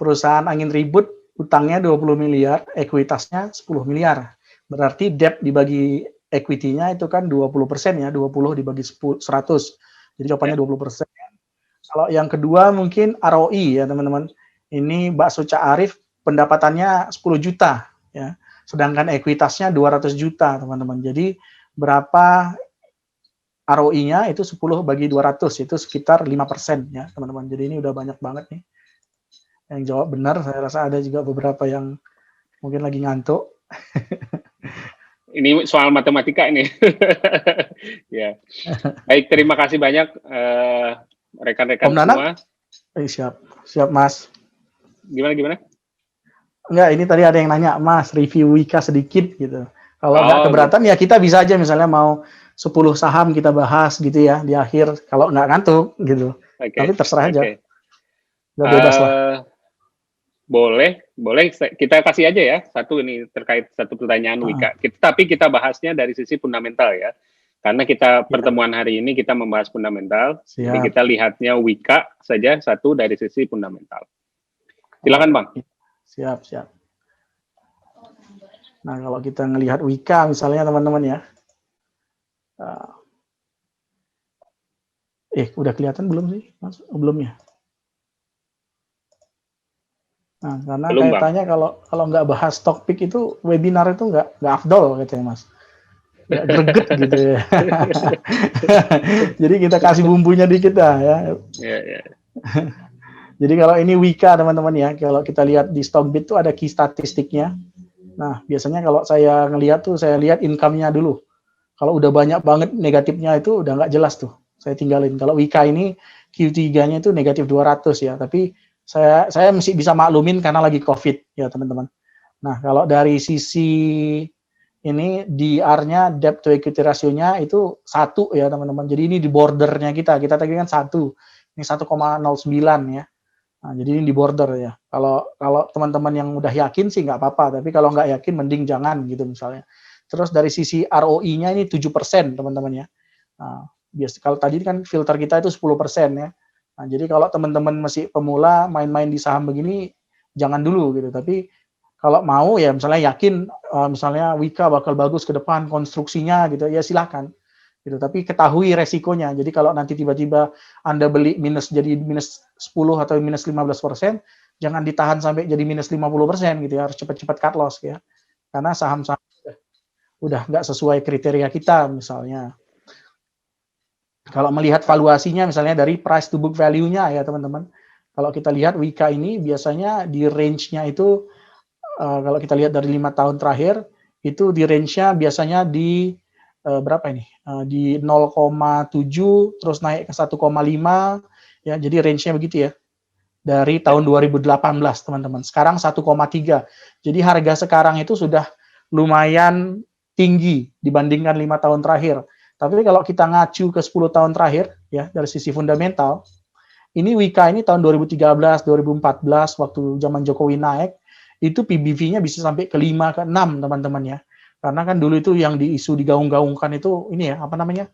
perusahaan angin ribut utangnya 20 miliar, ekuitasnya 10 miliar. Berarti debt dibagi equity-nya itu kan 20% ya, 20 dibagi 100. Jadi jawabannya 20%. Kalau yang kedua mungkin ROI ya teman-teman. Ini bakso Cak Arif pendapatannya 10 juta ya. Sedangkan ekuitasnya 200 juta teman-teman. Jadi berapa ROI-nya itu 10 bagi 200 itu sekitar 5% ya teman-teman. Jadi ini udah banyak banget nih yang jawab benar. Saya rasa ada juga beberapa yang mungkin lagi ngantuk. Ini soal matematika ini. Ya. Baik, terima kasih banyak rekan-rekan semua. Siap Mas. Gimana? Enggak, ini tadi ada yang nanya, Mas, review Wika sedikit gitu. Kalau nggak keberatan ya kita bisa aja misalnya mau 10 saham kita bahas gitu ya di akhir. Kalau nggak ngantuk gitu. Tapi terserah aja. Udah bebas lah. Boleh kita kasih aja ya satu ini terkait satu pertanyaan Wika. Tapi kita bahasnya dari sisi fundamental ya, karena kita pertemuan hari ini kita membahas fundamental. Jadi kita lihatnya Wika saja satu dari sisi fundamental. Silakan Bang. Siap. Nah kalau kita ngelihat Wika misalnya teman-teman ya, udah kelihatan belum sih Mas? Belum ya? Nah, karena kaitannya kalau nggak bahas Stockpick itu webinar itu nggak afdol katanya Mas, nggak greget gitu ya. Jadi kita kasih bumbunya dikit lah ya. Jadi kalau ini Wika teman-teman ya, kalau kita lihat di Stockbit itu ada key statistiknya. Nah biasanya kalau saya ngelihat tuh saya lihat income-nya dulu. Kalau udah banyak banget negatifnya itu udah nggak jelas tuh. saya tinggalin. Kalau Wika ini Q3-nya itu negatif 200 ya, tapi saya mesti bisa maklumin karena lagi COVID ya teman-teman. Nah, kalau dari sisi ini DR-nya, debt to equity ratio-nya itu 1 ya teman-teman. Jadi ini di bordernya kita tadi kan 1, ini 1,09 ya. Nah, jadi ini di border ya. Kalau teman-teman yang udah yakin sih nggak apa-apa, tapi kalau nggak yakin mending jangan gitu misalnya. Terus dari sisi ROI-nya ini 7% teman-teman ya. Nah, kalau tadi kan filter kita itu 10% ya. Nah, jadi kalau teman-teman masih pemula main-main di saham begini jangan dulu gitu. Tapi kalau mau ya misalnya yakin misalnya Wika bakal bagus ke depan konstruksinya gitu ya silakan gitu. Tapi ketahui resikonya. Jadi kalau nanti tiba-tiba Anda beli jadi minus 10 atau minus 15%, jangan ditahan sampai jadi minus 50% gitu ya. Harus cepat-cepat cut loss ya. Karena saham-saham udah nggak sesuai kriteria kita misalnya. Kalau melihat valuasinya misalnya dari price to book value-nya ya teman-teman. Kalau kita lihat Wika ini biasanya di range-nya itu kalau kita lihat dari 5 tahun terakhir itu di range-nya biasanya di berapa ini? Di 0,7 terus naik ke 1,5 ya. Jadi range-nya begitu ya. Dari tahun 2018 teman-teman. Sekarang 1,3. Jadi harga sekarang itu sudah lumayan tinggi dibandingkan 5 tahun terakhir. Tapi kalau kita ngacu ke 10 tahun terakhir ya dari sisi fundamental, ini Wika ini tahun 2013, 2014 waktu zaman Jokowi naik itu PBV-nya bisa sampai ke 5 ke 6 teman-teman ya. Karena kan dulu itu yang diisu digaung-gaungkan itu ini ya apa namanya?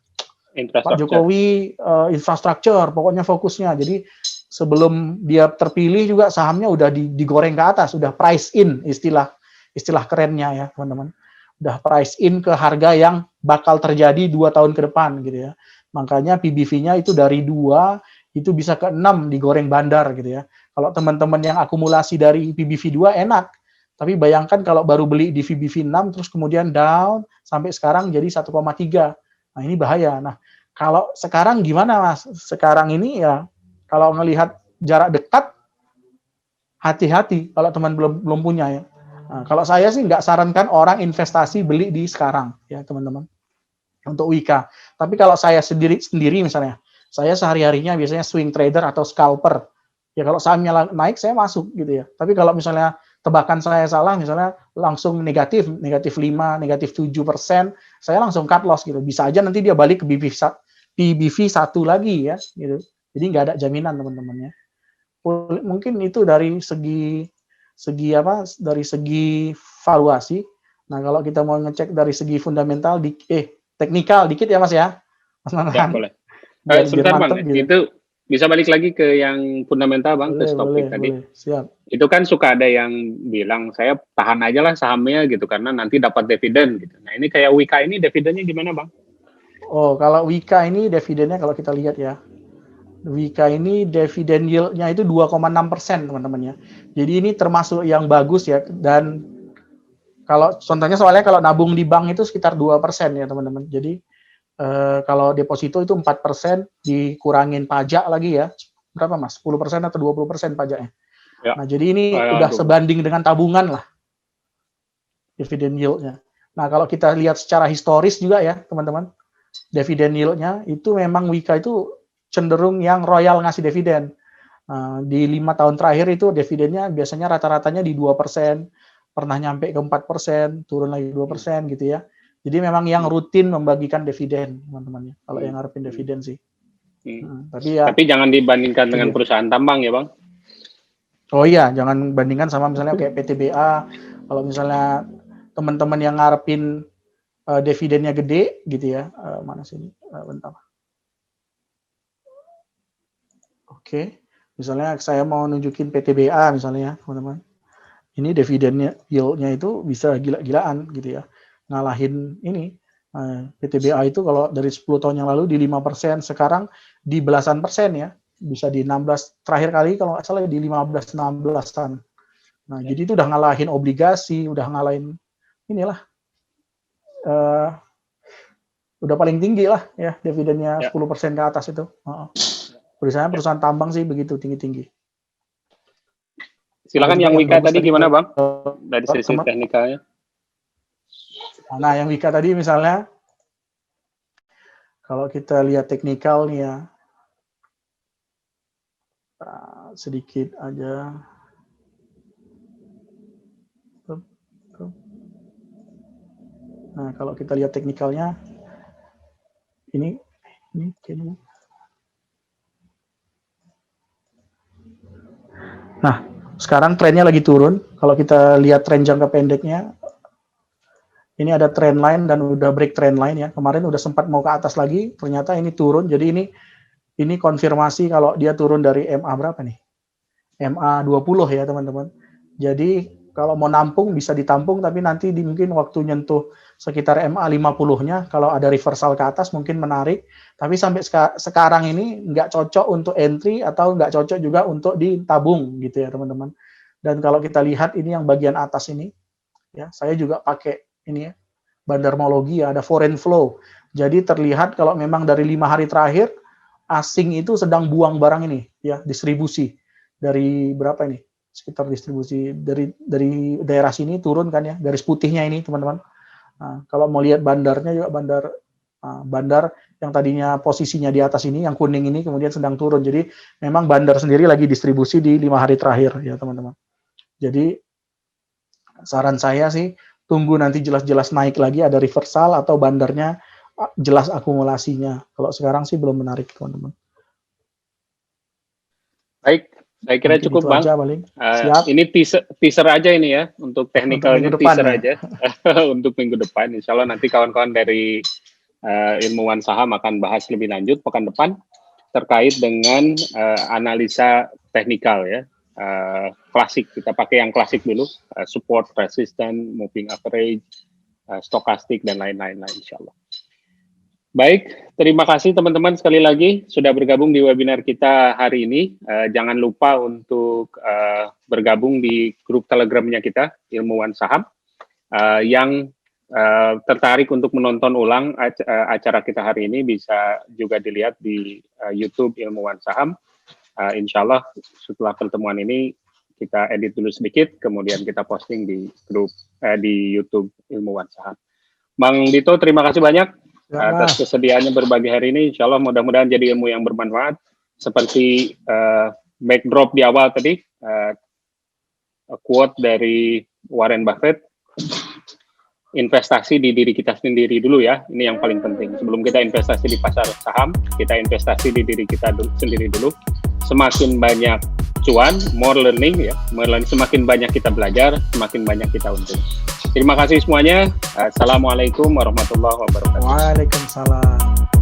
Pak Jokowi infrastruktur pokoknya fokusnya. Jadi sebelum dia terpilih juga sahamnya udah digoreng ke atas, udah price in istilah kerennya ya teman-teman. Udah price in ke harga yang bakal terjadi 2 tahun ke depan gitu ya. Makanya PBV-nya itu dari 2 itu bisa ke 6 digoreng bandar gitu ya. Kalau teman-teman yang akumulasi dari PBV 2 enak. Tapi bayangkan kalau baru beli di PBV 6 terus kemudian down sampai sekarang jadi 1,3. Nah, ini bahaya. Nah, kalau sekarang gimana Mas? Sekarang ini ya kalau ngelihat jarak dekat hati-hati kalau teman belum punya ya. Nah, kalau saya sih nggak sarankan orang investasi beli di sekarang ya teman-teman untuk Wika. Tapi kalau saya sendiri misalnya, saya sehari-harinya biasanya swing trader atau scalper. Ya kalau sahamnya naik saya masuk gitu ya. Tapi kalau misalnya tebakan saya salah, misalnya langsung negatif 5, negatif 7%, saya langsung cut loss gitu. Bisa aja nanti dia balik ke PBV 1 lagi ya gitu. Jadi nggak ada jaminan teman-teman ya. Mungkin itu dari segi dari segi valuasi. Nah, kalau kita mau ngecek dari segi fundamental teknikal dikit ya Mas ya. Mas Nanang. Ya, boleh. Sebentar Bang, gitu. Itu bisa balik lagi ke yang fundamental Bang, ke topik tadi. Boleh. Siap. Itu kan suka ada yang bilang saya tahan aja lah sahamnya gitu karena nanti dapat dividen gitu. Nah, ini kayak Wika ini dividennya gimana Bang? Oh, kalau Wika ini dividennya kalau kita lihat ya. Wika ini dividen yield-nya itu 2,6% teman-teman ya. Jadi ini termasuk yang bagus ya. Dan kalau contohnya soalnya kalau nabung di bank itu sekitar 2% ya teman-teman. Jadi kalau deposito itu 4% dikurangin pajak lagi ya. Berapa Mas? 10% atau 20% pajaknya. Ya. Nah, jadi ini udah sebanding dengan tabungan lah. Dividen yield-nya. Nah, kalau kita lihat secara historis juga ya, teman-teman. Dividen yield-nya itu memang Wika itu cenderung yang royal ngasih dividen. Di 5 tahun terakhir itu dividennya biasanya rata-ratanya di 2%, pernah nyampe ke 4%, turun lagi 2% gitu ya. Jadi memang yang rutin membagikan dividen, teman-teman ya. Kalau yang ngarepin dividen sih. Tapi jangan dibandingkan dengan perusahaan tambang ya, Bang? Oh iya, jangan bandingkan sama misalnya kayak PTBA. Kalau misalnya teman-teman yang ngarepin dividennya gede gitu ya. Mana sini? Bentar. Oke. Misalnya saya mau nunjukin PTBA misalnya ya, teman-teman. Ini dividennya yield-nya itu bisa gila-gilaan gitu ya. Ngalahin ini PTBA itu kalau dari 10 tahun yang lalu di 5%, sekarang di belasan persen ya, bisa di 16, terakhir kali kalau nggak salah di 15-16an. Nah, jadi itu udah ngalahin obligasi, udah ngalahin inilah udah paling tinggi lah ya dividennya 10% ke atas itu. Perusahaan tambang sih begitu tinggi-tinggi. Silakan yang Wika tadi gimana Bang? Dari sisi teknikalnya. Nah, yang Wika tadi misalnya, Kalau kita lihat teknikal nih ya, sedikit aja. Nah, kalau kita lihat teknikalnya, ini kayaknya. Nah, sekarang trennya lagi turun. Kalau kita lihat tren jangka pendeknya, ini ada trend line dan udah break trend line ya. Kemarin udah sempat mau ke atas lagi, ternyata ini turun. Jadi ini konfirmasi kalau dia turun dari MA berapa nih? MA 20 ya, teman-teman. Jadi kalau mau nampung bisa ditampung, tapi nanti mungkin waktu nyentuh sekitar MA 50-nya, kalau ada reversal ke atas mungkin menarik. Tapi sampai sekarang ini nggak cocok untuk entry atau nggak cocok juga untuk ditabung gitu ya, teman-teman. Dan kalau kita lihat ini yang bagian atas ini, ya saya juga pakai ini ya, bandarmologi ya, ada foreign flow. Jadi terlihat kalau memang dari 5 hari terakhir, asing itu sedang buang barang ini, ya distribusi. Dari berapa ini? Sekitar distribusi dari daerah sini turun kan ya, garis putihnya ini teman-teman. Nah, kalau mau lihat bandarnya juga bandar yang tadinya posisinya di atas ini, yang kuning ini kemudian sedang turun. Jadi memang bandar sendiri lagi distribusi di 5 hari terakhir ya teman-teman. Jadi saran saya sih tunggu nanti jelas-jelas naik lagi ada reversal atau bandarnya jelas akumulasinya. Kalau sekarang sih belum menarik teman-teman. Baik. Saya kira mungkin cukup Bang. Aja, siap. Ini teaser aja ini ya untuk teknikalnya, teaser aja untuk minggu depan. Insya Allah nanti kawan-kawan dari ilmuwan saham akan bahas lebih lanjut pekan depan terkait dengan analisa teknikal ya. Klasik, kita pakai yang klasik dulu, support, resistance, moving average, stokastik dan lain-lain insya Allah. Baik, terima kasih teman-teman sekali lagi sudah bergabung di webinar kita hari ini. Jangan lupa untuk bergabung di grup Telegramnya kita, Ilmuwan Saham, yang tertarik untuk menonton ulang acara kita hari ini bisa juga dilihat di YouTube Ilmuwan Saham. Insya Allah setelah pertemuan ini kita edit dulu sedikit, kemudian kita posting di grup di YouTube Ilmuwan Saham. Bang Dito, terima kasih banyak atas kesediaannya berbagi hari ini. Insya Allah mudah-mudahan jadi ilmu yang bermanfaat. Seperti backdrop di awal tadi, quote dari Warren Buffett, investasi di diri kita sendiri dulu ya. Ini yang paling penting. Sebelum kita investasi di pasar saham, kita investasi di diri kita sendiri dulu. Semakin banyak cuan, more learning ya. Semakin banyak kita belajar, semakin banyak kita untung. Terima kasih semuanya. Assalamualaikum warahmatullahi wabarakatuh. Waalaikumsalam.